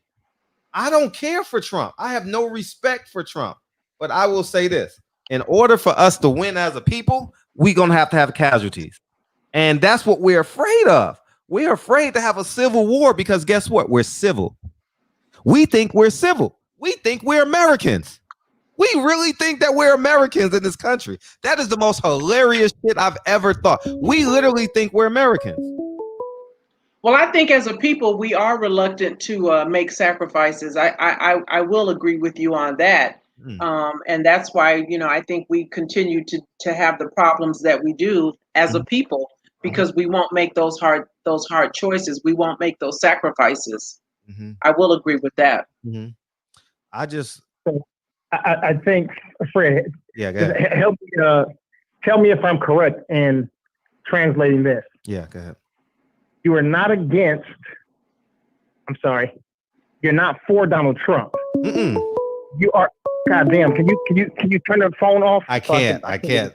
I don't care for Trump. I have no respect for Trump. But I will say this. In order for us to win as a people, we're going to have casualties. And that's what we're afraid of. We're afraid to have a civil war because guess what? We're civil. We think we're civil. We think we're Americans. We really think that we're Americans in this country. That is the most hilarious shit I've ever thought. We literally think we're Americans. Well, I think as a people, we are reluctant to make sacrifices. I will agree with you on that. And that's why, I think we continue to have the problems that we do as a people, because we won't make those hard choices. We won't make those sacrifices. I will agree with that. I think, Fred, go ahead. Help me, tell me if I'm correct in translating this. Yeah, go ahead. You are not against, you're not for Donald Trump. You are, goddamn, can you turn the phone off? I can't.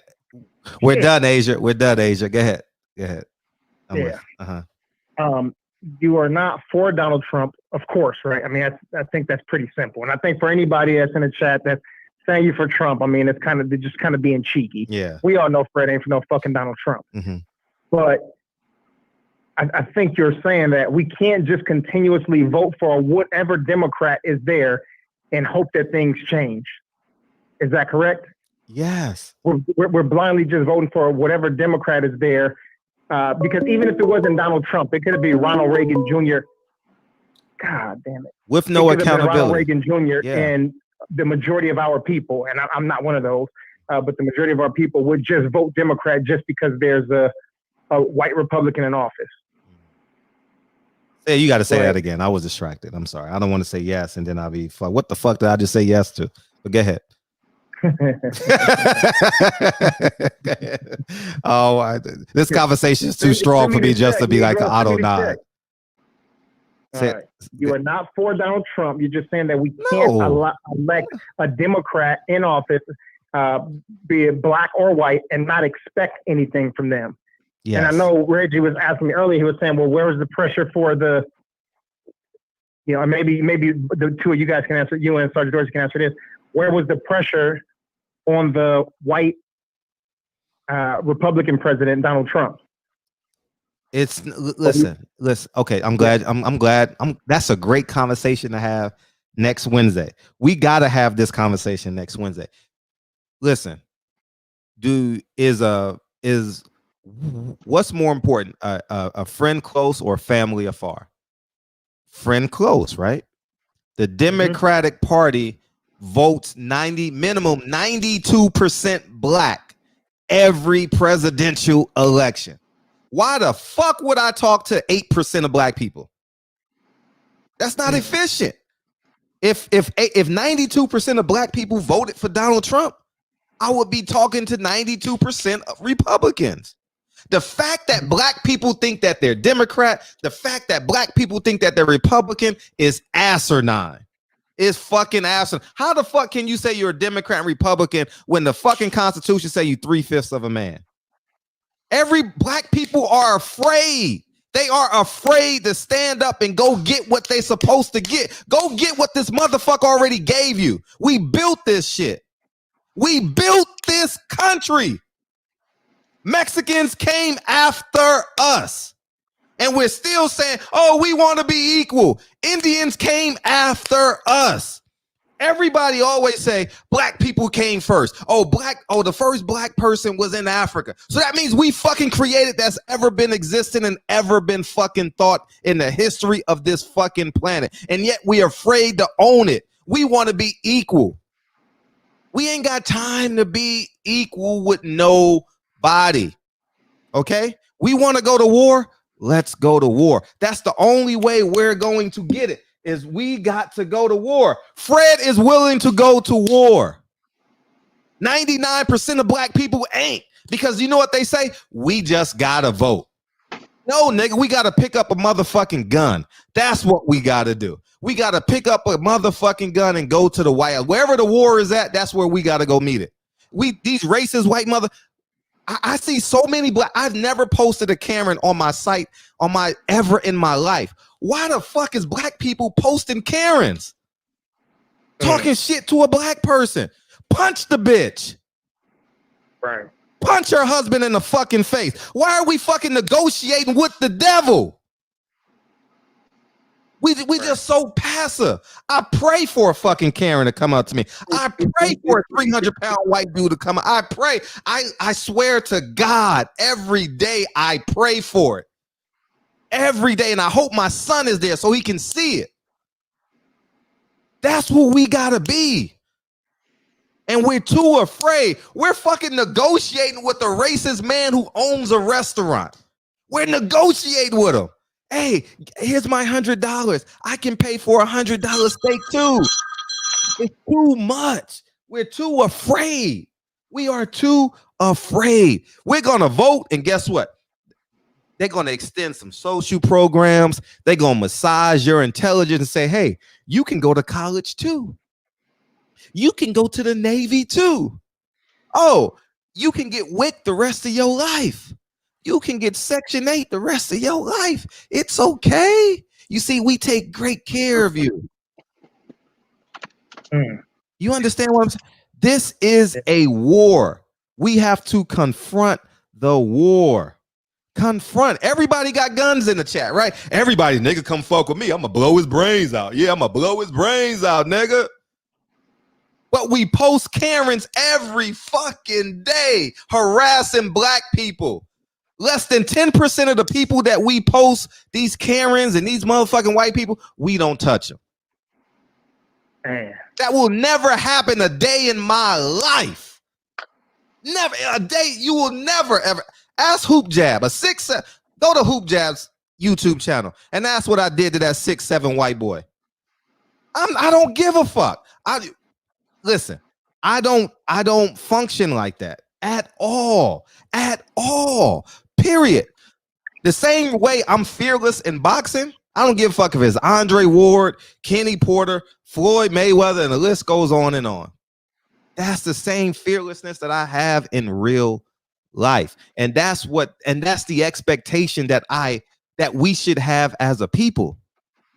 We're done, Asia. Go ahead. You are not for Donald Trump, of course, right? I mean, I think that's pretty simple. And I think for anybody that's in the chat that's saying you for Trump, I mean, they're just kind of being cheeky. Yeah. We all know Fred ain't for no fucking Donald Trump. But I think you're saying that we can't just continuously vote for whatever Democrat is there and hope that things change. Is that correct? Yes. We're blindly just voting for whatever Democrat is there. Because even if it wasn't Donald Trump, it could be Ronald Reagan Jr. God damn it. With no accountability. Ronald Reagan Jr. And the majority of our people, and I'm not one of those, but the majority of our people would just vote Democrat just because there's a white Republican in office. Hey, you got to say that again. I was distracted. I'm sorry. I don't want to say yes, and then I'll be fuck. What the fuck did I just say yes to? But go ahead. This conversation is too strong for me just to be like an auto nod. You are not for Donald Trump. You're just saying that we can't elect a Democrat in office, be it black or white, and not expect anything from them. Yes. And I know Reggie was asking me earlier, he was saying, well, where was the pressure for the, maybe the two of you guys can answer, you and Sgt Dorsey can answer this. Where was the pressure on the white Republican president, Donald Trump? Listen. Okay, I'm glad. That's a great conversation to have next Wednesday. We got to have this conversation next Wednesday. Listen, what's more important, a friend close or family afar? Friend close, right? The Democratic Party votes minimum 92% black every presidential election. Why the fuck would I talk to 8% of black people? That's not efficient. If 92% of black people voted for Donald Trump, I would be talking to 92% of Republicans. The fact that black people think that they're Democrat, the fact that black people think that they're Republican is asinine. It's fucking asinine. How the fuck can you say you're a Democrat and Republican when the fucking Constitution say you 3/5 of a man? Every black people are afraid. They are afraid to stand up and go get what they supposed to get. Go get what this motherfucker already gave you. We built this shit. We built this country. Mexicans came after us. And we're still saying, oh, we want to be equal. Indians came after us. Everybody always say black people came first. The first black person was in Africa. So that means we fucking created that's ever been existing and ever been fucking thought in the history of this fucking planet. And yet we are afraid to own it. We want to be equal. We ain't got time to be equal with nobody. Okay? We want to go to war. Let's go to war. That's the only way we're going to get it. Is we got to go to war. Fred is willing to go to war. 99% of black people ain't, because you know what they say? We just gotta vote. No, nigga, we gotta pick up a motherfucking gun. That's what we gotta do. We gotta pick up a motherfucking gun and go to the White House. Wherever the war is at, that's where we gotta go meet it. These racist white mother. I see so many black. I've never posted a Karen on my site ever in my life. Why the fuck is black people posting Karens? Talking shit to a black person. Punch the bitch. Right. Punch her husband in the fucking face. Why are we fucking negotiating with the devil? We just so passive. I pray for a fucking Karen to come up to me. I pray for a 300-pound white dude to come up. I pray. I swear to God, every day I pray for it. Every day. And I hope my son is there so he can see it. That's what we gotta be. And we're too afraid. We're fucking negotiating with a racist man who owns a restaurant. We're negotiating with him. Hey, here's my $100. I can pay for $100 steak too. It's too much. We're too afraid. We are too afraid. We're gonna vote, and guess what? They're gonna extend some social programs. They're gonna massage your intelligence and say, hey, you can go to college too. You can go to the Navy too. Oh, you can get WIC the rest of your life. You can get Section 8 the rest of your life. It's okay. You see, we take great care of you. You understand what I'm saying? This is a war. We have to confront the war. Confront. Everybody got guns in the chat, right? Everybody, nigga, come fuck with me. I'm going to blow his brains out. Yeah, I'm going to blow his brains out, nigga. But we post Karens every fucking day harassing black people. Less than 10% of the people that we post, these Karens and these motherfucking white people, we don't touch them. Man. That will never happen a day in my life. Never a day. You will never ever. Ask Hoop Jab. Go to Hoop Jab's YouTube channel and that's what I did to that 6'7" white boy. I don't give a fuck. Listen, I don't function like that at all. Period. The same way I'm fearless in boxing, I don't give a fuck if it's Andre Ward, Kenny Porter, Floyd Mayweather, and the list goes on and on. That's the same fearlessness that I have in real life. And that's the expectation that we should have as a people.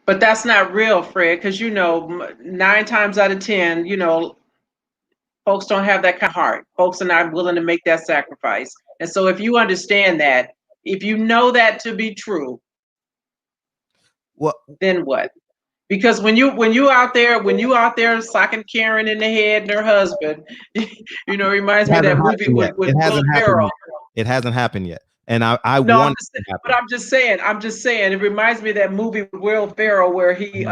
But that's not real, Fred, because 9 times out of 10, folks don't have that kind of heart. Folks are not willing to make that sacrifice. And so if you understand that, if you know that to be true, then what? Because when you out there socking Karen in the head and her husband, reminds me of that movie with Will Ferrell. It hasn't happened yet. And I no, want it to happen. But I'm just saying, it reminds me of that movie with Will Ferrell where he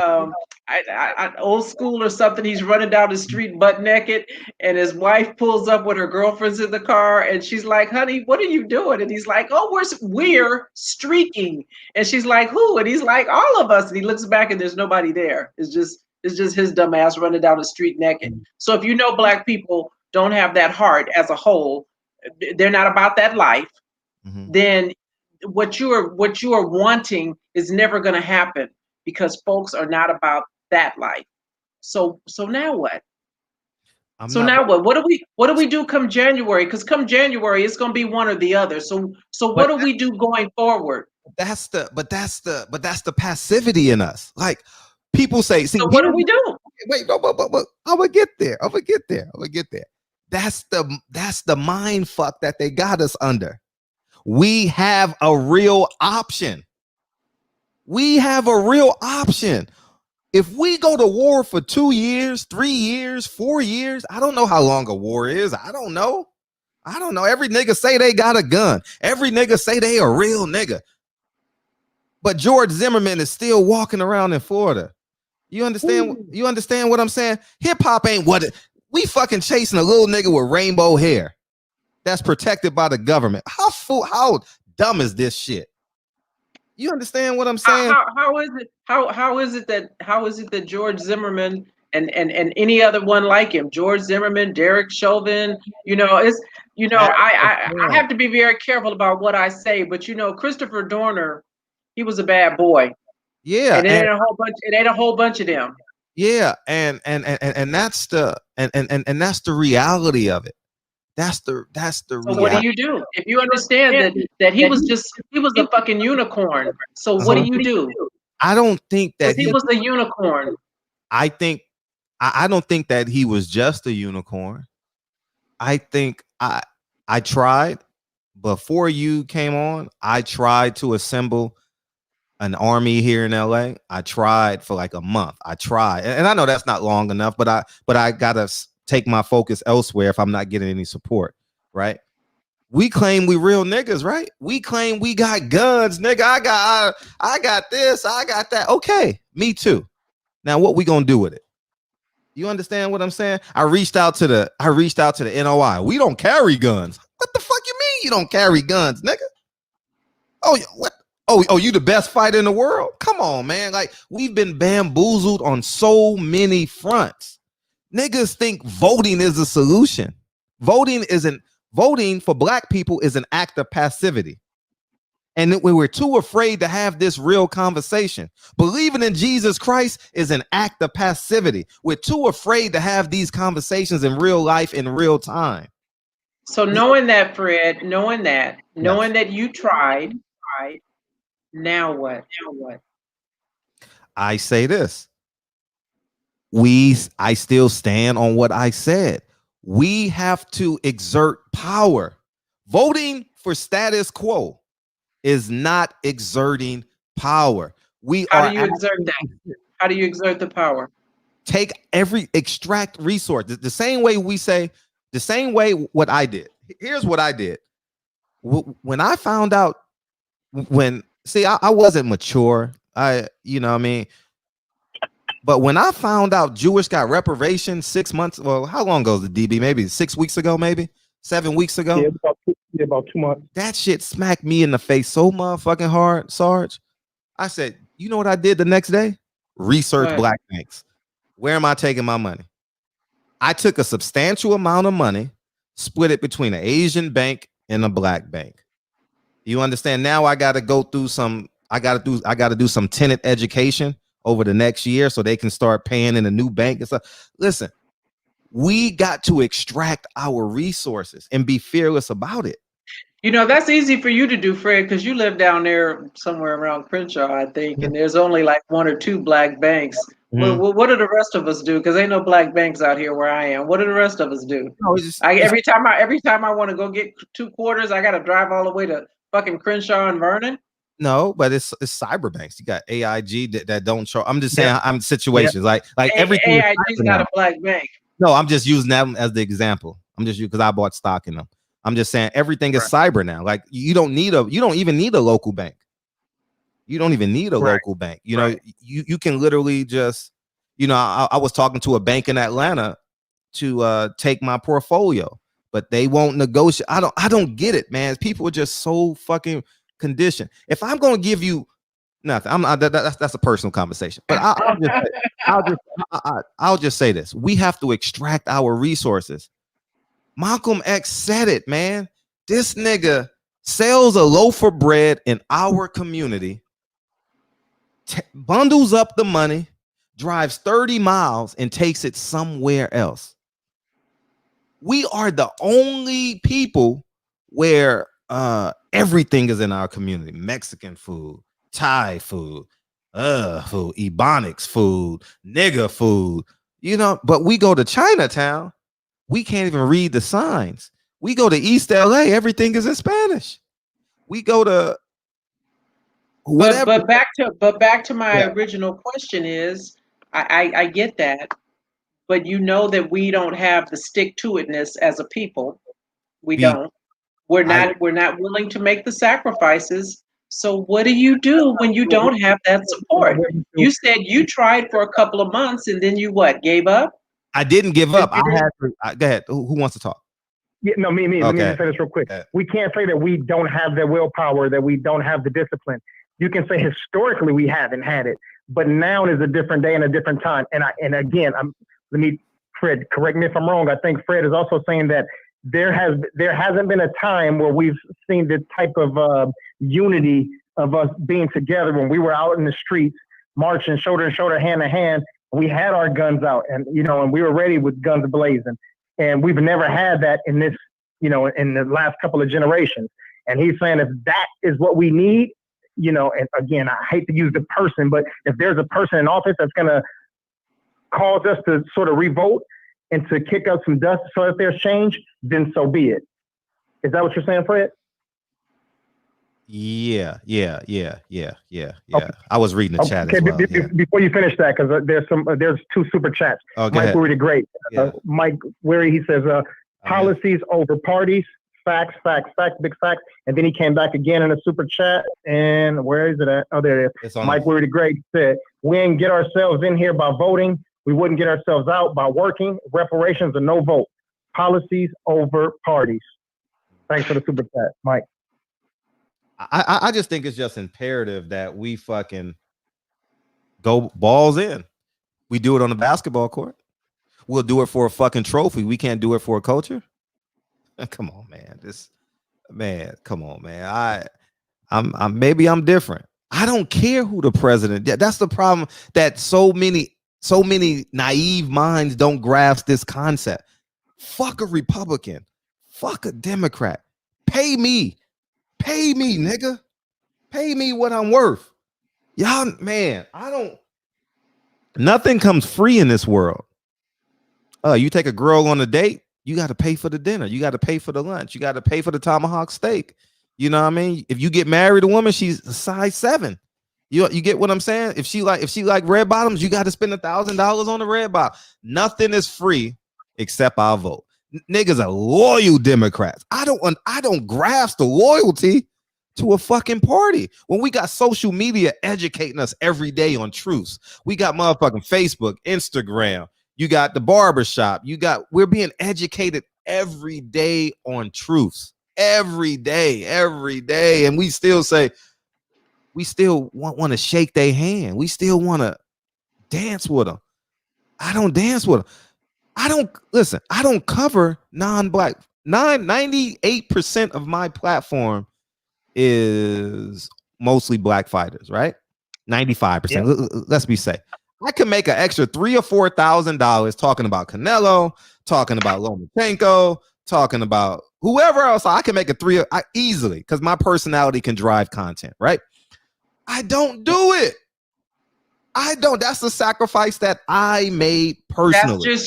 old school or something, he's running down the street butt naked and his wife pulls up with her girlfriends in the car and she's like, honey, what are you doing? And he's like, oh, we're streaking. And she's like, who? And he's like, all of us. And he looks back and there's nobody there. It's just his dumb ass running down the street naked. So if Black people don't have that heart as a whole, they're not about that life, then what you are wanting is never going to happen because folks are not about that life. So now what? Now what? What do we do come January? Because come January, it's going to be one or the other. So what do we do going forward? That's the passivity in us. Like people say, see, so what do we do? Wait, no, but I'm gonna get there. That's the mind fuck that they got us under. We have a real option. If we go to war for 2 years, 3 years, 4 years, I don't know how long a war is. I don't know. Every nigga say they got a gun. Every nigga say they a real nigga. But George Zimmerman is still walking around in Florida. You understand? You understand what I'm saying? Hip hop ain't what we fucking chasing a little nigga with rainbow hair that's protected by the government. How dumb is this shit? You understand what I'm saying? How is it that George Zimmerman and any other one like him, George Zimmerman, Derek Chauvin, I have to be very careful about what I say, but Christopher Dorner, he was a bad boy. Yeah, and it ain't a whole bunch of them. Yeah, and that's the reality of it. That's the reality. So what do you do if you understand that he was a fucking unicorn? So what do you do? I don't think that he was a unicorn. I don't think that he was just a unicorn. I think I tried before you came on. I tried to assemble an army here in LA. I tried for like a month. And I know that's not long enough, but I gotta take my focus elsewhere if I'm not getting any support, right? We claim we real niggas, right? We claim we got guns, nigga. I got this, I got that. Okay, me too. Now what we gonna do with it? You understand what I'm saying? I reached out to the NOI. We don't carry guns. What the fuck you mean you don't carry guns, nigga? Oh, what? Oh, you the best fighter in the world? Come on, man. Like, we've been bamboozled on so many fronts. Niggas think voting is a solution. Voting for Black people is an act of passivity. And we were too afraid to have this real conversation. Believing in Jesus Christ is an act of passivity. We're too afraid to have these conversations in real life in real time. So knowing that, Fred, knowing that you tried, now what? I say this. I still stand on what I said. We have to exert power. Voting for status quo is not exerting power. How do you exert that? How do you exert the power? Extract resource. The same way what I did. Here's what I did. When I found out, I wasn't mature. But when I found out Jewish got reparations 6 months, well, how long ago was the DB? Maybe 6 weeks ago, maybe 7 weeks ago. Yeah, about 2 months. That shit smacked me in the face so motherfucking hard, Sarge. I said, you know what I did the next day? Research Black banks. Where am I taking my money? I took a substantial amount of money, split it between an Asian bank and a black bank. You understand? Now I got to go through some. I got to do some tenant education over the next year so they can start paying in a new bank and stuff. Listen, we got to extract our resources and be fearless about it. You know, that's easy for you to do, Fred, because you live down there somewhere around Crenshaw, I think, and there's only like 1 or 2 black banks. What do the rest of us do? Because ain't no black banks out here where I am. What do the rest of us do? No, every time I want to go get 2 quarters, I got to drive all the way to fucking Crenshaw and Vernon. No, but it's cyber banks. You got AIG that don't show. I'm just saying, I'm situations like everything. AIG's not a black bank. No, I'm just using them as the example. I'm just because I bought stock in them. I'm just saying everything is cyber now. Like you don't even need a local bank. You don't even need a local bank. You know, you can literally just, you know, I was talking to a bank in Atlanta to take my portfolio, but they won't negotiate. I don't get it, man. People are just so fucking conditioned. If I'm going to give you nothing, that's a personal conversation. But I'll just say this: we have to extract our resources. Malcolm X said it, man. This nigga sells a loaf of bread in our community, bundles up the money, drives 30 miles, and takes it somewhere else. We are the only people where everything is in our community. Mexican food, Thai food, Ebonics food, nigga food, you know, but we go to Chinatown, we can't even read the signs. We go to East LA, everything is in Spanish. We go to whatever. But back to my original question is, I get that, but you know that we don't have the stick-to-itness as a people. Don't. We're not willing to make the sacrifices. So what do you do when you don't have that support? You said you tried for a couple of months and then you gave up? I didn't give up. I had to. Go ahead. Who wants to talk? Yeah, no, me. Okay. Let me just say this real quick. We can't say that we don't have the willpower, that we don't have the discipline. You can say historically we haven't had it, but now is a different day and a different time. And again, Fred, correct me if I'm wrong. I think Fred is also saying that there hasn't been a time where we've seen the type of unity of us being together when we were out in the streets, marching shoulder to shoulder, hand to hand. We had our guns out, and and we were ready with guns blazing. And we've never had that in this, in the last couple of generations. And he's saying if that is what we need, and again, I hate to use the person, but if there's a person in office that's going to cause us to sort of revolt and to kick up some dust so that there's change, then so be it. Is that what you're saying, Fred? Yeah. Okay. I was reading the chat as well. Before you finish that, because there's 2 super chats. Mike Weary the Great. Mike Weary, he says, policies over parties, facts, big facts. And then he came back again in a super chat. And where is it at? Oh, there it is. Mike Weary the Great said, we ain't get ourselves in here by voting. We wouldn't get ourselves out by working. Reparations or no vote. Policies over parties. Thanks for the super chat, Mike. I just think it's just imperative that we fucking go balls in. We do it on the basketball court. We'll do it for a fucking trophy. We can't do it for a culture. Come on, man. Come on, man. Maybe I'm different. I don't care who the president. That's the problem, that so many naive minds don't grasp this concept. Fuck a Republican. Fuck a Democrat. Pay me, nigga. Pay me what I'm worth. Y'all, man, nothing comes free in this world. You take a girl on a date, you got to pay for the dinner. You got to pay for the lunch. You got to pay for the tomahawk steak. You know what I mean? If you get married a woman, she's a size 7. You get what I'm saying? If she like red bottoms, you got to spend $1,000 on the red bottom. Nothing is free except our vote. Niggas are loyal Democrats. I don't grasp the loyalty to a fucking party when we got social media educating us every day on truths. We got motherfucking Facebook, Instagram. You got the barbershop. We're being educated every day on truths. Every day. And we still say, we still want to shake their hand. We still want to dance with them. I don't dance with them. I don't cover non-black. 98% of my platform is mostly black fighters, right? 95%. Yep. Let's be safe. I can make an extra $3,000 or $4,000 talking about Canelo, talking about Lomachenko, talking about whoever else. I can make easily because my personality can drive content, right? I don't do it. I don't. That's the sacrifice that I made personally.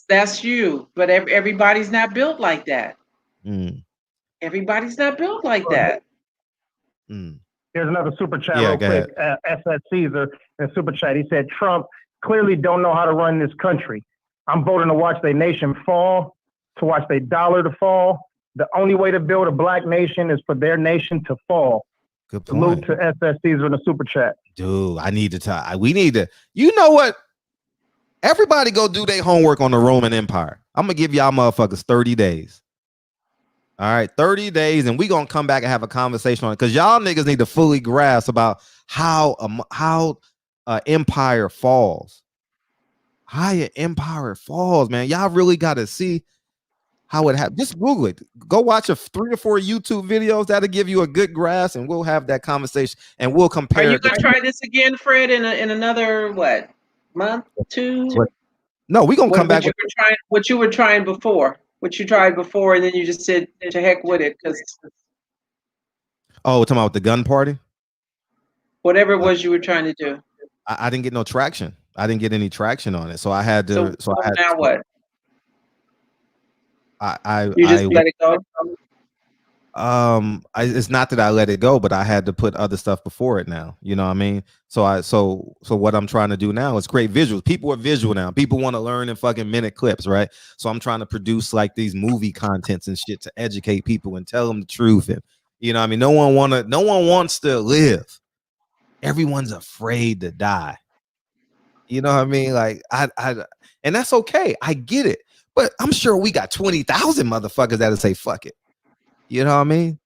That's you. But everybody's not built like that. Mm. Everybody's not built like that. Mm. Here's another super chat real quick. SS Caesar in the super chat. He said, Trump clearly don't know how to run this country. I'm voting to watch their nation fall, to watch their dollar to fall. The only way to build a black nation is for their nation to fall. Good point. Salute to SS Caesar in the super chat. Dude, I need to talk. We need to, you know what? Everybody go do their homework on the Roman Empire. I'm going to give y'all motherfuckers 30 days. All right, 30 days, and we're going to come back and have a conversation on it because y'all niggas need to fully grasp about how empire falls. How an empire falls, man. Y'all really got to see how it happens. Just Google it. Go watch 3 or 4 YouTube videos. That'll give you a good grasp, and we'll have that conversation, and we'll compare. Are you going to try this again, Fred, in another, month, 2? No, we're going to come back. What you were trying before. What you tried before, and then you just said, to heck with it. Oh, we're talking about the gun party? Whatever it was you were trying to do. I didn't get no traction. I didn't get any traction on it. So I had to. Now what? You just let it go? It's not that I let it go, but I had to put other stuff before it now. You know what I mean? So what I'm trying to do now is create visuals. People are visual now. People want to learn in fucking minute clips, right? So I'm trying to produce like these movie contents and shit to educate people and tell them the truth. And you know what I mean? No one wants to live. Everyone's afraid to die. You know what I mean? Like and that's okay. I get it. But I'm sure we got 20,000 motherfuckers that'll say fuck it. You know what I mean?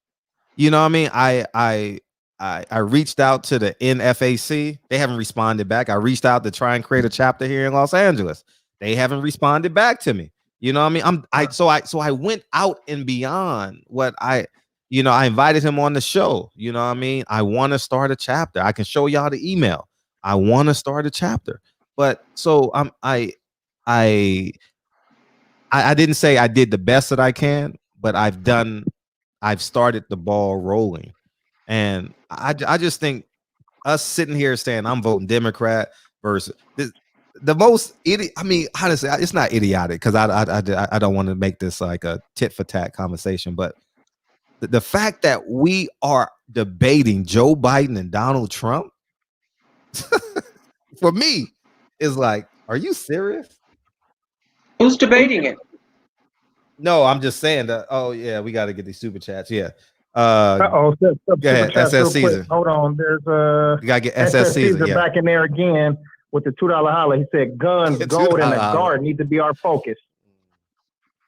You know what I mean? I reached out to the NFAC. They haven't responded back. I reached out to try and create a chapter here in Los Angeles. They haven't responded back to me. You know what I mean? So I went out and beyond what I invited him on the show. You know what I mean? I want to start a chapter. I can show y'all the email. I want to start a chapter. But so I didn't say I did the best that I can, but I've started the ball rolling. And I just think us sitting here saying I'm voting Democrat versus the most idiot. I mean, honestly, it's not idiotic because I don't want to make this like a tit for tat conversation, but the fact that we are debating Joe Biden and Donald Trump for me is like, are you serious? Who's debating it? No, I'm just saying that. Oh yeah, we got to get these super chats. Yeah. Go ahead, SS Caesar. Hold on, there's you gotta get SS Caesar back in there again with the $2 holler. He said, "Guns, gold, and a guard need to be our focus."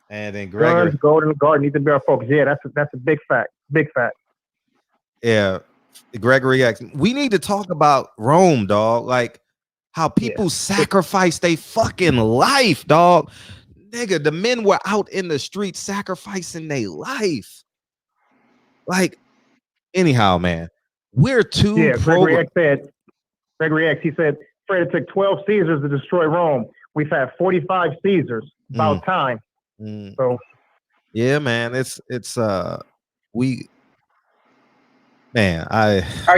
And then Gregory, guns, gold, and a guard need to be our focus. Yeah, that's a big fact. Big fact. Yeah, Gregory X. We need to talk about Rome, dog. Like how people sacrifice their fucking life, dog. Nigga, the men were out in the streets sacrificing their life. Like, anyhow, man, we're too. Yeah, Gregory X, he said, Fred, it took 12 Caesars to destroy Rome. We've had 45 Caesars. About time. So, yeah, man, are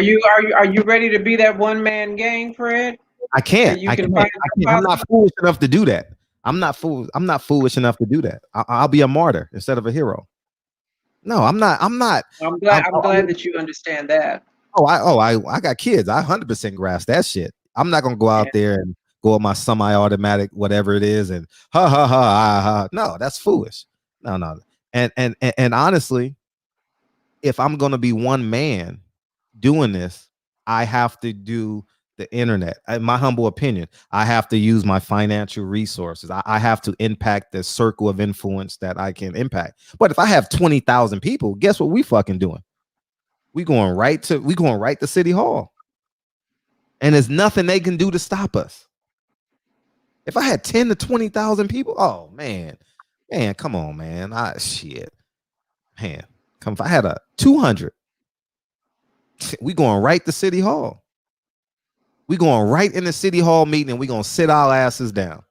you ready to be that one man gang, Fred? I can't. I'm not foolish enough to do that. I'm not foolish enough to do that. I'll be a martyr instead of a hero. No, I'm not. I'm glad that you understand that. I got kids. I 100% grasp that shit. I'm not gonna go out there and go with my semi-automatic whatever it is and ha. No, that's foolish. No. And honestly, if I'm gonna be one man doing this, I have to do the internet. In my humble opinion, I have to use my financial resources. I have to impact the circle of influence that I can impact. But if I have 20,000 people, guess what we fucking doing? We going right to City Hall. And there's nothing they can do to stop us. If I had 10 to 20,000 people, oh man, come on, man. Shit. Man, if I had a 200, we going right to City Hall. We going right in the City Hall meeting and we gonna sit our asses down.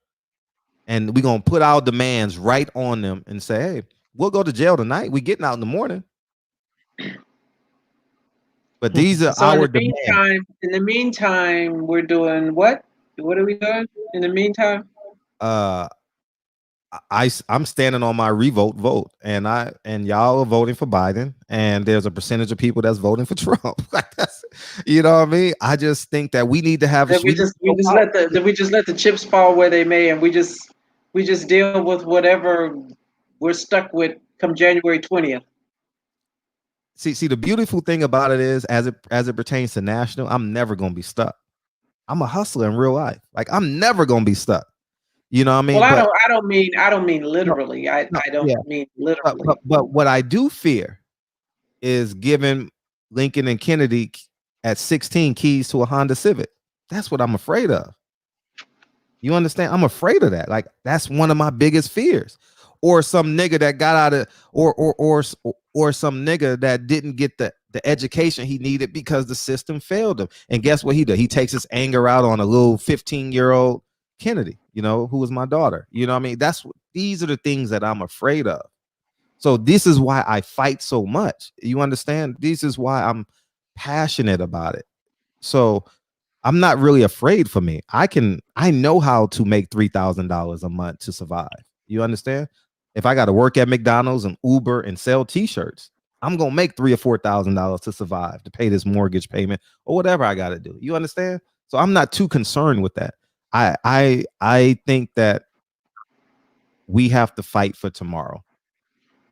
And we gonna put our demands right on them and say, hey, we'll go to jail tonight. We getting out in the morning. But these are our demands. In the meantime, we're doing what? What are we doing in the meantime? I'm standing on my revote vote, and y'all are voting for Biden, and there's a percentage of people that's voting for Trump. Like that's, you know what I mean? I just think that we need to have. We just let the chips fall where they may, and we just deal with whatever we're stuck with come January 20th. See, the beautiful thing about it is, as it pertains to national, I'm never gonna be stuck. I'm a hustler in real life. Like I'm never gonna be stuck. You know what I mean? Well, I don't mean literally. I don't mean literally. But what I do fear is giving Lincoln and Kennedy at 16 keys to a Honda Civic. That's what I'm afraid of. You understand? I'm afraid of that. Like that's one of my biggest fears. Or some nigga that got out of, or some nigga that didn't get the education he needed because the system failed him. And guess what he did? He takes his anger out on a little 15-year-old Kennedy, you know, who was my daughter. You know what I mean? These are the things that I'm afraid of. So this is why I fight so much. You understand? This is why I'm passionate about it. So I'm not really afraid for me. I know how to make $3,000 a month to survive. You understand? If I got to work at McDonald's and Uber and sell t-shirts, I'm going to make $3,000 or $4,000 to survive, to pay this mortgage payment or whatever I got to do. You understand? So I'm not too concerned with that. I think that we have to fight for tomorrow.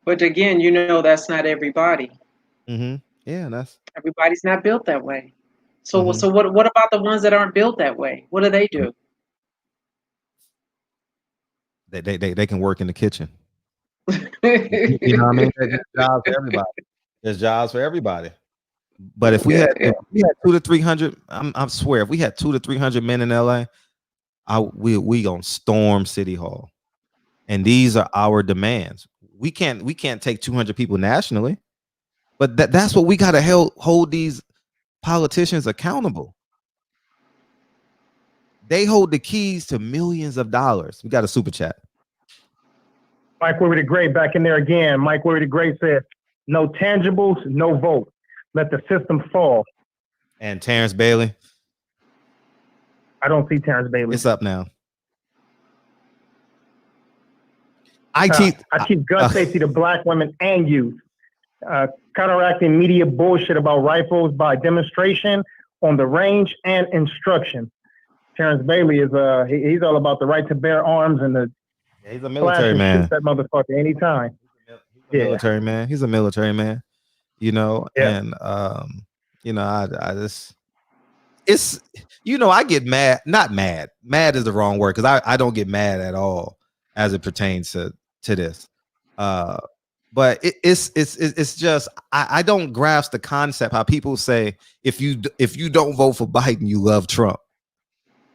But again, you know, that's not everybody. Mm-hmm. Yeah, everybody's not built that way. So so what about the ones that aren't built that way? What do they do? They can work in the kitchen. You know what I mean? There's jobs for everybody. There's jobs for everybody. But if we had 200 to 300, I swear, if we had 200 to 300 men in LA, we gonna storm City Hall. And these are our demands. We can't take 200 people nationally, but that's what we gotta hold these politicians accountable. They hold the keys to millions of dollars. We got a super chat. Mike Weary the Great back in there again. Mike Weary the Great said, no tangibles, no vote. Let the system fall. And Terrence Bailey. I don't see Terrence Bailey. It's up now. I teach gun safety to black women and youth. Counteracting media bullshit about rifles by demonstration on the range and instruction. Terrence Bailey is he's all about the right to bear arms and the he's a military man. Shoot that motherfucker anytime. He's a military man. He's a military man. You know, and you know, I just it's, you know, I get mad, not mad. Mad is the wrong word because I don't get mad at all as it pertains to this. But it's just I don't grasp the concept how people say if you don't vote for Biden, you love Trump.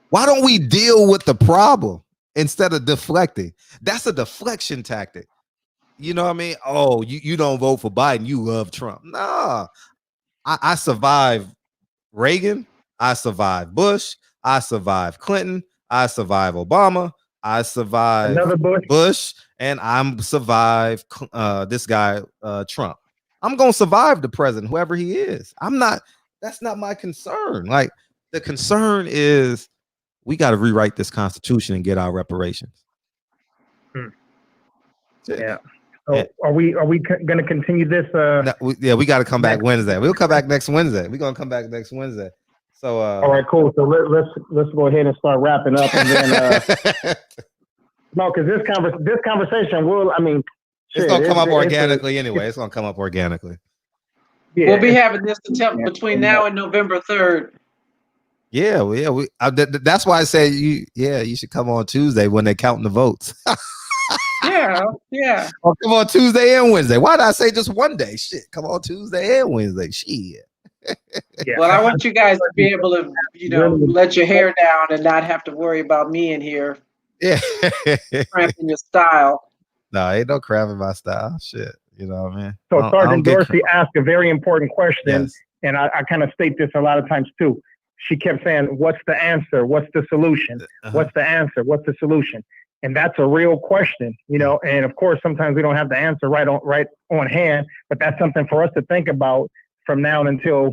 Why don't we deal with the problem instead of deflecting? That's a deflection tactic. You know what I mean? Oh, you don't vote for Biden, you love Trump. Nah, I survived Reagan. I survived Bush. I survived Clinton. I survived Obama. I survived Bush, and I'm survived this guy Trump. I'm gonna survive the president, whoever he is. That's not my concern. Like, the concern is we got to rewrite this Constitution and get our reparations. Yeah. So are we going to continue this? We got to come back Wednesday. We'll come back next Wednesday. We're gonna come back next Wednesday. So all right, cool. So let's go ahead and start wrapping up, and then no, because this conversation will. I mean, it's gonna come up organically anyway. It's gonna come up organically. Yeah. We'll be having this attempt between now and November 3rd. Yeah, that's why I say you should come on Tuesday when they're counting the votes. Yeah. Oh, come on Tuesday and Wednesday. Why did I say just one day? Shit, come on Tuesday and Wednesday. Shit. Yeah. Well, I want you guys to be able to, let your hair down and not have to worry about me in here Yeah. Cramping your style. No, ain't no cramping my style. Shit. You know what I mean? So I don't Sergeant get Dorsey asked a very important question, Yes. and I kind of state this a lot of times too. She kept saying, "What's the answer? What's the solution? What's the answer? What's the solution?" And that's a real question, you know. And of course, sometimes we don't have the answer right on hand, but that's something for us to think about from now until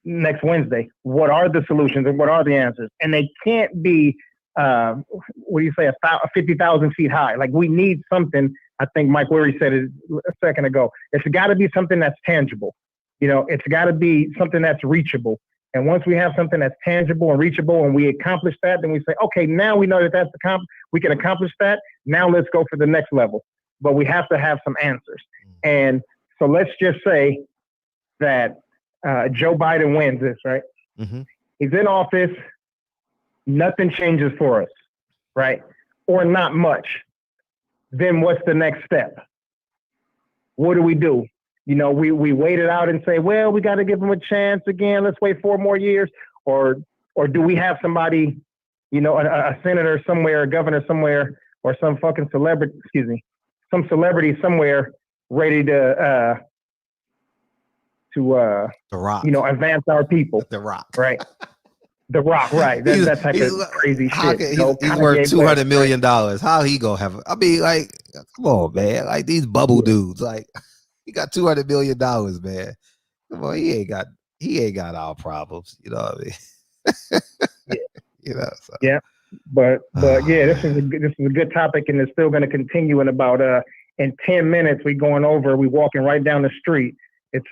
next Wednesday. What are the solutions and what are the answers? And they can't be, what do you say, 50,000 feet high. Like, we need something. I think Mike Weary said it a second ago. It's got to be something that's tangible. You know, it's got to be something that's reachable. And once we have something that's tangible and reachable and we accomplish that, then we say, okay, now we know that we can accomplish that. Now let's go for the next level. But we have to have some answers. And so let's just say that Joe Biden wins this, right? Mm-hmm. He's in office. Nothing changes for us, right? Or not much. Then what's the next step? What do we do? You know, we wait it out and say, well, we got to give him a chance again. Let's wait 4 more years. Or do we have somebody, you know, a senator somewhere, a governor somewhere, or some fucking celebrity, some celebrity somewhere ready to The Rock. you know, advance our people. The Rock. Right. The Rock, right. That type of crazy shit. He's worth $200 million. How he gonna have? I mean, like, come on, man. Like, these bubble dudes, like, he got $200 million, man. Come on, he ain't got our problems. You know what I mean? Yeah. You know. So. Yeah. But yeah, this is a good topic, and it's still going to continue in about in 10 minutes. We walking right down the street. It's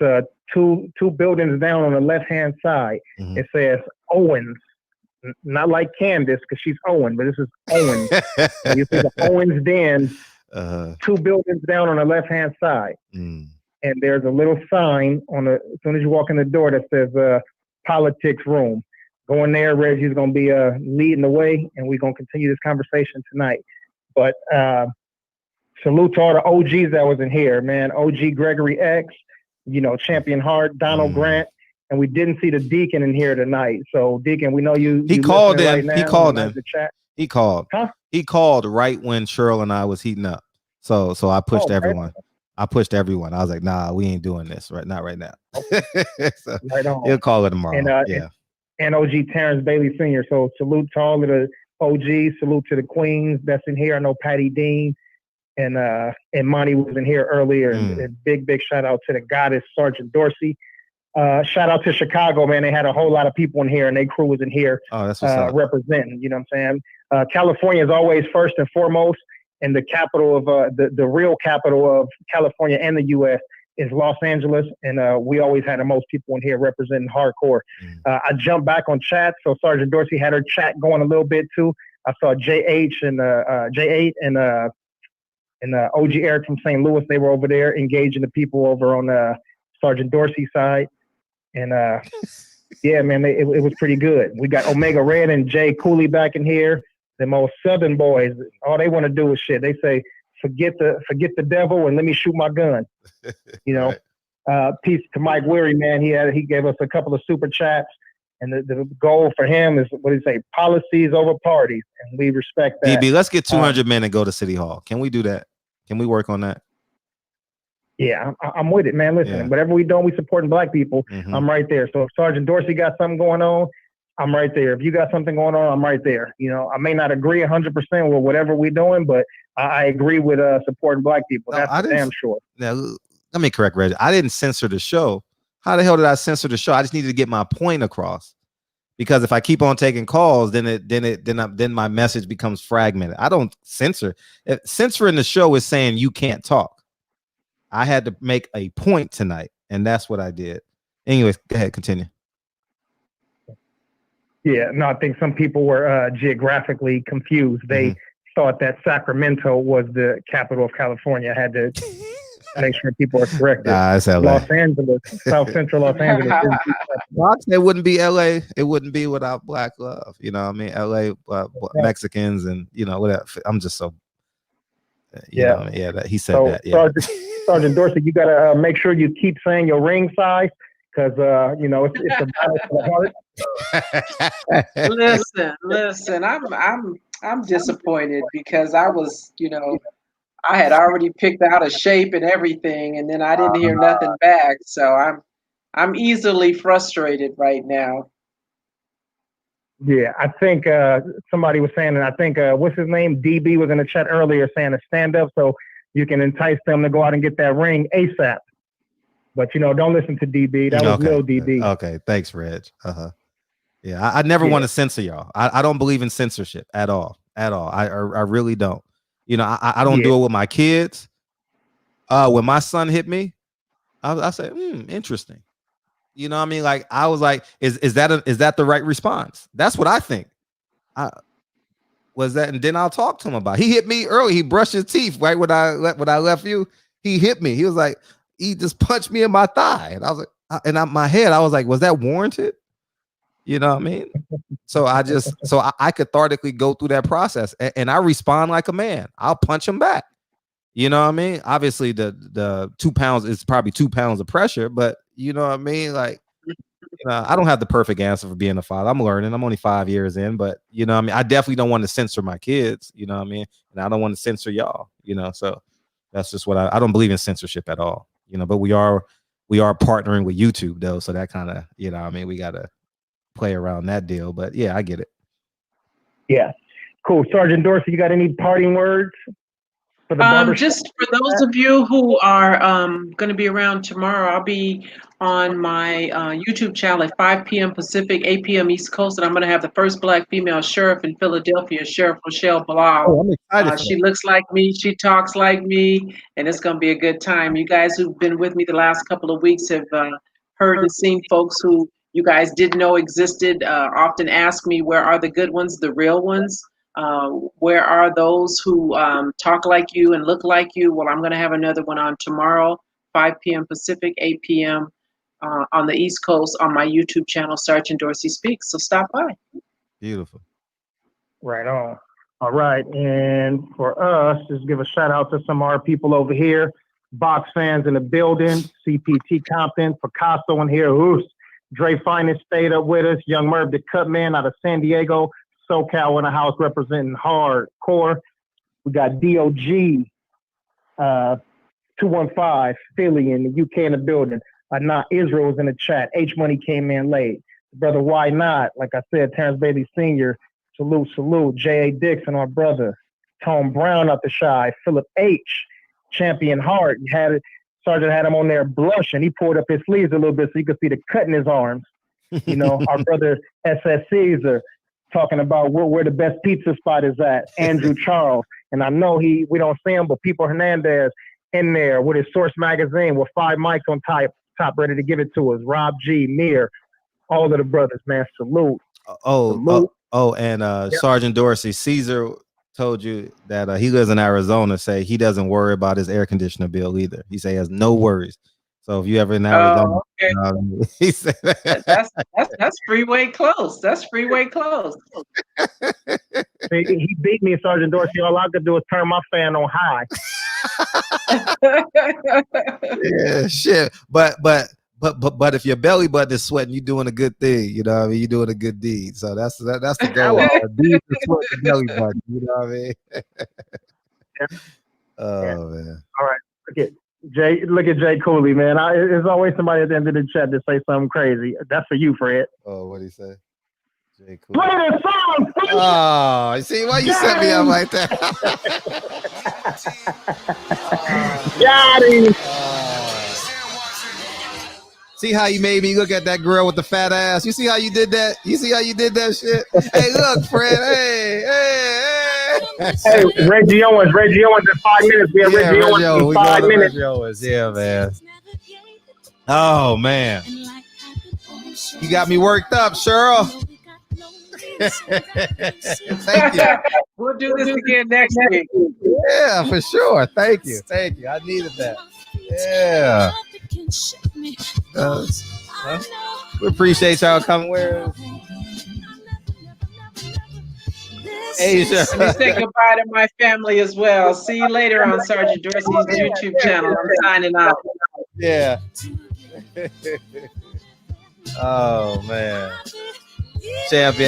two buildings down on the left hand side. Mm-hmm. It says Owens, not like Candace because she's Owen, but this is Owens. You see the Owens Den, 2 buildings down on the left hand side, and there's a little sign as soon as you walk in the door that says politics room. Go in there. Reggie's going to be leading the way, and we're going to continue this conversation tonight. But salute to all the OGs that was in here, man. OG Gregory X, you know, Champion Hart, Donald Grant, and we didn't see the Deacon in here tonight. So, Deacon, we know you. He called in. Right now. He called in. The chat. He called. Huh? He called right when Cheryl and I was heating up. So I pushed everyone. I pushed everyone. I was like, nah, we ain't doing this not right now. So right on. He'll call it tomorrow. And, and OG Terrence Bailey Sr. So salute to all of the OGs. Salute to the Queens that's in here. I know Patty Dean and Monty was in here earlier. And big shout out to the goddess, Sgt Dorsey. Shout out to Chicago, man. They had a whole lot of people in here, and their crew was in here representing. You know what I'm saying? California is always first and foremost, and the capital of the real capital of California and the U.S. is Los Angeles, and we always had the most people in here representing hardcore. I jumped back on chat, so Sgt Dorsey had her chat going a little bit too. I saw JH and J8 and OG Eric from St. Louis. They were over there engaging the people over on Sgt Dorsey's side, and yeah, man, it was pretty good. We got Omega Red and Jay Cooley back in here. The most Southern boys, all they want to do is shit. They say, forget the devil and let me shoot my gun. You know, peace to Mike Weary, man. He gave us a couple of super chats, and the goal for him is, what do you say, policies over parties, and we respect that. DB, let's get 200 men and go to City Hall. Can we do that? Can we work on that? Yeah, I'm with it, man. Listen, whatever we do, we supporting Black people. I'm right there. So if Sgt Dorsey got something going on, I'm right there. If you got something going on, I'm right there. You know, I may not agree 100% with whatever we're doing, but I agree with supporting Black people. That's damn sure. Now, let me correct Reggie. I didn't censor the show. How the hell did I censor the show? I just needed to get my point across. Because if I keep on taking calls, then my message becomes fragmented. I don't censor. Censoring the show is saying you can't talk. I had to make a point tonight, and that's what I did. Anyways, go ahead, continue. Yeah, no, I think some people were geographically confused. They thought that Sacramento was the capital of California. I had to make sure people are corrected. Nah, it's LA. Los Angeles, South Central Los Angeles. It wouldn't be LA. It wouldn't be without Black love. You know what I mean? LA, Mexicans, and, you know, whatever. I'm just so, you know, he said that. Yeah. Sgt Dorsey, you got to make sure you keep saying your ring size, because, you know, it's a battle for the heart. Listen, I'm disappointed because I was, I had already picked out a shape and everything, and then I didn't hear nothing back. So I'm easily frustrated right now. Yeah, I think somebody was saying, and I think what's his name? DB was in the chat earlier saying to stand up so you can entice them to go out and get that ring ASAP. But don't listen to DB. That was Lil DB. Okay, thanks, Reg. Yeah, I never want to censor y'all. I don't believe in censorship at all. I really don't. I don't do it with my kids. When my son hit me, I say, interesting. You know what I mean? Like I was like, is that the right response? That's what I think. Was that, and then I'll talk to him about it. He hit me early. He brushed his teeth right when I left you. He hit me. He was like, he just punched me in my thigh, and I was like, my head, I was like, was that warranted? You know what I mean? So I cathartically go through that process, and I respond like a man. I'll punch him back. You know what I mean? Obviously, the 2 pounds is probably 2 pounds of pressure, but you know what I mean? Like, I don't have the perfect answer for being a father. I'm learning. I'm only 5 years in, but you know what I mean? I definitely don't want to censor my kids, you know what I mean? And I don't want to censor y'all, so that's just what I don't believe in censorship at all, but we are partnering with YouTube though. So that kind of, we got to play around that deal, but yeah, I get it. Yeah. Cool. Sergeant Dorsey, you got any parting words? Just for those of you who are going to be around tomorrow, I'll be on my YouTube channel at 5 p.m. Pacific, 8 p.m. East Coast, and I'm going to have the first Black female sheriff in Philadelphia, Sheriff Rochelle Bilal. Oh, I'm excited. She looks like me, she talks like me, and it's going to be a good time. You guys who've been with me the last couple of weeks have heard and seen folks who you guys didn't know existed. Often ask me, where are the good ones, the real ones? Where are those who talk like you and look like you? Well, I'm going to have another one on tomorrow, 5 p.m. Pacific, 8 p.m. On the East Coast on my YouTube channel, Sergeant Dorsey Speaks. So stop by. Beautiful. Right on. All right. And for us, just give a shout out to some of our people over here. Box fans in the building, CPT Compton, Picasso in here. Oos. Dre Finest stayed up with us. Young Merv, the cut man out of San Diego. SoCal in the house representing hardcore. We got DOG 215 Philly in the UK in the building. Not Israel's in the chat. H Money came in late. Brother Why Not? Like I said, Terrence Bailey Sr. Salute. J.A. Dixon, our brother. Tone Brown out the shy. Philip H. Champion Hart. Sergeant had him on there blushing. He pulled up his sleeves a little bit so you could see the cut in his arms. Our brother SS Caesar. Talking about where the best pizza spot is at, Andrew Charles. And I know we don't see him, but People Hernandez in there with his Source magazine with 5 mics on top ready to give it to us. Rob G, Mir, all of the brothers, man. Salute. And Sergeant Dorsey, Caesar told you that he lives in Arizona, say he doesn't worry about his air conditioner bill either. He say he has no worries. So if you ever in Arizona, he said that's freeway close. That's freeway close. He beat me, Sergeant Dorsey. All I could do is turn my fan on high. Yeah, shit. But if your belly button is sweating, you're doing a good thing. You know what I mean? You're doing a good deed. So that's the goal. Deed to sweat the belly button. You know what I mean? Man. All right. Look at Jay Cooley, man. There's always somebody at the end of the chat to say something crazy. That's for you, Fred. Oh, what did he say? Jay Cooley. Play this song. Oh, you see why you set me up like that? Got him. See how you made me look at that girl with the fat ass? You see how you did that? You see how you did that shit? Hey, look, Fred. Hey. Hey, Reggie Owens in 5 minutes. We have Reggie Owens in 5 minutes. Reggie Owens. Yeah, man. Oh, man. You got me worked up, Cheryl. Thank you. We'll do this again next week. Yeah, for sure. Thank you. I needed that. Yeah. We appreciate y'all coming. Where? Asia. Let me say goodbye to my family as well. See you later on Sergeant Dorsey's YouTube channel. I'm signing out. Yeah. Oh, man. Champion.